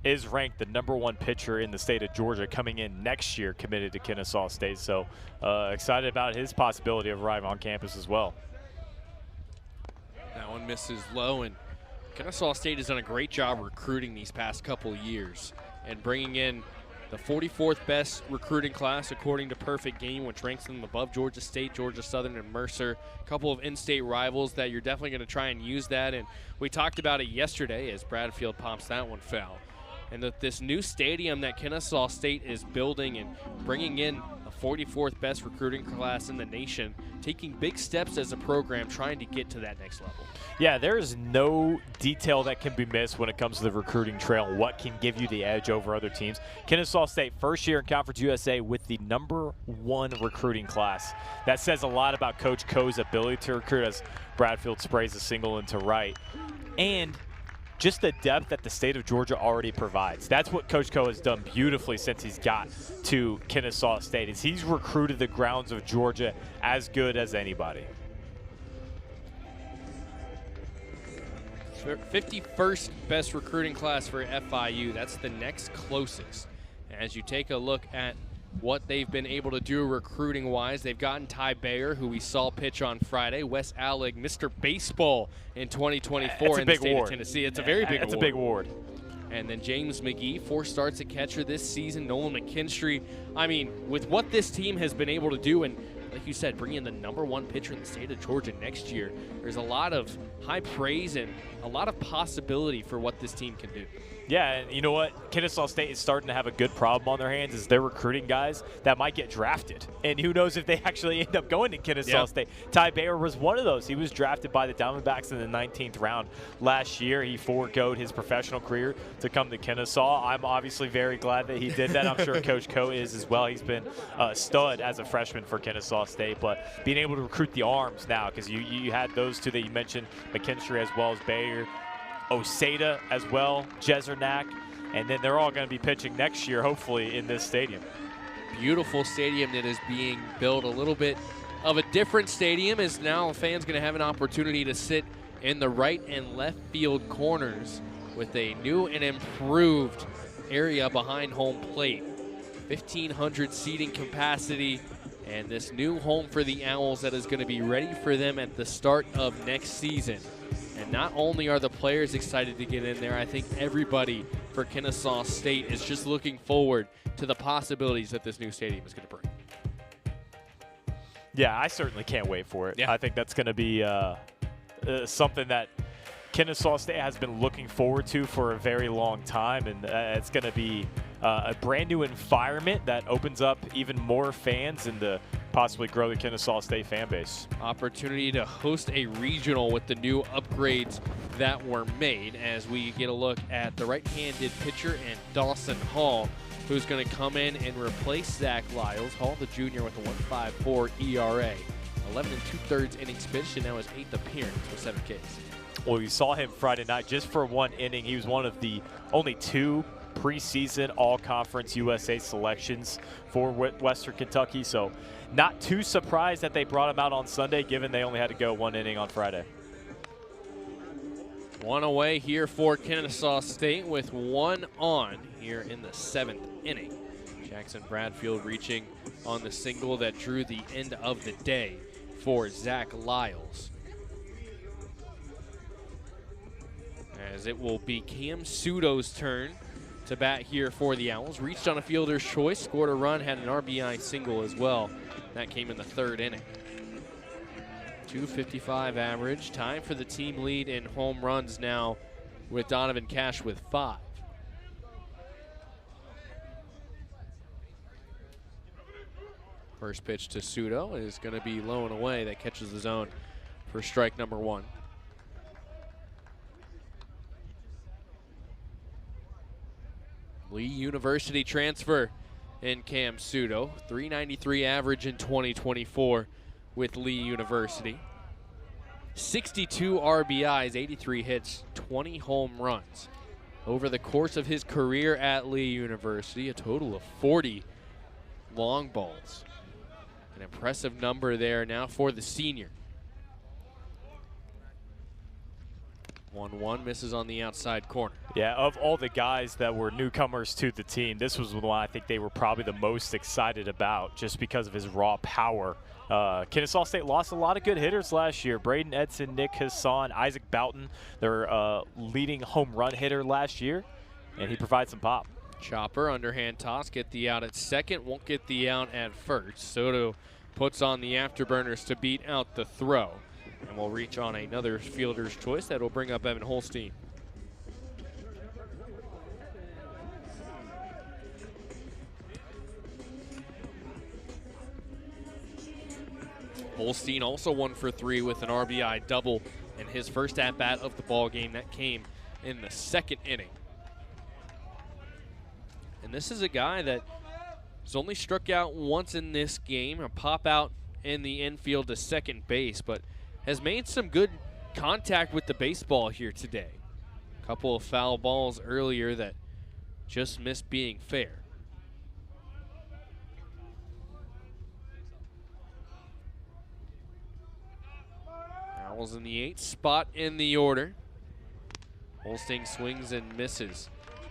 is ranked the #1 pitcher in the state of Georgia, coming in next year, committed to Kennesaw State. So excited about his possibility of arriving on campus as well. That one misses low, and Kennesaw State has done a great job recruiting these past couple of years and bringing in the 44th best recruiting class according to Perfect Game, which ranks them above Georgia State, Georgia Southern, and Mercer. A couple of in-state rivals that you're definitely going to try and use that. And we talked about it yesterday as Bradfield pops that one foul. And that this new stadium that Kennesaw State is building and bringing in the 44th best recruiting class in the nation, taking big steps as a program trying to get to that next level. Yeah, there is no detail that can be missed when it comes to the recruiting trail and what can give you the edge over other teams. Kennesaw State, first year in Conference USA with the #1 recruiting class. That says a lot about Coach Coe's ability to recruit as Bradfield sprays a single into right. And just the depth that the state of Georgia already provides. That's what Coach Coe has done beautifully since he's got to Kennesaw State, is he's recruited the grounds of Georgia as good as anybody. 51st best recruiting class for FIU. That's the next closest. As you take a look at what they've been able to do recruiting-wise, they've gotten Ty Bayer, who we saw pitch on Friday. Wes Alec, Mr. Baseball in 2024 in the state of Tennessee. It's a very big award. It's a big award. And then James McGee, 4 starts at catcher this season. Nolan McKinstry. I mean, with what this team has been able to do, and like you said, bringing in the #1 pitcher in the state of Georgia next year, there's a lot of high praise and a lot of possibility for what this team can do. Yeah, and you know what? Kennesaw State is starting to have a good problem on their hands, is they're recruiting guys that might get drafted. And who knows if they actually end up going to Kennesaw State. Ty Bayer was one of those. He was drafted by the Diamondbacks in the 19th round last year. He foregoed his professional career to come to Kennesaw. I'm obviously very glad that he did that. I'm sure Coach Coe is as well. He's been a stud as a freshman for Kennesaw State. But being able to recruit the arms now, because you had those two that you mentioned, McKinstry as well as Bayer, Osada as well, Jezernak, and then they're all going to be pitching next year, hopefully, in this stadium. Beautiful stadium that is being built, a little bit of a different stadium, as now fans going to have an opportunity to sit in the right and left field corners with a new and improved area behind home plate. 1,500 seating capacity, and this new home for the Owls that is going to be ready for them at the start of next season. And not only are the players excited to get in there, I think everybody for Kennesaw State is just looking forward to the possibilities that this new stadium is going to bring. Yeah, I certainly can't wait for it. Yeah. I think that's going to be something that Kennesaw State has been looking forward to for a very long time, and it's going to be a brand new environment that opens up even more fans and to possibly grow the Kennesaw State fan base. Opportunity to host a regional with the new upgrades that were made, as we get a look at the right-handed pitcher and Dawson Hall, who's going to come in and replace Zach Lyles. Hall, the junior, with a 1.54 ERA. 11 2/3 innings pitched, and now his 8th appearance with 7 Ks. Well, we saw him Friday night just for 1 inning. He was one of the only 2 preseason All-Conference USA selections for Western Kentucky, so not too surprised that they brought him out on Sunday, given they only had to go 1 inning on Friday. 1 away here for Kennesaw State with 1 on here in the 7th inning. Jackson Bradfield reaching on the single that drew the end of the day for Zach Lyles. as it will be Cam Sudo's turn to bat here for the Owls. Reached on a fielder's choice, scored a run, had an RBI single as well. That came in the 3rd inning. .255 average. Time for the team lead in home runs now with Donovan Cash with 5. First pitch to Sudo is going to be low and away. That catches the zone for strike number 1. Lee University transfer in Cam Sudo. .393 average in 2024 with Lee University. 62 RBIs, 83 hits, 20 home runs. Over the course of his career at Lee University, a total of 40 long balls. An impressive number there now for the senior. 1-1 misses on the outside corner. Yeah, of all the guys that were newcomers to the team, this was the one I think they were probably the most excited about just because of his raw power. Kennesaw State lost a lot of good hitters last year. Braden Edson, Nick Hassan, Isaac Boughton, their leading home run hitter last year, and he provides some pop. Chopper, underhand toss, get the out at second, won't get the out at first. Soto puts on the afterburners to beat out the throw. And we'll reach on another fielder's choice that will bring up Evan Holstein. Holstein also 1 for 3 with an RBI double in his first at-bat of the ball game. That came in the 2nd inning. And this is a guy that has only struck out once in this game, a pop out in the infield to second base, but has made some good contact with the baseball here today. A couple of foul balls earlier that just missed being fair. Owls in the 8th spot in the order. Holstein swings and misses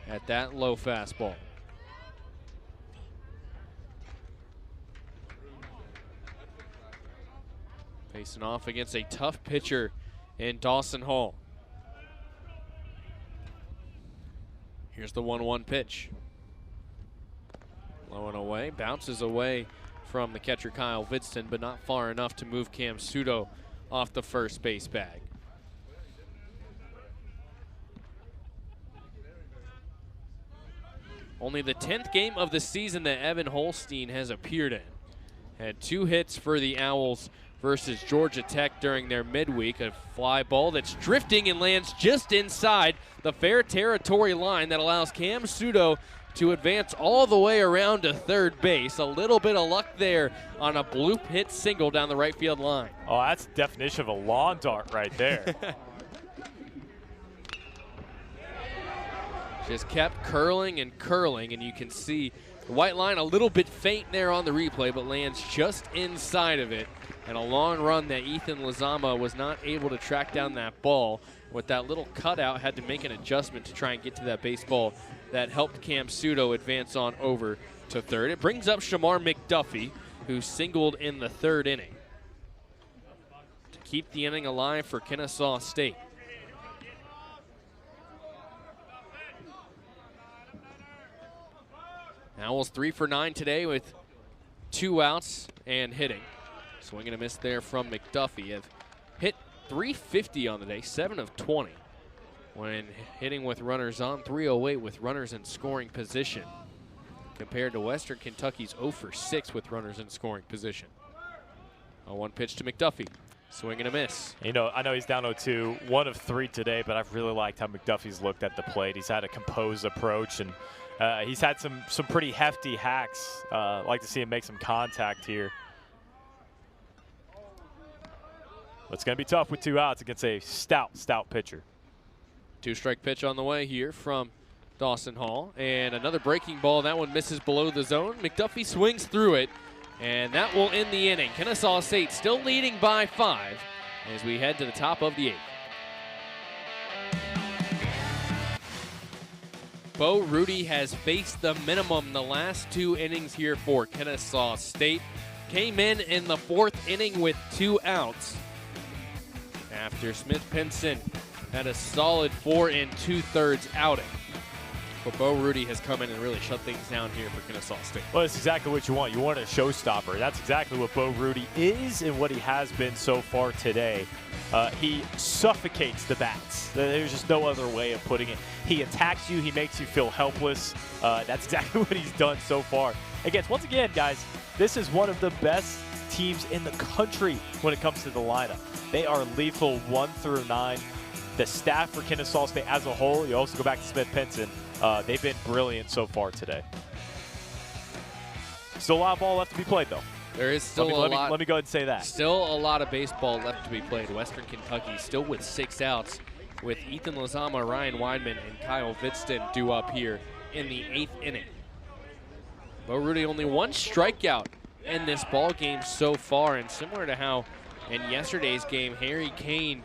at that low fastball. Facing off against a tough pitcher in Dawson Hall. Here's the 1-1 pitch. Low and away, bounces away from the catcher Kyle Vidston, but not far enough to move Cam Sudo off the first base bag. Only the 10th game of the season that Evan Holstein has appeared in. Had 2 hits for the Owls versus Georgia Tech during their midweek. A fly ball that's drifting and lands just inside the fair territory line that allows Cam Sudo to advance all the way around to third base. A little bit of luck there on a bloop hit single down the right field line. Oh, that's the definition of a lawn dart right there. Just kept curling, and you can see the white line a little bit faint there on the replay, but lands just inside of it. And a long run that Ethan Lizama was not able to track down that ball. With that little cutout, had to make an adjustment to try and get to that baseball that helped Cam Sudo advance on over to third. It brings up Shamar McDuffie, who singled in the 3rd inning to keep the inning alive for Kennesaw State. Owls 3 for 9 today with 2 outs and hitting. Swing and a miss there from McDuffie. Have hit .350 on the day, 7 of 20. When hitting with runners on, .308 with runners in scoring position, compared to Western Kentucky's 0 for 6 with runners in scoring position. A 1 pitch to McDuffie. Swing and a miss. You know, I know he's down 0-2, 1 of 3 today, but I've really liked how McDuffie's looked at the plate. He's had a composed approach, and he's had some pretty hefty hacks. Like to see him make some contact here. It's going to be tough with 2 outs against a stout pitcher. 2-strike pitch on the way here from Dawson Hall. And another breaking ball. That one misses below the zone. McDuffie swings through it, and that will end the inning. Kennesaw State still leading by 5 as we head to the top of the 8th. Bo Rudy has faced the minimum the last 2 innings here for Kennesaw State. Came in the 4th inning with 2 outs. After Smith Pinson had a solid 4 2/3 outing. But Bo Rudy has come in and really shut things down here for Kennesaw State. Well, it's exactly what you want. You want a showstopper. That's exactly what Bo Rudy is and what he has been so far today. He suffocates the bats. There's just no other way of putting it. He attacks you. He makes you feel helpless. That's exactly what he's done so far. Once again, guys, this is one of the best teams in the country when it comes to the lineup. They are lethal 1 through 9. The staff for Kennesaw State as a whole, you also go back to Smith Pinson, they've been brilliant so far today. Still a lot of ball left to be played, though. There is still a lot. Let me go ahead and say that. Still a lot of baseball left to be played. Western Kentucky still with 6 outs, with Ethan Lozama, Ryan Weidman, and Kyle Vitston due up here in the 8th inning. Bo Rudy only 1 strikeout in this ball game so far, and similar to how in yesterday's game, Harry Kane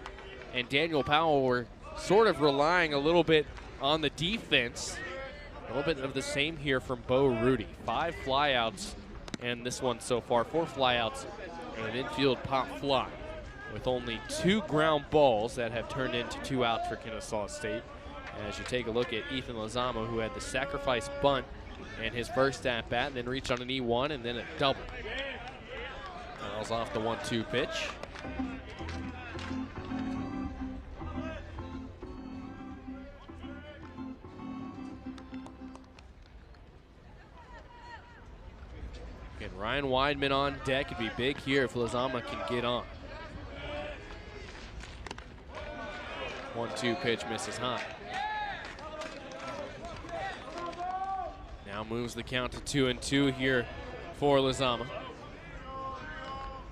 and Daniel Powell were sort of relying a little bit on the defense. A little bit of the same here from Bo Rudy. 5 flyouts and this one so far. 4 flyouts and an infield pop fly, with only 2 ground balls that have turned into 2 outs for Kennesaw State. As you take a look at Ethan Lozama, who had the sacrifice bunt and his first at bat, then reached on an E1 and then a double. Fouls off the 1-2 pitch. Again, Ryan Weidman on deck. It'd be big here if Lozama can get on. 1-2 pitch misses high. Now moves the count to 2-2 here for Lozama.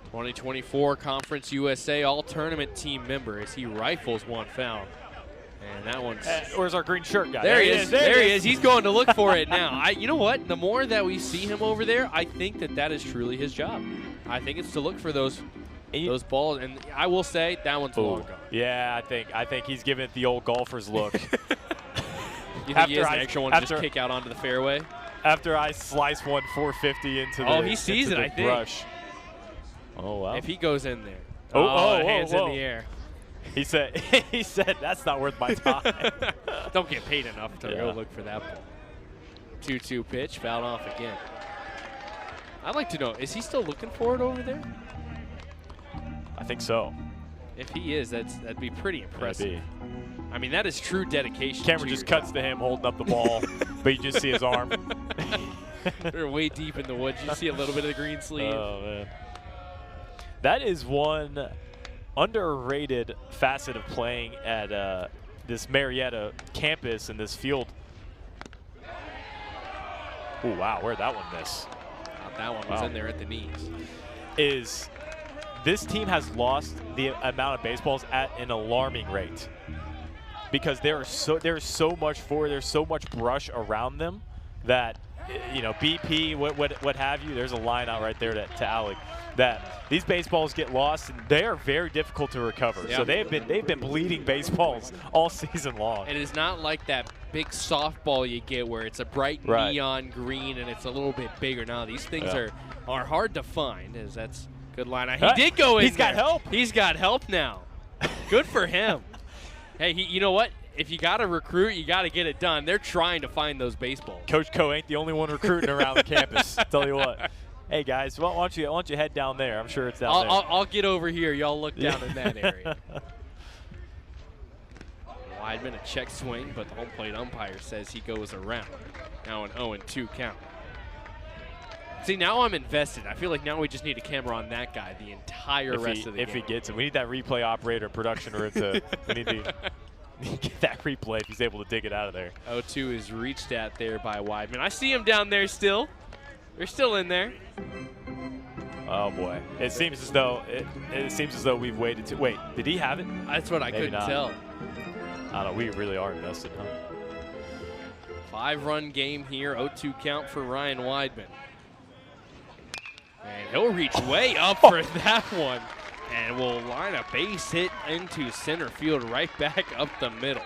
2024 Conference USA All-Tournament team member as he rifles 1 foul. And that one's... where's our green shirt guy? There he is. There he is. He's going to look for it now. You know what? The more that we see him over there, I think that is truly his job. I think it's to look for those balls. And I will say that one's long gone. Yeah, I think he's giving it the old golfer's look. You think he has an extra one to just kick out onto the fairway? After I slice one 450 into the he sees it, I think. Brush. Oh, wow. If he goes in there. Hands in the air. He said, that's not worth my time. Don't get paid enough to go look for that ball. 2-2 pitch, fouled off again. I'd like to know, is he still looking for it over there? I think so. If he is, that'd be pretty impressive. I mean, that is true dedication. Camera just cuts to him holding up the ball, but you just see his arm. They're way deep in the woods. You see a little bit of the green sleeve. Oh, man. That is one underrated facet of playing at this Marietta campus and this field. Oh, wow, where'd that one miss? That one was in there at the knees. Is this team has lost the amount of baseballs at an alarming rate, because there's so much there's so much brush around them that, you know, BP, what have you, there's a line out right there to Alec, that these baseballs get lost and they are very difficult to recover. Yep. So they've been bleeding baseballs all season long. And it is not like that big softball you get where it's a bright neon green and it's a little bit bigger. Now these things are hard to find, as that's good line. He did go in. He's got help. He's got help now. Good for him. Hey, you know what? If you got to recruit, you got to get it done. They're trying to find those baseballs. Coach Coe ain't the only one recruiting around the campus. Tell you what. Hey guys, why don't you head down there? I'm sure it's down there. I'll get over here. Y'all look down in that area. Weidman a check swing, but the home plate umpire says he goes around. Now an 0-2 count. See, now I'm invested. I feel like now we just need a camera on that guy the entire rest of the game. If he gets it. We need that replay operator in production room to we need to get that replay if he's able to dig it out of there. 0-2 is reached at there by Weidman. I see him down there still. They're still in there. Oh boy! It seems as though we've waited to wait. Did he have it? That's what I couldn't tell. I don't know. We really are invested, huh? 5-run game here. 0-2 count for Ryan Weidman. And he'll reach way up for that one, and will line a base hit into center field, right back up the middle.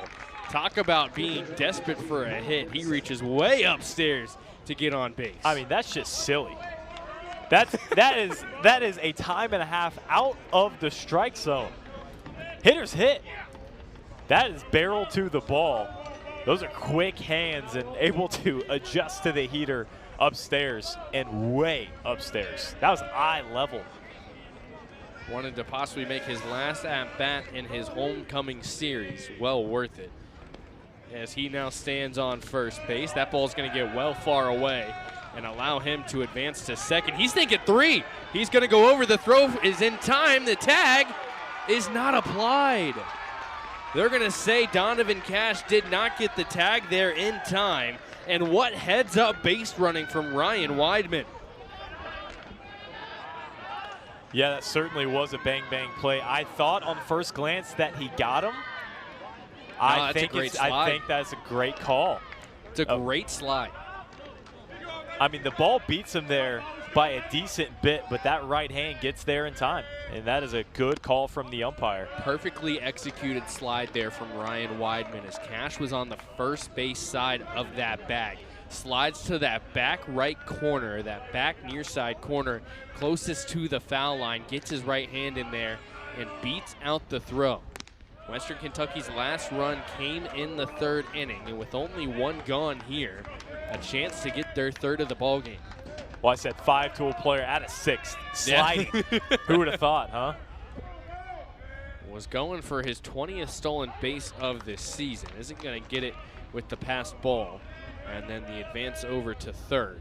Talk about being desperate for a hit. He reaches way upstairs to get on base. I mean, that's just silly. That is a time and a half out of the strike zone. Hitters hit. That is barrel to the ball. Those are quick hands and able to adjust to the heater upstairs and way upstairs. That was eye level. Wanted to possibly make his last at-bat in his homecoming series. Well worth it. As he now stands on first base. That ball's going to get well far away and allow him to advance to second. He's thinking 3. He's going to go over. The throw is in time. The tag is not applied. They're going to say Donovan Cash did not get the tag there in time. And what heads-up base running from Ryan Weidman. Yeah, that certainly was a bang-bang play. I thought on first glance that he got him. I think that's a great call. It's a great slide. I mean, the ball beats him there by a decent bit, but that right hand gets there in time. And that is a good call from the umpire. Perfectly executed slide there from Ryan Weidman as Cash was on the first base side of that bag. Slides to that back right corner, that back near side corner, closest to the foul line, gets his right hand in there and beats out the throw. Western Kentucky's last run came in the 3rd inning, and with only 1 gone here, a chance to get their 3rd of the ball game. Well, I said 5-tool player at a 6th, sliding. Yeah. Who would have thought, huh? Was going for his 20th stolen base of this season. Isn't going to get it with the passed ball. And then the advance over to 3rd.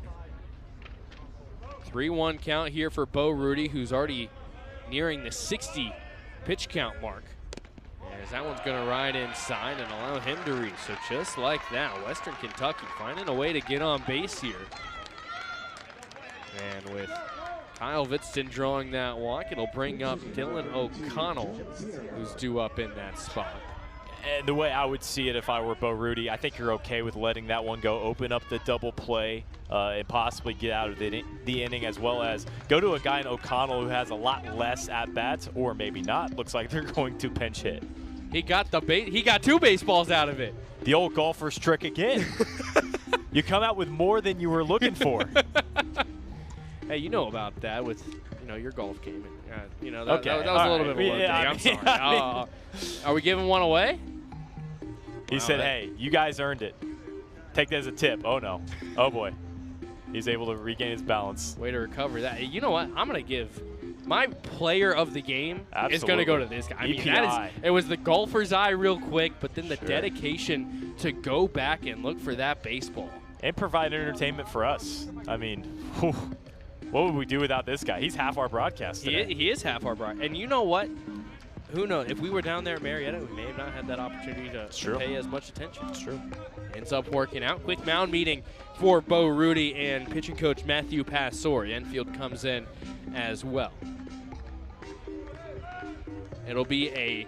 3-1 count here for Bo Rudy, who's already nearing the 60 pitch count mark. As that one's going to ride inside and allow him to reach. So just like that, Western Kentucky finding a way to get on base here. And with Kyle Vitston drawing that walk, it'll bring up Dylan O'Connell, who's due up in that spot. And the way I would see it if I were Bo Rudy, I think you're okay with letting that one go, open up the double play, and possibly get out of the inning, as well as go to a guy in O'Connell who has a lot less at-bats, or maybe not. Looks like they're going to pinch hit. He got 2 baseballs out of it. The old golfer's trick again. You come out with more than you were looking for. Hey, you know about that with your golf game. That Okay. was a little bit of a low day. I'm sorry. Are we giving one away? He said, hey, you guys earned it. Take that as a tip. Oh, no. Oh, boy. He's able to regain his balance. Way to recover that. You know what? I'm going to give my player of the game is going to go to this guy. I mean, it was the golfer's eye real quick, but then the dedication to go back and look for that baseball. And provide entertainment for us. I mean, whew, what would we do without this guy? He's half our broadcast today. He is half our broadcast. And you know what? Who knows? If we were down there in Marietta, we may have not had that opportunity to pay as much attention. It's true. Ends up working out. Quick mound meeting for Bo Rudy and pitching coach Matthew Passor. Enfield comes in as well. It'll be a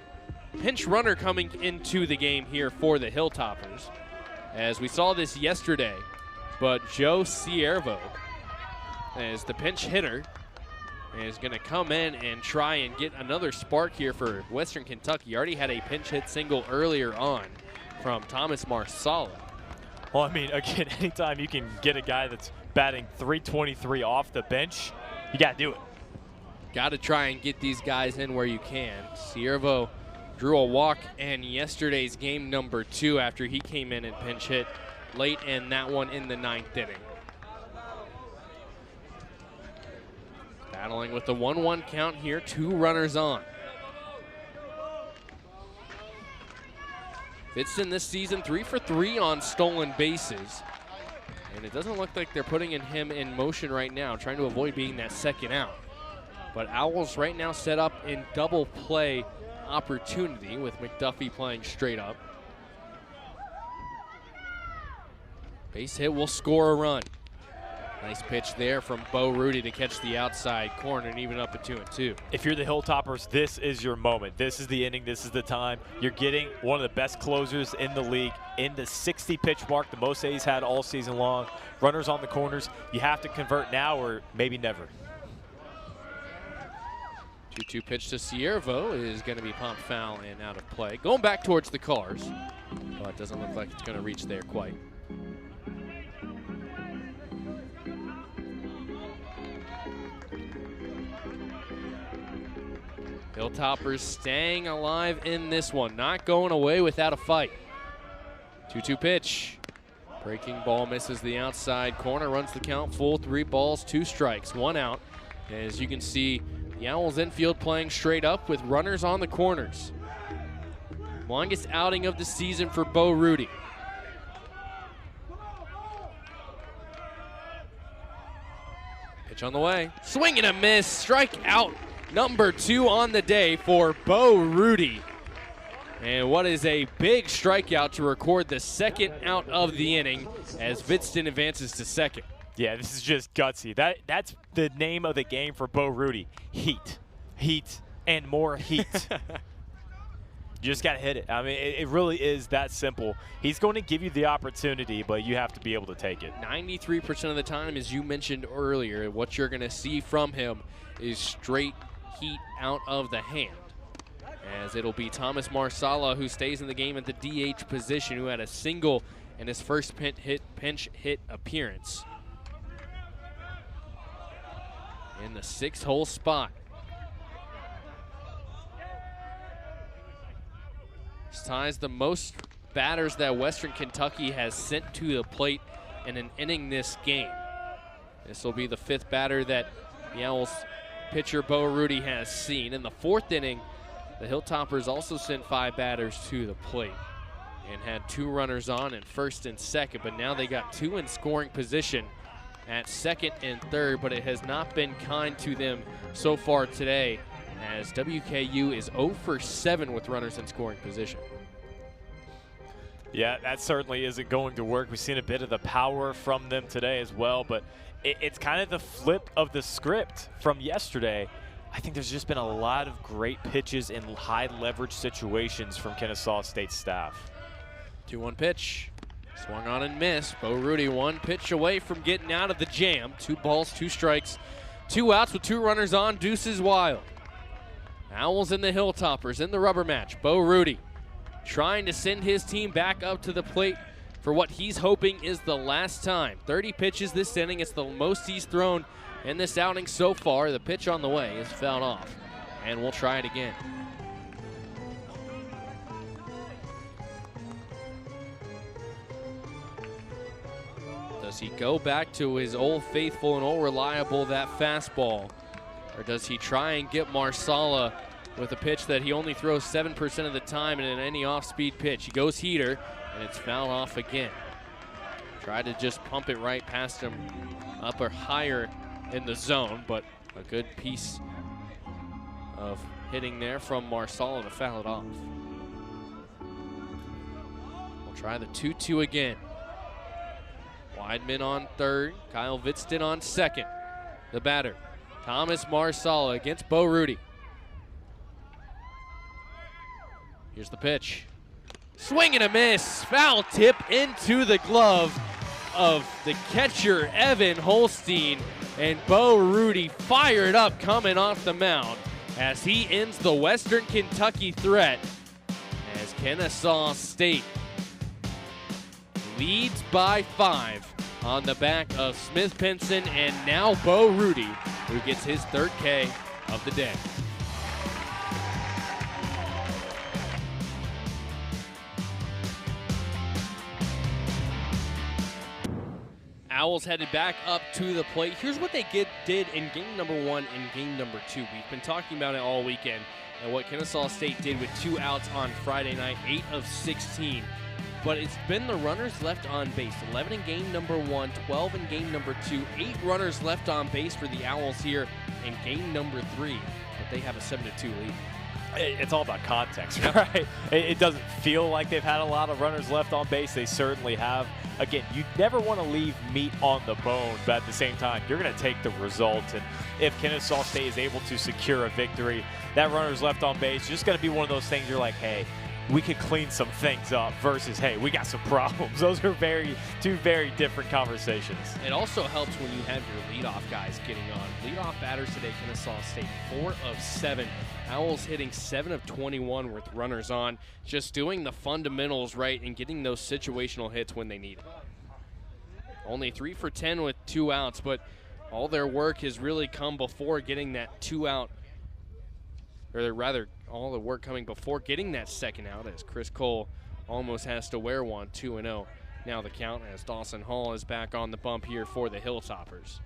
pinch runner coming into the game here for the Hilltoppers. As we saw this yesterday, but Joe Ciervo is the pinch hitter. Is going to come in and try and get another spark here for Western Kentucky. He already had a pinch hit single earlier on from Thomas Marsala. Well, I mean, again, anytime you can get a guy that's batting .323 off the bench, you got to do it. Got to try and get these guys in where you can. Ciervo drew a walk in yesterday's game number 2 after he came in and pinch hit late in that one in the 9th inning. Battling with the 1-1 count here, 2 runners on. Vitston this season 3 for 3 on stolen bases. And it doesn't look like they're putting him in motion right now, trying to avoid being that second out. But Owls right now set up in double play opportunity with McDuffie playing straight up. Base hit will score a run. Nice pitch there from Bo Rudy to catch the outside corner and even up at 2-2. If you're the Hilltoppers, this is your moment. This is the inning. This is the time. You're getting one of the best closers in the league in the 60 pitch mark, the most he's had all season long. Runners on the corners. You have to convert now or maybe never. 2-2 pitch to Ciervo is going to be popped foul and out of play. Going back towards the cars, but it doesn't look like it's going to reach there quite. Hilltoppers staying alive in this one, not going away without a fight. 2-2 pitch. Breaking ball misses the outside corner, runs the count full, 3 balls, 2 strikes, 1 out. As you can see, the Owls infield playing straight up with runners on the corners. Longest outing of the season for Bo Rudy. Pitch on the way. Swing and a miss. Strike out number 2 on the day for Bo Rudy. And what is a big strikeout to record the second out of the inning as Vidston advances to second. Yeah, this is just gutsy. That's the name of the game for Bo Rudy. Heat. Heat and more heat. You just got to hit it. I mean, it really is that simple. He's going to give you the opportunity, but you have to be able to take it. 93% of the time, as you mentioned earlier, what you're going to see from him is straight heat out of the hand. As it'll be Thomas Marsala who stays in the game at the DH position, who had a single in his first pinch hit appearance. In the 6-hole spot. This ties the most batters that Western Kentucky has sent to the plate in an inning this game. This will be the 5th batter that the Owls pitcher Bo Rudy has seen. In the 4th inning, the Hilltoppers also sent 5 batters to the plate and had 2 runners on in first and second, but now they got 2 in scoring position at second and third, but it has not been kind to them so far today, as WKU is 0 for 7 with runners in scoring position. Yeah, that certainly isn't going to work. We've seen a bit of the power from them today as well, but it's kind of the flip of the script from yesterday. I think there's just been a lot of great pitches in high leverage situations from Kennesaw State staff. 2-1 pitch. Swung on and missed. Bo Rudy 1 pitch away from getting out of the jam. 2 balls, 2 strikes, 2 outs with 2 runners on. Deuces wild. Owls and the Hilltoppers in the rubber match. Bo Rudy trying to send his team back up to the plate for what he's hoping is the last time. 30 pitches this inning. It's the most he's thrown in this outing so far. The pitch on the way is fouled off, and we'll try it again. Does he go back to his old faithful and old reliable, that fastball? Or does he try and get Marsala with a pitch that he only throws 7% of the time in any off-speed pitch? He goes heater, and it's fouled off again. Tried to just pump it right past him, up or higher in the zone, but a good piece of hitting there from Marsala to foul it off. We'll try the 2-2 again. Weidman on third, Kyle Vidston on second. The batter, Thomas Marsala against Bo Rudy. Here's the pitch. Swing and a miss. Foul tip into the glove of the catcher, Evan Holstein. And Bo Rudy fired up coming off the mound as he ends the Western Kentucky threat as Kennesaw State leads by 5 on the back of Smith Pinson and now Bo Rudy, who gets his 3rd K of the day. Owls headed back up to the plate. Here's what they did in game number 1 and game number 2. We've been talking about it all weekend and what Kennesaw State did with 2 outs on Friday night, 8 of 16. But it's been the runners left on base. 11 in game number 1, 12 in game number 2, 8 runners left on base for the Owls here in game number 3. But they have a 7-2 lead. It's all about context, right? It doesn't feel like they've had a lot of runners left on base. They certainly have. Again, you never want to leave meat on the bone, but at the same time, you're going to take the result. And if Kennesaw State is able to secure a victory, that runner's left on base, just going to be one of those things you're like, hey, we could clean some things up versus, hey, we got some problems. Those are two very different conversations. It also helps when you have your leadoff guys getting on. Leadoff batters today, Kennesaw State, 4 of 7. Owls hitting 7 of 21 with runners on. Just doing the fundamentals right and getting those situational hits when they need it. Only 3 for 10 with 2 outs, but all their work has really come before getting that 2-out or rather all the work coming before getting that second out, as Chris Cole almost has to wear one. 2-0 now the count, as Dawson Hall is back on the bump here for the Hilltoppers.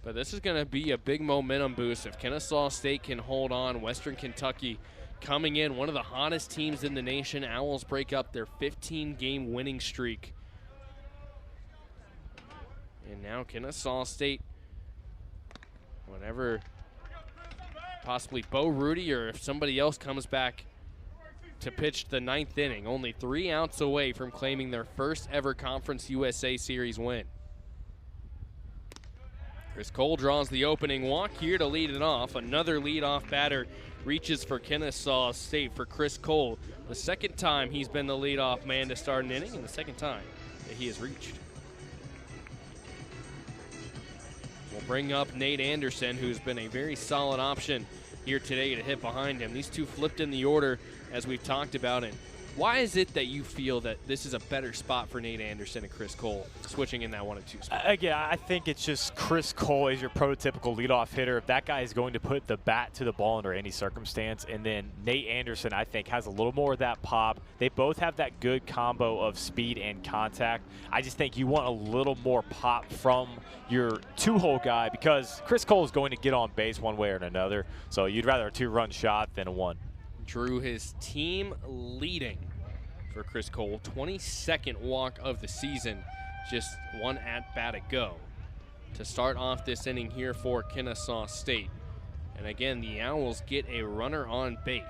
But this is going to be a big momentum boost if Kennesaw State can hold on. Western Kentucky coming in, one of the hottest teams in the nation. Owls break up their 15-game winning streak. And now Kennesaw State, whenever possibly Bo Rudy or if somebody else comes back to pitch the 9th inning, only 3 outs away from claiming their first ever Conference USA Series win. Chris Cole draws the opening walk here to lead it off. Another leadoff batter reaches for Kennesaw State for Chris Cole. The second time he's been the leadoff man to start an inning, and the second time that he has reached. We'll bring up Nate Anderson, who's been a very solid option here today to hit behind him. These two flipped in the order, as we've talked about it. Why is it that you feel that this is a better spot for Nate Anderson and Chris Cole, switching in that 1 and 2 spot? Again, I think it's just Chris Cole is your prototypical leadoff hitter. If that guy is going to put the bat to the ball under any circumstance, and then Nate Anderson, I think, has a little more of that pop. They both have that good combo of speed and contact. I just think you want a little more pop from your 2-hole guy, because Chris Cole is going to get on base one way or another. So you'd rather a 2-run shot than a 1. Drew his team leading for Chris Cole, 22nd walk of the season, just 1 at-bat ago to start off this inning here for Kennesaw State. And again, the Owls get a runner on base.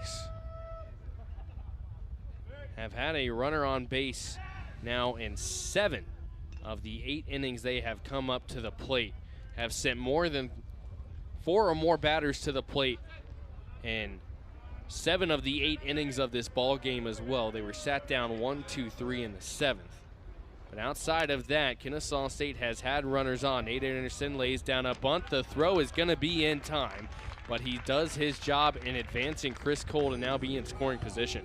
Have had a runner on base now in 7 of the 8 innings they have come up to the plate. Have sent more than 4 or more batters to the plate, and 7 of the 8 innings of this ball game as well. They were sat down 1, 2, 3 in the 7th. But outside of that, Kennesaw State has had runners on. Nate Anderson lays down a bunt. The throw is going to be in time, but he does his job in advancing Chris Cole to now be in scoring position.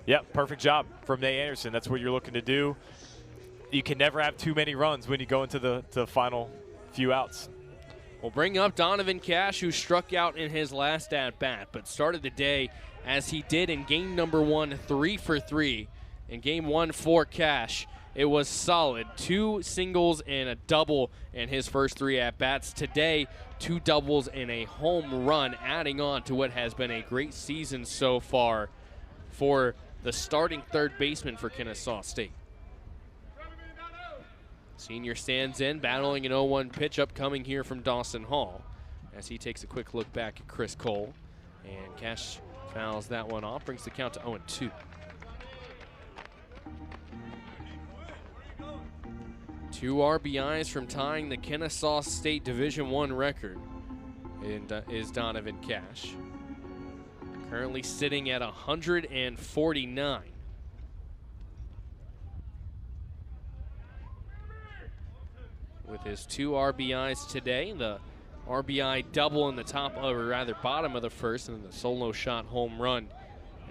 Yep, perfect job from Nate Anderson. That's what you're looking to do. You can never have too many runs when you go into the final few outs. We'll bring up Donovan Cash, who struck out in his last at-bat, but started the day as he did in game number 1, 3 for 3. In game 1 for Cash, it was solid. 2 singles and a double in his first 3 at-bats. Today, 2 doubles and a home run, adding on to what has been a great season so far for the starting third baseman for Kennesaw State. Senior stands in, battling an 0-1 pitch upcoming here from Dawson Hall as he takes a quick look back at Chris Cole. And Cash fouls that one off, brings the count to 0-2. 2 RBIs from tying the Kennesaw State Division I record is Donovan Cash. Currently sitting at 149. With his 2 RBIs today, the RBI double in the top, or rather bottom of the first, and the solo shot home run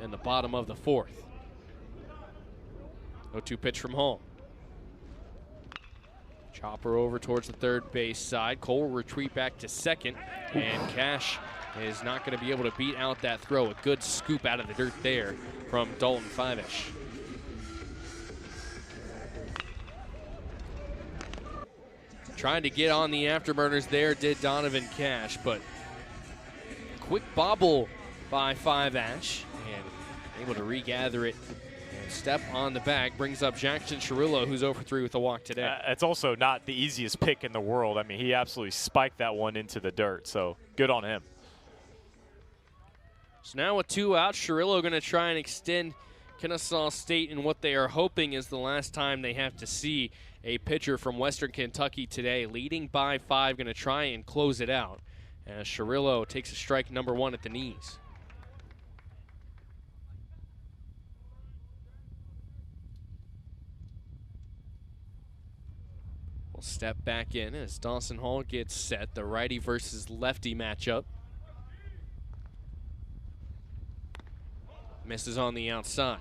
in the bottom of the 4th. 0-2 pitch from home. Chopper over towards the third base side. Cole will retreat back to second, and Cash is not going to be able to beat out that throw. A good scoop out of the dirt there from Dalton Fivish. Trying to get on the afterburners there did Donovan Cash, but quick bobble by Fivish and able to regather it and step on the bag. Brings up Jackson Cirillo, who's 0 for 3 with a walk today. It's also not the easiest pick in the world. I mean, he absolutely spiked that one into the dirt, so good on him. So now with 2 outs, Cirillo going to try and extend Kennesaw State in what they are hoping is the last time they have to see a pitcher from Western Kentucky today. Leading by 5, going to try and close it out as Cirillo takes a strike number 1 at the knees. We'll step back in as Dawson Hall gets set. The righty versus lefty matchup. Misses on the outside.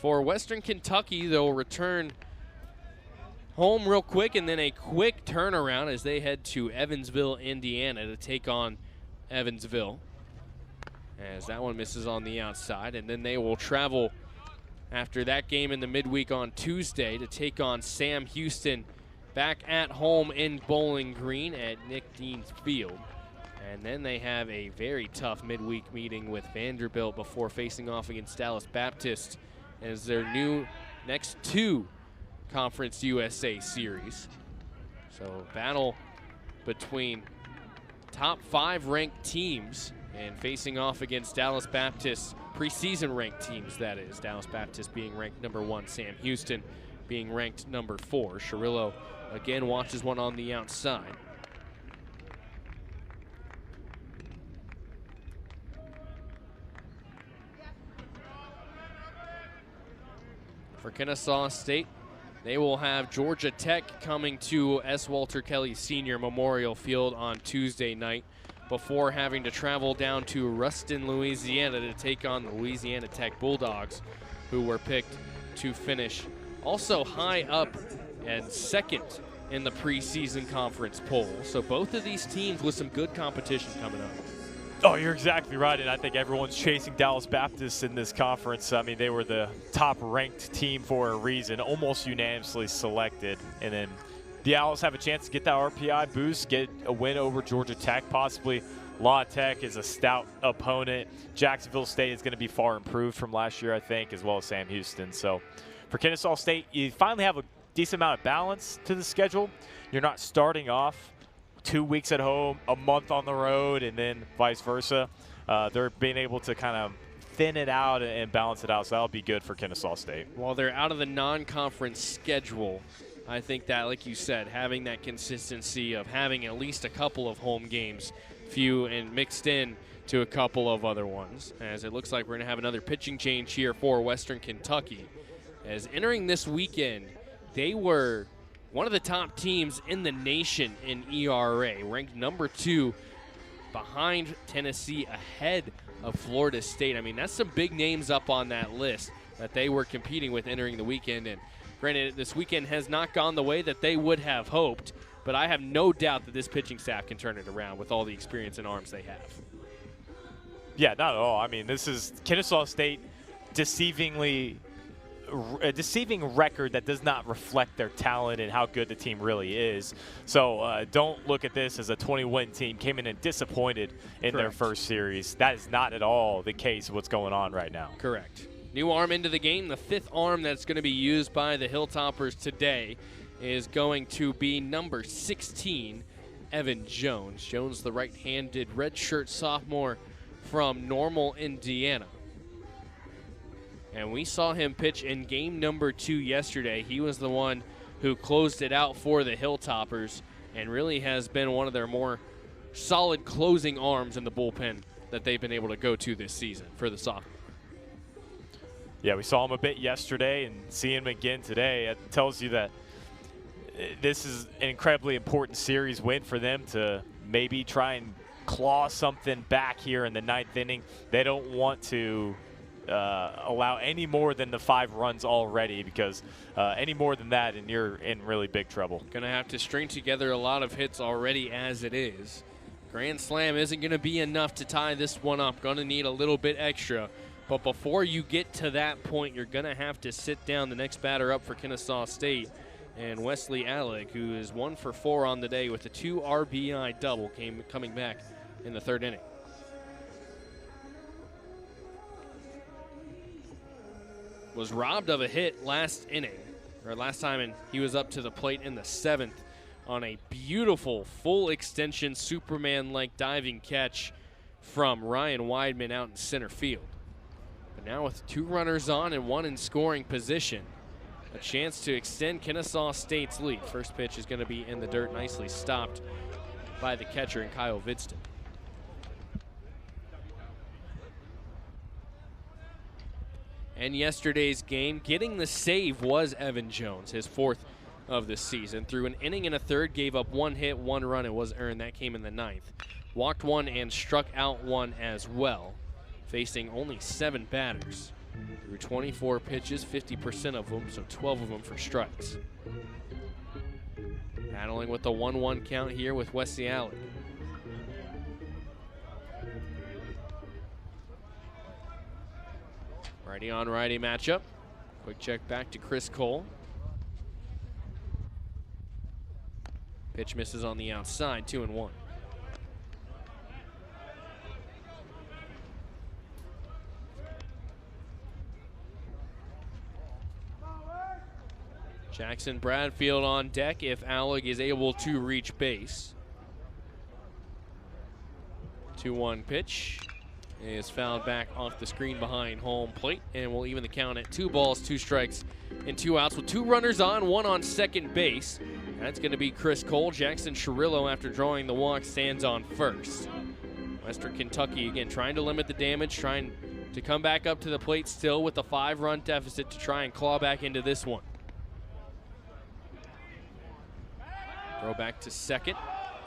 For Western Kentucky, they'll return home real quick and then a quick turnaround as they head to Evansville, Indiana to take on Evansville. As that one misses on the outside, and then they will travel after that game in the midweek on Tuesday to take on Sam Houston back at home in Bowling Green at Nick Dean's Field. And then they have a very tough midweek meeting with Vanderbilt before facing off against Dallas Baptist as their new next 2 Conference USA series. So battle between top 5 ranked teams and facing off against Dallas Baptist preseason ranked teams, that is. Dallas Baptist being ranked number 1, Sam Houston being ranked number 4. Cirillo again watches one on the outside. For Kennesaw State, they will have Georgia Tech coming to S. Walter Kelly Sr. Memorial Field on Tuesday night before having to travel down to Ruston, Louisiana to take on the Louisiana Tech Bulldogs, who were picked to finish also high up and second in the preseason conference poll. So both of these teams with some good competition coming up. Oh, you're exactly right, and I think everyone's chasing Dallas Baptist in this conference. I mean, they were the top-ranked team for a reason, almost unanimously selected. And then the Owls have a chance to get that RPI boost, get a win over Georgia Tech, possibly. La Tech is a stout opponent. Jacksonville State is going to be far improved from last year, I think, as well as Sam Houston. So for Kennesaw State, you finally have a decent amount of balance to the schedule. You're not starting off 2 weeks at home, a month on the road, and then vice versa. They're being able to kind of thin it out and balance it out, so that'll be good for Kennesaw State. While they're out of the non-conference schedule, I think that, like you said, having that consistency of having at least a couple of home games, few and mixed in to a couple of other ones, as it looks like we're going to have another pitching change here for Western Kentucky. As entering this weekend, they were one of the top teams in the nation in ERA, ranked number 2 behind Tennessee, ahead of Florida State. I mean, that's some big names up on that list that they were competing with entering the weekend. And granted, this weekend has not gone the way that they would have hoped, but I have no doubt that this pitching staff can turn it around with all the experience and arms they have. Yeah, not at all. I mean, this is Kennesaw State a deceiving record that does not reflect their talent and how good the team really is. So don't look at this as a 20-win team came in and disappointed in their first series. That is not at all the case of what's going on right now. Correct. New arm into the game. The 5th arm that's going to be used by the Hilltoppers today is going to be number 16, Evan Jones. Jones, the right-handed redshirt sophomore from Normal, Indiana. And we saw him pitch in game number 2 yesterday. He was the one who closed it out for the Hilltoppers and really has been one of their more solid closing arms in the bullpen that they've been able to go to this season for the sophomore. Yeah, we saw him a bit yesterday and see him again today. It tells you that this is an incredibly important series win for them to maybe try and claw something back here in the 9th inning. They don't want to allow any more than the 5 runs already, because any more than that and you're in really big trouble. Gonna have to string together a lot of hits already as it is. Grand slam isn't gonna be enough to tie this one up. Gonna need a little bit extra. But before you get to that point, you're gonna have to sit down the next batter up for Kennesaw State, and Wesley Alec, who is 1 for 4 on the day with a 2 RBI double, coming back in the 3rd inning. Was robbed of a hit last inning, or last time, and he was up to the plate in the 7th on a beautiful full extension Superman-like diving catch from Ryan Weidman out in center field. But now with 2 runners on and 1 in scoring position, a chance to extend Kennesaw State's lead. First pitch is going to be in the dirt, nicely stopped by the catcher and Kyle Vidston. And yesterday's game, getting the save was Evan Jones, his 4th of the season. Through an inning and a third, gave up 1 hit, 1 run. It was earned. That came in the 9th. Walked 1 and struck out 1 as well, facing only 7 batters. Through 24 pitches, 50% of them, so 12 of them for strikes. Battling with the 1-1 count here with Wesley Allen. Righty on righty matchup. Quick check back to Chris Cole. Pitch misses on the outside, 2-1. Jackson Bradfield on deck if Alec is able to reach base. 2-1 pitch is fouled back off the screen behind home plate, and we'll even the count at 2 balls, 2 strikes, and 2 outs with 2 runners on, 1 on second base. That's going to be Chris Cole. Jackson Cirillo, after drawing the walk, stands on first. Western Kentucky again trying to limit the damage, trying to come back up to the plate still with a 5-run deficit to try and claw back into this one. Throw back to second.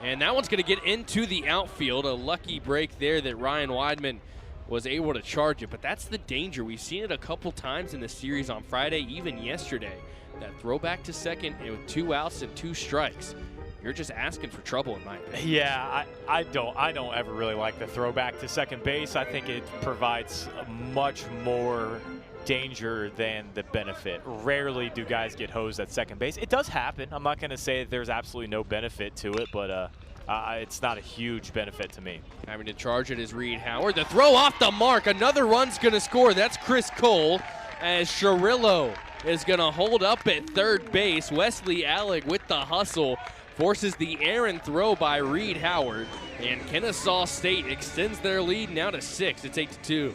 And that one's going to get into the outfield. A lucky break there that Ryan Weidman was able to charge it. But that's the danger. We've seen it a couple times in the series on Friday, even yesterday. That throw back to second and with 2 outs and 2 strikes. You're just asking for trouble, in my opinion. Yeah, I don't ever really like the throwback to second base. I think it provides much more danger than the benefit. Rarely do guys get hosed at second base. It does happen. I'm not going to say that there's absolutely no benefit to it, but it's not a huge benefit to me. Having to charge it is Reed Howard. The throw off the mark. Another run's going to score. That's Chris Cole, as Cirillo is going to hold up at third base. Wesley Alec with the hustle forces the errant throw by Reed Howard, and Kennesaw State extends their lead now to 6. It's 8-2.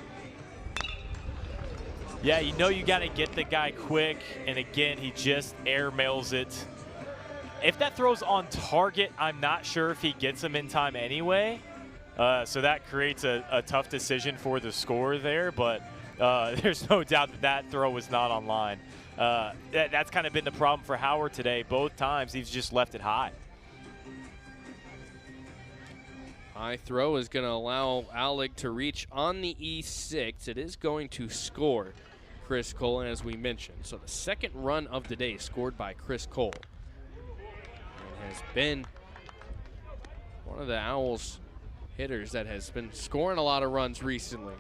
Yeah, you know you got to get the guy quick, and again, he just airmails it. If that throw's on target, I'm not sure if he gets him in time anyway. So that creates a tough decision for the scorer there, but there's no doubt that throw was not on line. That's kind of been the problem for Howard today. Both times, he's just left it high. High throw is going to allow Alec to reach on the E6. It is going to score Chris Cole, as we mentioned. So the second run of the day scored by Chris Cole. It has been one of the Owls hitters that has been scoring a lot of runs recently.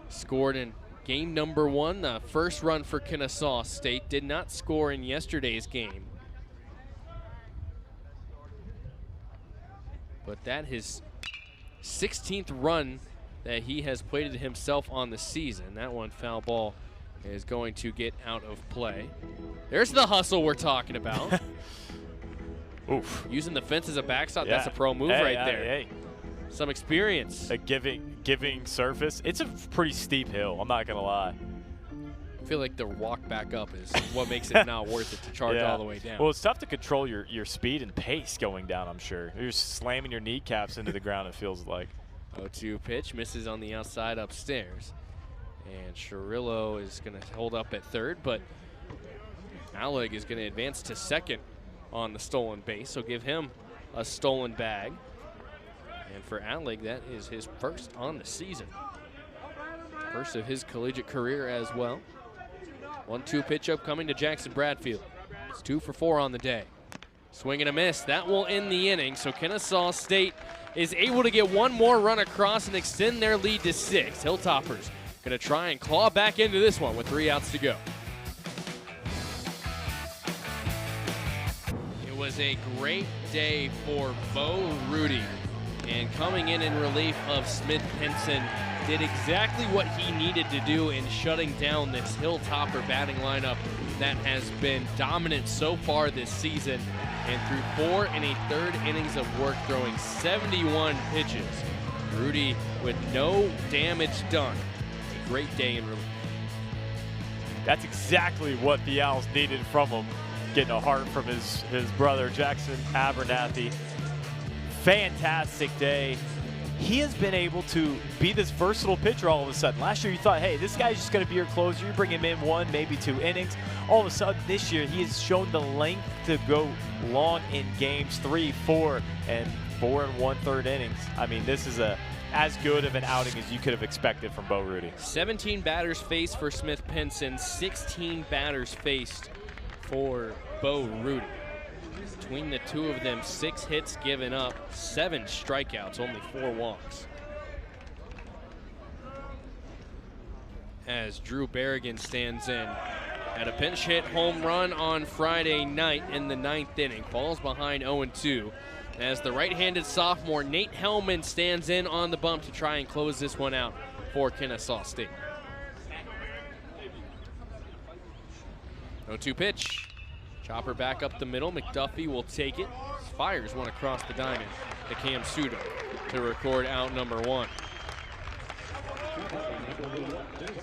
Scored in game number 1, the first run for Kennesaw State. Did not score in yesterday's game. But that his 16th run that he has plated himself on the season. That one, foul ball, is going to get out of play. There's the hustle we're talking about. Oof. Using the fence as a backstop, Yeah. that's a pro move right there. Hey. Some experience. A giving surface. It's a pretty steep hill, I'm not going to lie. I feel like the walk back up is what makes it not worth it to charge all the way down. Well, it's tough to control your speed and pace going down, I'm sure. You're just slamming your kneecaps into the ground, it feels like. 0-2 pitch, misses on the outside upstairs. And Cirillo is going to hold up at third, but Alec is going to advance to second on the stolen base, so give him a stolen bag. And for Alec, that is his first on the season. First of his collegiate career as well. 1-2 pitch up coming to Jackson Bradfield. It's 2 for 4 on the day. Swing and a miss. That will end the inning. So Kennesaw State is able to get one more run across and extend their lead to 6. Hilltoppers going to try and claw back into this one with 3 outs to go. It was a great day for Bo Rudy. And coming in relief of Smith Henson, did exactly what he needed to do in shutting down this Hilltopper batting lineup that has been dominant so far this season. And through 4 1/3 innings of work, throwing 71 pitches, Rudy with no damage done. A great day in relief. That's exactly what the Owls needed from him. Getting a heart from his brother, Jackson Abernathy. Fantastic day. He has been able to be this versatile pitcher all of a sudden. Last year you thought, hey, this guy's just going to be your closer. You bring him in 1, maybe 2 innings. All of a sudden this year he has shown the length to go long in games 3, 4, and 4 1/3 innings. I mean, this is a as good of an outing as you could have expected from Bo Rudy. 17 batters faced for Smith Pinson, 16 batters faced for Bo Rudy. Between the two of them, 6 hits given up, 7 strikeouts, only 4 walks. As Drew Berrigan stands in. Had a pinch hit home run on Friday night in the 9th inning. Falls behind 0-2 as the right-handed sophomore Nate Hellman stands in on the bump to try and close this one out for Kennesaw State. 0-2 pitch. Chopper back up the middle. McDuffie will take it. Fires one across the diamond to Cam Sudo to record out number 1.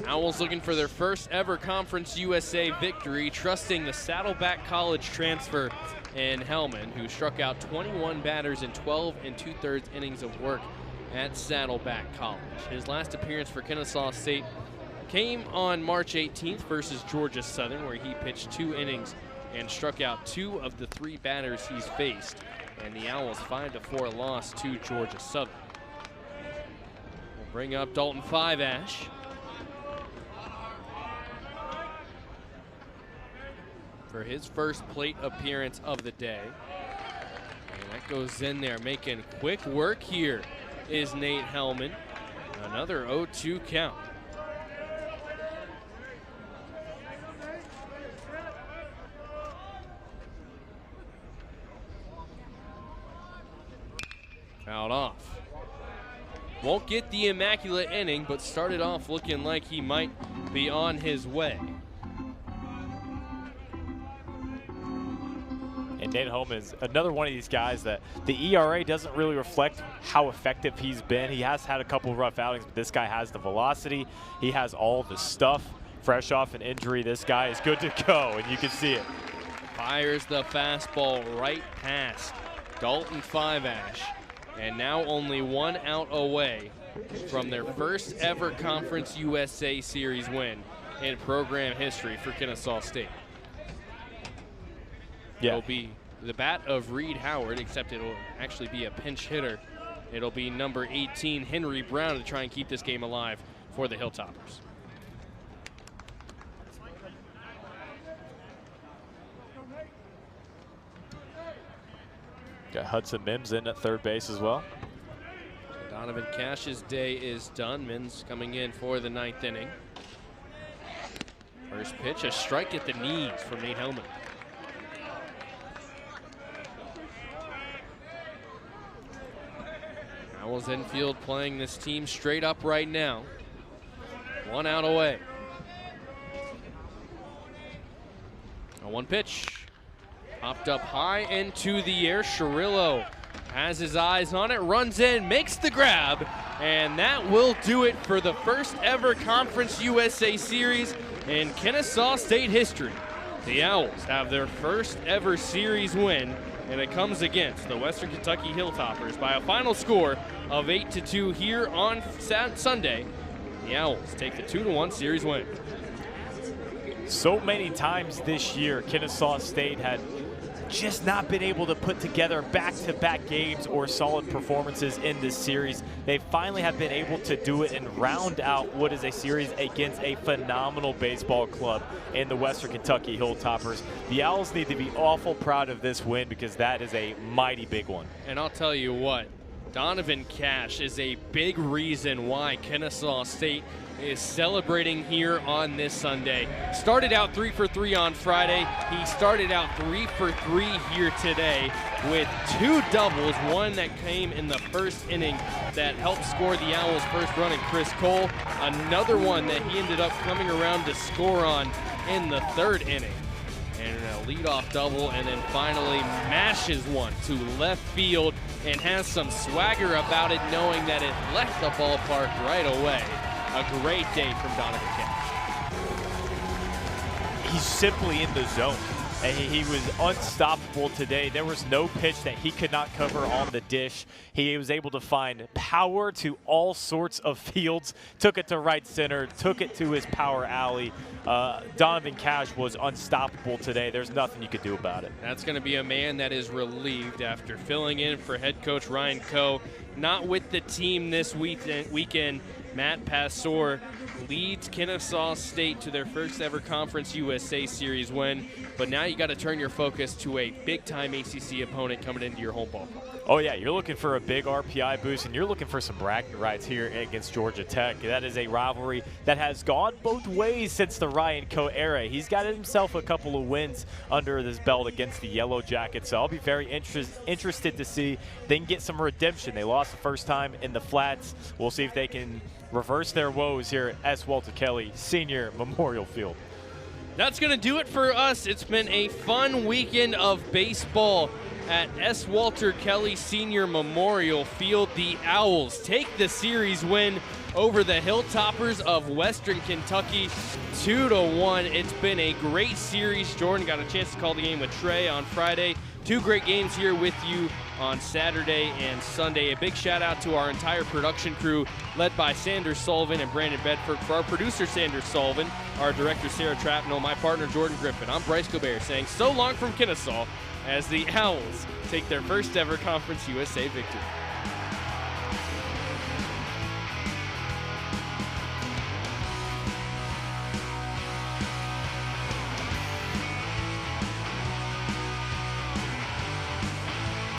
Owls looking for their first ever Conference USA victory, trusting the Saddleback College transfer in Hellman, who struck out 21 batters in 12 2/3 innings of work at Saddleback College. His last appearance for Kennesaw State came on March 18th versus Georgia Southern, where he pitched 2 innings and struck out 2 of the 3 batters he's faced, and the Owls 5-4 loss to Georgia Southern. We'll bring up Dalton Five-Ash. For his first plate appearance of the day. And that goes in there, making quick work here is Nate Hellman. Another 0-2 count. Fouled off. Won't get the immaculate inning, but started off looking like he might be on his way. And Nate Hellman is another one of these guys that the ERA doesn't really reflect how effective he's been. He has had a couple of rough outings, but this guy has the velocity. He has all the stuff. Fresh off an injury, this guy is good to go, and you can see it. Fires the fastball right past Dalton Five-Ash. And now only 1 out away from their first ever Conference USA Series win in program history for Kennesaw State. Yeah. It'll be the bat of Reed Howard, except it'll actually be a pinch hitter. It'll be number 18, Henry Brown, to try and keep this game alive for the Hilltoppers. Got Hudson Mims in at third base as well. Donovan Cash's day is done. Mims coming in for the 9th inning. First pitch, a strike at the knees from Nate Hellman. Owls infield playing this team straight up right now. 1 out away. A 1 pitch. Popped up high into the air. Shirillo has his eyes on it, runs in, makes the grab, and that will do it for the first ever Conference USA Series in Kennesaw State history. The Owls have their first ever series win, and it comes against the Western Kentucky Hilltoppers by a final score of 8-2 here on Sunday. The Owls take the 2-1 series win. So many times this year, Kennesaw State had just not been able to put together back-to-back games or solid performances in this series. They finally have been able to do it and round out what is a series against a phenomenal baseball club in the Western Kentucky Hilltoppers. The Owls need to be awful proud of this win because that is a mighty big one. And I'll tell you what, Donovan Cash is a big reason why Kennesaw State is celebrating here on this Sunday. Started out 3 for 3 on Friday. He started out 3 for 3 here today with 2 doubles, one that came in the first inning that helped score the Owls' first run in Chris Cole, another one that he ended up coming around to score on in the 3rd inning. And a leadoff double, and then finally mashes one to left field and has some swagger about it, knowing that it left the ballpark right away. A great day from Donovan Cash. He's simply in the zone. And he was unstoppable today. There was no pitch that he could not cover on the dish. He was able to find power to all sorts of fields, took it to right center, took it to his power alley. Donovan Cash was unstoppable today. There's nothing you could do about it. That's going to be a man that is relieved after filling in for head coach Ryan Coe not with the team this weekend. Matt Passor leads Kennesaw State to their first ever Conference USA Series win, but now you got to turn your focus to a big-time ACC opponent coming into your home ballpark. Oh, yeah, you're looking for a big RPI boost, and you're looking for some bragging rights here against Georgia Tech. That is a rivalry that has gone both ways since the Ryan Coe era. He's got himself a couple of wins under his belt against the Yellow Jackets, so I'll be very interested to see if they can get some redemption. They lost the first time in the flats. We'll see if they can reverse their woes here at S. Walter Kelly Senior Memorial Field. That's going to do it for us. It's been a fun weekend of baseball at S. Walter Kelly Senior Memorial Field. The Owls take the series win over the Hilltoppers of Western Kentucky 2-1. It's been a great series. Jordan got a chance to call the game with Trey on Friday. Two great games here with you on Saturday and Sunday. A big shout out to our entire production crew led by Sanders Sullivan and Brandon Bedford. For our producer Sanders Sullivan, our director Sarah Trapnell, my partner Jordan Griffin, I'm Bryce Gobert saying so long from Kennesaw as the Owls take their first ever Conference USA victory.